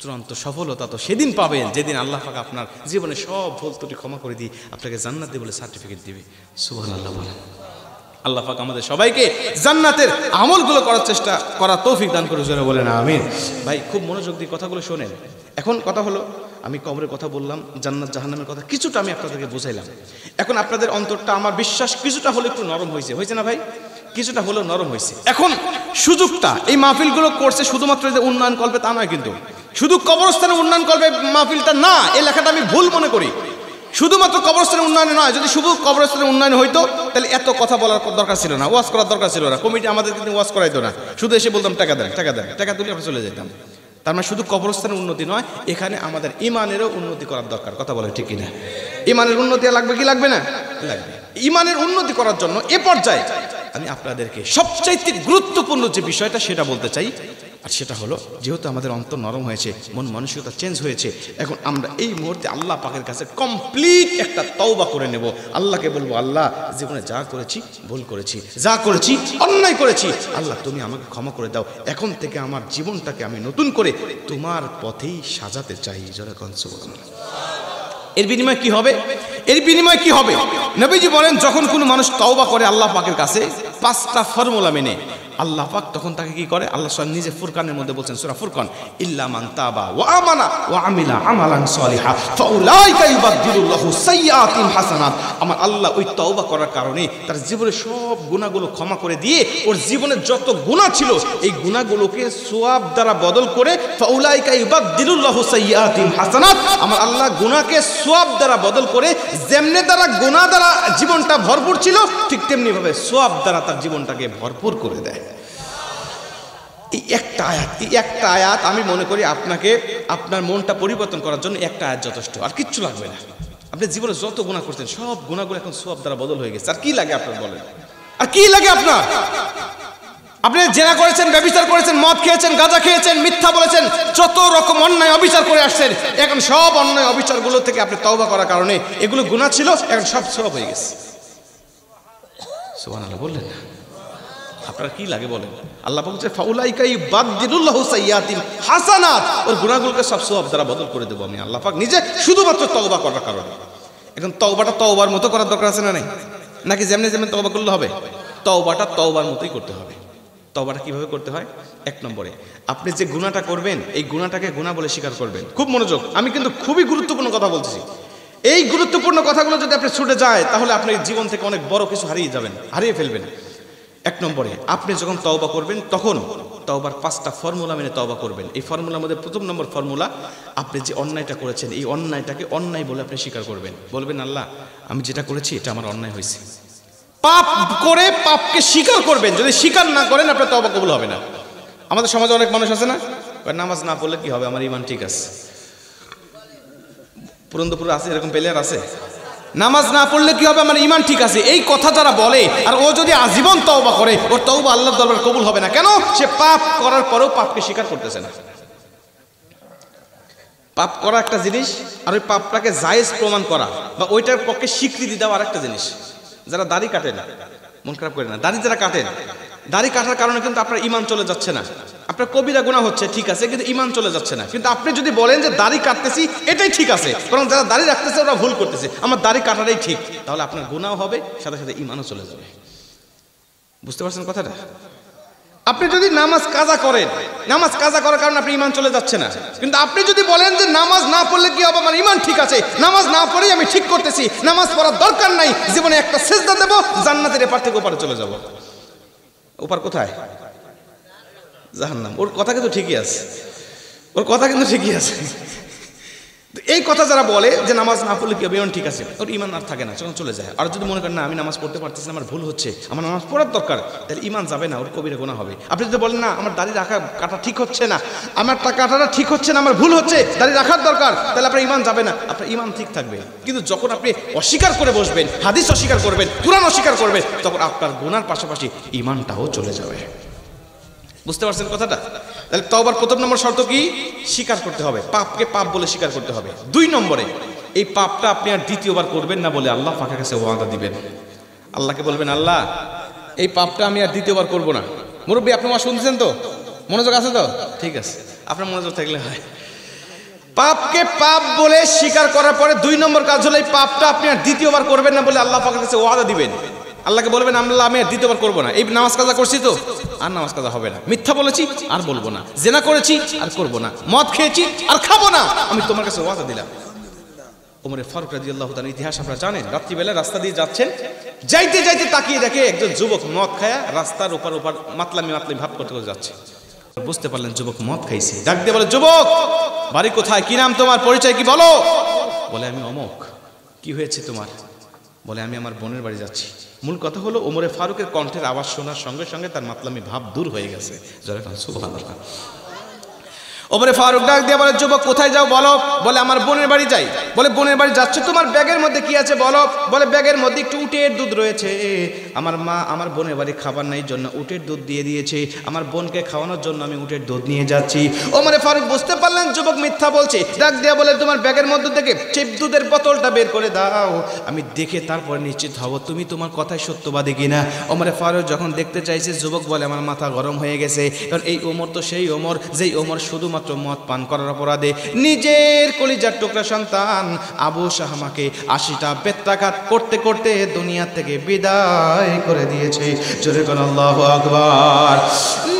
S1: চূড়ান্ত সফলতা তো সেদিন পাবেন যেদিন আল্লাহ পাক আপনার জীবনে সব ভুল ত্রুটি ক্ষমা করে দিয়ে আপনাকে জান্নাত দিয়ে বলে সার্টিফিকেট দিবে। সুবহানাল্লাহ বলেন। আল্লাহ পাক আমাদের সবাইকে জান্নাতের আমলগুলো করার চেষ্টা করার তৌফিক দান করে জোরে বলেন আমিন। ভাই খুব মনোযোগ দিয়ে কথাগুলো শোনেন। এখন কথা হলো, আমি কবরের কথা বললাম, জান্নাত জাহান্নামের কথা কিছুটা আমি আপনাদেরকে বুঝাইলাম। এখন আপনাদের অন্তরটা আমার বিশ্বাস কিছুটা হলে একটু নরম হয়েছে না ভাই? কিছুটা হলেও নরম হয়েছে। এখন সুযোগটা এই মাহফিলগুলো করছে শুধুমাত্র যে উন্নয়ন কল্পে তা নয়, কিন্তু শুধু কবরস্থানের উন্নয়ন কল্পে মাহফিলটা না, এই লেখাটা আমি ভুল মনে করি। শুধুমাত্র কবরস্থানের উন্নয়নে নয়, যদি শুধু কবরস্থানের উন্নয়ন হইতো তাহলে এত কথা বলার দরকার ছিল না, ওয়াজ করার দরকার ছিল না, কমিটি আমাদের কিন্তু ওয়াজ করাইতো না, শুধু এসে বলতাম টাকা দেন টাকা দেন, টাকা তুলে আমরা চলে যেতাম। তার মানে শুধু কবরস্থানের উন্নতি নয়, এখানে আমাদের ইমানেরও উন্নতি করার দরকার। কথা বলে ঠিক কিনা? ইমানের উন্নতি লাগবে কি লাগবে না? লাগবে। ইমানের উন্নতি করার জন্য এ পর্যায়ে আমি আপনাদেরকে সবচাইতে গুরুত্বপূর্ণ যে বিষয়টা সেটা বলতে চাই, আর সেটা হলো যেহেতু আমাদের অন্তর নরম হয়েছে, মন মানসিকতা চেঞ্জ হয়েছে, এখন আমরা এই মুহূর্তে আল্লাহ পাকের কাছে কমপ্লিট একটা তওবা করে নেব। আল্লাহকে বলবো, আল্লাহ জীবনে যা করেছি ভুল করেছি, যা করেছি অন্যায় করেছি, আল্লাহ তুমি আমাকে ক্ষমা করে দাও। এখন থেকে আমার জীবনটাকে আমি নতুন করে তোমার পথেই সাজাতে চাই। যেরকম সুবহানাল্লাহ। এর বিনিময় কি হবে? এর বিনিময় কি হবে? নবীজি বলেন যখন কোনো মানুষ তওবা করে আল্লাহ পাকের কাছে 5টা ফর্মুলা মেনে, আল্লাহ পাক তখন তাকে কি করে? আল্লাহ স্বয়ং নিজে ফুরকানের মধ্যে বলছেন, সূরা ফুরকান, ইল্লা মান তাবা ওয়া আমানা ওয়া আমিলা আমালান সলিহা ফাউলাইকা ইউবাদদিলুল্লাহু সাইয়্যাতিহিম হাসানাত। আমার আল্লাহ ওই তওবা করার কারণে তার জীবনের সব গুনাহগুলো ক্ষমা করে দিয়ে ওর জীবনের যত গুনাহ ছিল এই গুনাহগুলোকে সওয়াব দ্বারা বদল করে, ফাউলাইকা ইউবাদদিলুল্লাহু সাইয়্যাতিহিম হাসানাত, আমার আল্লাহ গুনাহকে সওয়াব দ্বারা বদল করে, যেমনে দ্বারা গুনাহ দ্বারা জীবনটা ভরপুর ছিল ঠিক তেমনি ভাবে সওয়াব দ্বারা তার জীবনটাকে ভরপুর করে দেয়। এই একটা আয়াত আমি মনে করি আপনাকে আপনার মনটা পরিবর্তন করার জন্য একটা আয়াত যথেষ্ট, আর কিচ্ছু লাগবে না। আপনি জীবনে যত গুনাহ করছেন সব গুনাহগুলো এখন সওয়াব দ্বারা বদল হয়ে গেছে। আর কি লাগে আপনার বলেন? আর কি লাগে আপনার? আপনি জেনা করেছেন, ব্যভিচার করেছেন, মদ খেয়েছেন, গাঁজা খেয়েছেন, মিথ্যা বলেছেন, যত রকম অন্যায় অবিচার করে আসছেন, এখন সব অন্যায় অবিচারগুলো থেকে আপনি তওবা করার কারণে এগুলো গুনাহ ছিল, এখন সব সওয়াব হয়ে গেছে। সুবহানাল্লাহ বললেন না? আপনার কি লাগে বলেন? আল্লাহ বলছে ফাউলাইকা ইউবাদদিলুল্লাহু সাইয়্যাতিহিম হাসানাত, ওর গুনাহগুলোকে সব সওয়াব দ্বারা বদল করে দেব আমি আল্লাহ পাক নিজে, শুধুমাত্র তওবা করার কারণে। এখন তওবাটা তওবার মতো করার দরকার আছে না নাই? নাকি যেমনি যেমনি তওবা করলে হবে? তওবাটা তওবার মতোই করতে হবে। তওবাটা কিভাবে করতে হয়? 1 নম্বরে আপনি যে গুনাহটা করবেন এই গুনাহটাকে গুনাহ বলে স্বীকার করবেন। খুব মনোযোগ, আমি কিন্তু খুবই গুরুত্বপূর্ণ কথা বলছি। এই গুরুত্বপূর্ণ কথাগুলো যদি আপনি ছুটে যায় তাহলে আপনি জীবন থেকে অনেক বড় কিছু হারিয়ে ফেলবেন। 1 নম্বরে আপনি যখন তওবা করবেন তখন তওবার 5টা ফর্মুলা মেনে তওবা করবেন। এই ফর্মুলার মধ্যে প্রথম নম্বর ফর্মুলা, আপনি যে অন্যায়টা করেছেন এই অন্যায়টাকে অন্যায় বলে আপনি স্বীকার করবেন। বলবেন আল্লাহ আমি যেটা করেছি এটা আমার অন্যায় হয়েছে। পাপ করে পাপকে স্বীকার করবেন। যদি স্বীকার না করেন আপনার তওবা কবুল হবে না। আমাদের সমাজে অনেক মানুষ আছে না, নামাজ না পড়লে কি হবে, আমার ঈমান ঠিক আছে। পুরন্দপুর আছে এরকম প্লেয়ার আছে, নামাজ না পড়লে কি হবে, আমার ঈমান ঠিক আছে, এই কথা যারা বলে আর ও যদি আজীবন তওবা করে ওর তওবা আল্লাহর দরবারে কবুল হবে না। কেন? সে পাপ করার পরেও পাপকে স্বীকার করতেছে না। পাপ করা একটা জিনিস, আর ওই পাপটাকে জায়েজ প্রমাণ করা বা ওইটার পক্ষে স্বীকৃতি দেওয়া আরেকটা জিনিস। যারা দাড়ি কাটেন, মন খারাপ করেন না, দাড়ি যারা কাটেন, দাড়ি কাটার কারণে কিন্তু আপনার ঈমান চলে যাচ্ছে না। আপনার কবিরা গুনাহ হচ্ছে ঠিক আছে, কিন্তু ঈমান চলে যাচ্ছে না। কিন্তু আপনি যদি বলেন যে দাড়ি কাটতেছি এটাই ঠিক আছে, কারণ যারা দাড়ি রাখতেছে ওরা ভুল করতেছে, আমার দাড়ি কাটাটাই ঠিক, তাহলে আপনার গুনাহ হবে, সাথে সাথে ঈমানও চলে যাবে। বুঝতে পারছেন কথাটা? আপনি যদি নামাজ কাজা করেন, নামাজ কাজা করার কারণে আপনি ঈমান চলে যাচ্ছে না। কিন্তু আপনি যদি বলেন যে নামাজ না পড়লে কি হবে, আমার ঈমান ঠিক আছে, নামাজ না পড়েই আমি ঠিক করতেছি, নামাজ পড়ার দরকার নাই, জীবনে একটা সিজদা দেব, জান্নাতের এপার থেকে ওপারে চলে যাব। ওপার কোথায়? জাহান্নাম। ওর কথা কিন্তু ঠিকই আছে, ওর কথা কিন্তু ঠিকই আছে। এই কথা যারা বলে যে নামাজ না পড়লে কি হবে, ঈমান ঠিক আছে, ওর ঈমান আর থাকে না, যখন চলে যায়। আর যদি মনে করেন না আমি নামাজ পড়তে পারতেছি না, আমার ভুল হচ্ছে, আমার নামাজ পড়ার দরকার, তাহলে ঈমান যাবে না, ওর কবিরা গুনাহ হবে। আপনি যদি বলেন না আমার দাড়ি রাখা কাটা ঠিক হচ্ছে না, আমার কাটাটা ঠিক হচ্ছে না, আমার ভুল হচ্ছে, দাড়ি রাখার দরকার, তাহলে আপনার ঈমান যাবে না, আপনার ঈমান ঠিক থাকবে। কিন্তু যখন আপনি অস্বীকার করে বসবেন, হাদিস অস্বীকার করবেন, কুরআন অস্বীকার করবেন, তখন আপনার গুনার পাশাপাশি ঈমানটাও চলে যাবে। বুঝতে পারছেন কথাটা? তাহলে তওবার প্রথম নম্বর শর্ত কি? স্বীকার করতে হবে, পাপকে পাপ বলে স্বীকার করতে হবে। 2 নম্বরে এই পাপটা আপনি আর দ্বিতীয়বার করবেন না বলে আল্লাহ পাকের কাছে ওয়াদা দিবেন। আল্লাহকে বলবেন, আল্লাহ এই পাপটা আমি আর দ্বিতীয়বার করব না। মুরব্বী আপনি আমার শুনছেন তো? মনোযোগ আছে তো? ঠিক আছে, আপনার মনোযোগ থাকলে হয়। পাপকে পাপ বলে স্বীকার করার পরে 2 নম্বর কাজ হলো এই পাপটা আপনি আর দ্বিতীয়বার করবেন না বলে আল্লাহ পাকের কাছে ওয়াদা দিবেন। আল্লাহকে বলবেন, আল্লাহ আমি আর দ্বিতীয়বার করবো না, এই নামাজ কাজা করছি তো আর নামাজ কাজা হবে না, মিথ্যা বলেছি আর বলবো না, জেনা করেছি আর করবো না, মদ খেয়েছি আর খাবো না, আমি তোমার কাছে ওয়াদা দিলাম। ওমর ফারুক রাদিয়াল্লাহু তাআলার ইতিহাস আপনারা জানেন। রাত্রিবেলা রাস্তা দিয়ে যাচ্ছেন, যাইতে যাইতে তাকিয়ে দেখে একজন যুবক মদ খায়া রাস্তার ওপার মাতলামি ভাব করতে করে যাচ্ছে। বুঝতে পারলেন যুবক মদ খাইছে, ডাক দিয়ে বলে, যুবক বাড়ি কোথায়, কি নাম তোমার, পরিচয় কি বলো? বলে, আমি অমুক। কি হয়েছে তোমার? বলে, আমি আমার বোনের বাড়ি যাচ্ছি। মূল কথা হলো ওমরে ফারুকের কণ্ঠের আওয়াজ শোনার সঙ্গে সঙ্গে তার মাতলামি ভাব দূর হয়ে গেছে। সুবহানাল্লাহ। ওমরে ফারুক ডাক দিয়ে বলে, যুবক কোথায় যাও বলো? বলে, আমার বোনের বাড়ি যাই। বলে, বোনের বাড়ি যাচ্ছ, তোমার ব্যাগের মধ্যে কি আছে বলো? বলে, ব্যাগের মধ্যে একটু উটের দুধ রয়েছে, আমার মা আমার বোনের বাড়ি খাবার নাই জন্য উটের দুধ দিয়ে দিয়েছে, আমার বোনকে খাওয়ানোর জন্য আমি উটের দুধ নিয়ে যাচ্ছি। ওমরে ফারুক বুঝতে পারলেন যুবক মিথ্যা বলছে, ডাক দিয়ে বলে, তোমার ব্যাগের মধ্যে থেকে সেই দুধের বোতলটা বের করে দাও, আমি দেখে তারপরে নিশ্চিত হব তুমি তোমার কথায় সত্যবাদী কিনা। ওমরে ফারুক যখন দেখতে চাইছে, যুবক বলে, আমার মাথা গরম হয়ে গেছে, কারণ এই ওমর তো সেই ওমর যেই ওমর শুধুমাত্র মদ পান করার অপরাধে নিজের কলিজার টুকরা সন্তান আবু শাহমাকে 80টা বেত্রাঘাত করতে করতে দুনিয়া থেকে বিদায় করে দিয়েছে। জোরে কোন আল্লাহু আকবার।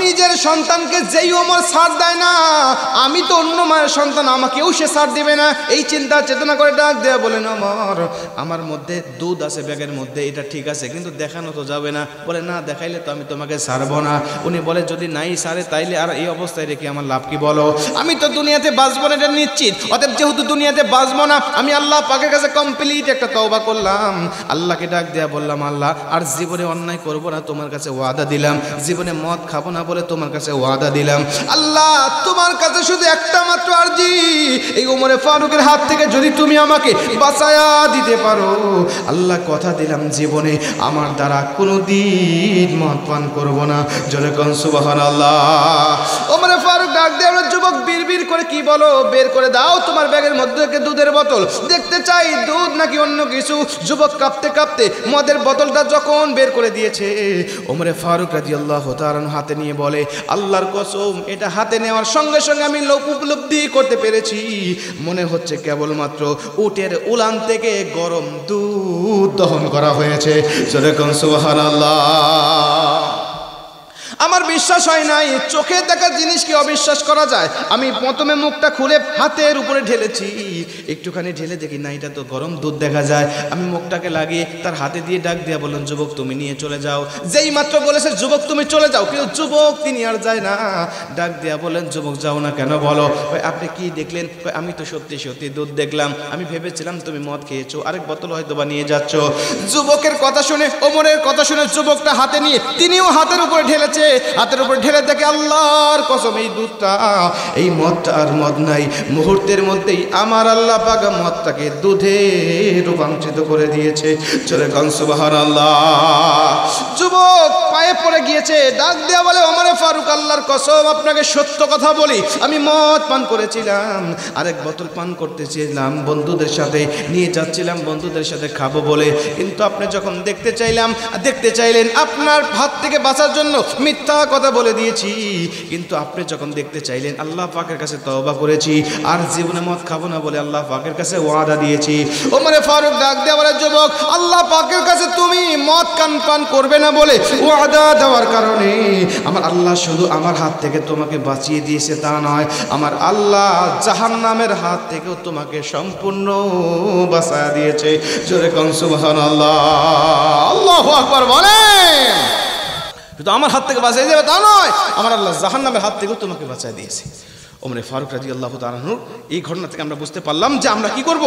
S1: নিজের সন্তানকে যেই ওমর ছাড় দেয় না, আমি তো অন্য মায়ের সন্তান, আমাকেও সে ছাড় দিবে না, এই চিন্তা চেতনা করে ডাক দেয়া বলেন, ওমর আমার মধ্যে দুধ আছে ব্যাগের মধ্যে, এটা ঠিক আছে, কিন্তু দেখানো তো যাবে না। বলে, না দেখাইলে তো আমি তোমাকে ছাড়বো না। উনি বলে, যদি নাই ছাড়ে তাইলে আর এই অবস্থায় রেখে আমার লাভ কি বলো? আমি তো দুনিয়াতে বাঁচবো না এটা নিশ্চিত, অতএব যেহেতু দুনিয়াতে বাঁচবো না, আমি আল্লাহ পাকের কাছে কমপ্লিট একটা তওবা করলাম। আল্লাহকে ডাক দেয়া বললাম, আল্লাহ আর জীবনে অন্যায় করবো না, তোমার কাছে ওয়াদা দিলাম, জীবনে মদ খাবো না বলে তোমার কাছে ওয়াদা দিলাম। আল্লাহ তোমার কাছে শুধু একটা মাত্র আরজি, এই ওমরে ফারুকের হাত থেকে যদি তুমি আমাকে বাঁচায়া দিতে পারো, আল্লাহ কথা দিলাম জীবনে আমার দ্বারা কোনোদিন মদ পান করবো না। জোরে কোন সুবহানাল্লাহ। ওমরে ফারুক ডাক দেয়া, যুবক বিড়বিড় করে কি বলো, বের করে দাও তোমার ব্যাগের মধ্যে থেকে দুধের বোতল, দেখতে চাই দুধ নাকি অন্য কিছু। যুবক কাঁপতে কাঁপতে মদের বোতলটা যখন বের করে দিয়েছে, ওমরে ফারুক রাদিয়াল্লাহু তাআলা হাতে নিয়ে বলে, আল্লাহর কসম এটা হাতে নেওয়ার সঙ্গে সঙ্গে আমি উপলব্ধি করতে পেরেছি, মনে হচ্ছে কেবলমাত্র উটের উলান থেকে গরম দুধ দহন করা হয়েছে। যেরকম সুবহানাল্লাহ। আমার বিশ্বাস হয় নাই, চোখে দেখা জিনিস কি অবিশ্বাস করা যায়? আমি প্রথমে মুখটা খুলে হাতের উপরে ঢেলেছি, একটুখানি ঢেলে দেখি না এটা তো গরম দুধ দেখা যায়। আমি মুখটাকে লাগিয়ে তার হাতে দিয়ে ডাক দিয়া বললেন, যুবক তুমি নিয়ে চলে যাও। যেই মাত্র বলেছে যুবক তুমি চলে যাও, কিন্তু যুবক তিনি আর যায় না। ডাক দিয়া বললেন, যুবক যাও না কেন বলো? আপনি কি দেখলেন? আমি তো সত্যি সত্যি দুধ দেখলাম, আমি ভেবেছিলাম তুমি মদ খেয়েছো, আরেক বোতল হয়তো বা নিয়ে যাচ্ছ। যুবকের কথা শুনে, ওমরের কথা শুনে যুবকটা হাতে নিয়ে তিনিও হাতের উপরে ঢেলেছে। দিয়েছে, হাতের উপর ঢেলে দেখে আল্লাহর কসম এই দুধটা, এই মদটা আর মদ নাই, মুহূর্তের মধ্যেই আমার আল্লাহ পাক মদটাকে দুধে রূপান্তরিত করে দিয়েছে। চলে গান সুবহানাল্লাহ। যুবক পায়ে পড়ে গিয়েছে, ডাক দেয়া বলে ওমরে ফারুক আল্লাহর কসম আপনাকে সত্য কথা বলি, আমি মদ পান করেছিলাম, আরেক বোতল পান করতেছিলাম, বন্ধুদের সাথে নিয়ে যাচ্ছিলাম বন্ধুদের সাথে খাবো বলে, কিন্তু আপনি যখন দেখতে চাইলেন আপনার হাত থেকে বাঁচার জন্য মিথ্যা কথা বলে দিয়েছি, কিন্তু আপনি যখন দেখতে চাইলেন আল্লাহ পাকের কাছে তওবা করেছি, আর জীবনে মদ খাবো না বলে আল্লাহ পাকের কাছে ওয়াদা দিয়েছি। ওমরে ফারুক ডাক দেয়া বলে যুবক আল্লাহ পাকের কাছে তুমি মদ পান করবে না বলে ওয়াদা দেওয়ার কারণে আমার আল্লাহ শুধু আমার হাত থেকে তোমাকে বাঁচিয়ে দিয়েছে তা নয়, আমার আল্লাহ জাহান্নামের হাত থেকেও তোমাকে সম্পূর্ণ বাঁচিয়ে দিয়েছে। জোরে কোন সুবহানাল্লাহ। আল্লাহু আকবার বলেন। শুধু আমার হাত থেকে বাঁচিয়ে দেবে তা নয়, আমার আল্লাহ জাহান্নামের হাত থেকেও তোমাকে বাঁচিয়ে দিয়েছে। ওমরে ফারুক রাদিয়াল্লাহু তাআলা আনহু এই ঘটনা থেকে আমরা বুঝতে পারলাম যে আমরা কি করব,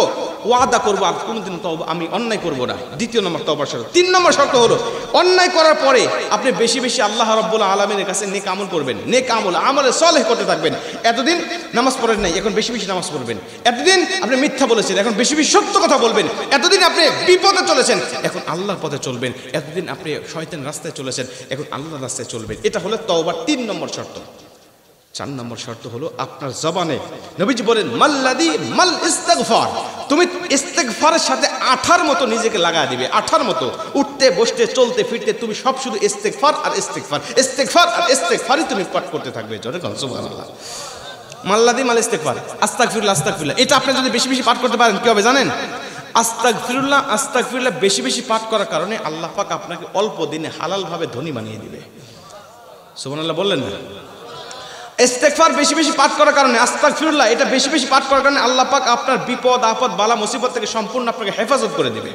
S1: ওয়াদা করব আর কোনোদিনও তওবা আমি অন্যায় করব না। দ্বিতীয় নম্বর তওবার শর্ত। 3 নম্বর শর্ত হলো অন্যায় করার পরে আপনি বেশি বেশি আল্লাহ রাব্বুল আলামিনের কাছে নেক আমল করবেন, নেক আমলে সালেহ করতে থাকবেন। এতদিন নামাজ পড়েন নাই, এখন বেশি বেশি নামাজ পড়বেন। এতদিন আপনি মিথ্যা বলেছেন, এখন বেশি বেশি সত্য কথা বলবেন। এতদিন আপনি বিপদে চলেছেন, এখন আল্লাহর পথে চলবেন। এতদিন আপনি শয়তান রাস্তায় চলেছেন, এখন আল্লাহর রাস্তায় চলবেন। এটা হলো তওবার 3 নম্বর শর্ত। 4 নম্বর শর্ত হলো আপনার জবানে নবীজি বলেন মাল্লাদি মাল ইস্তিগফার, তুমি ইস্তিগফারের সাথে আঠার মতো নিজেকে লাগায় দিবে, আঠার মতো উঠতে বসতে চলতে ফিরতে তুমি সব শুধু ইস্তিগফার আর ইস্তিগফার, ইস্তিগফার আর ইস্তিগফারই তুমি পাঠ করতে থাকবে। জোরে বলুন সুবহানাল্লাহ। মাল্লাদি মাল ইস্তিগফার, আস্তাগফিরুল্লাহ আস্তাগফিরুল্লাহ, এটা আপনি যদি বেশি বেশি পাঠ করতে পারেন কি হবে জানেন? আস্তাগফিরুল্লাহ আস্তাগফিরুল্লাহ বেশি বেশি পাঠ করার কারণে আল্লাহ পাক আপনাকে অল্প দিনে হালালভাবে ধনী বানিয়ে দিবে। সুবহানাল্লাহ বললেন না? ইস্তিগফার বেশি বেশি পাঠ করার কারণে, আস্তাগফিরুল্লাহ এটা বেশি বেশি পাঠ করার কারণে আল্লাহ পাক আপনার বিপদ আপদ বালা মুসিবত থেকে সম্পূর্ণ আপনাকে হেফাজত করে দিবে।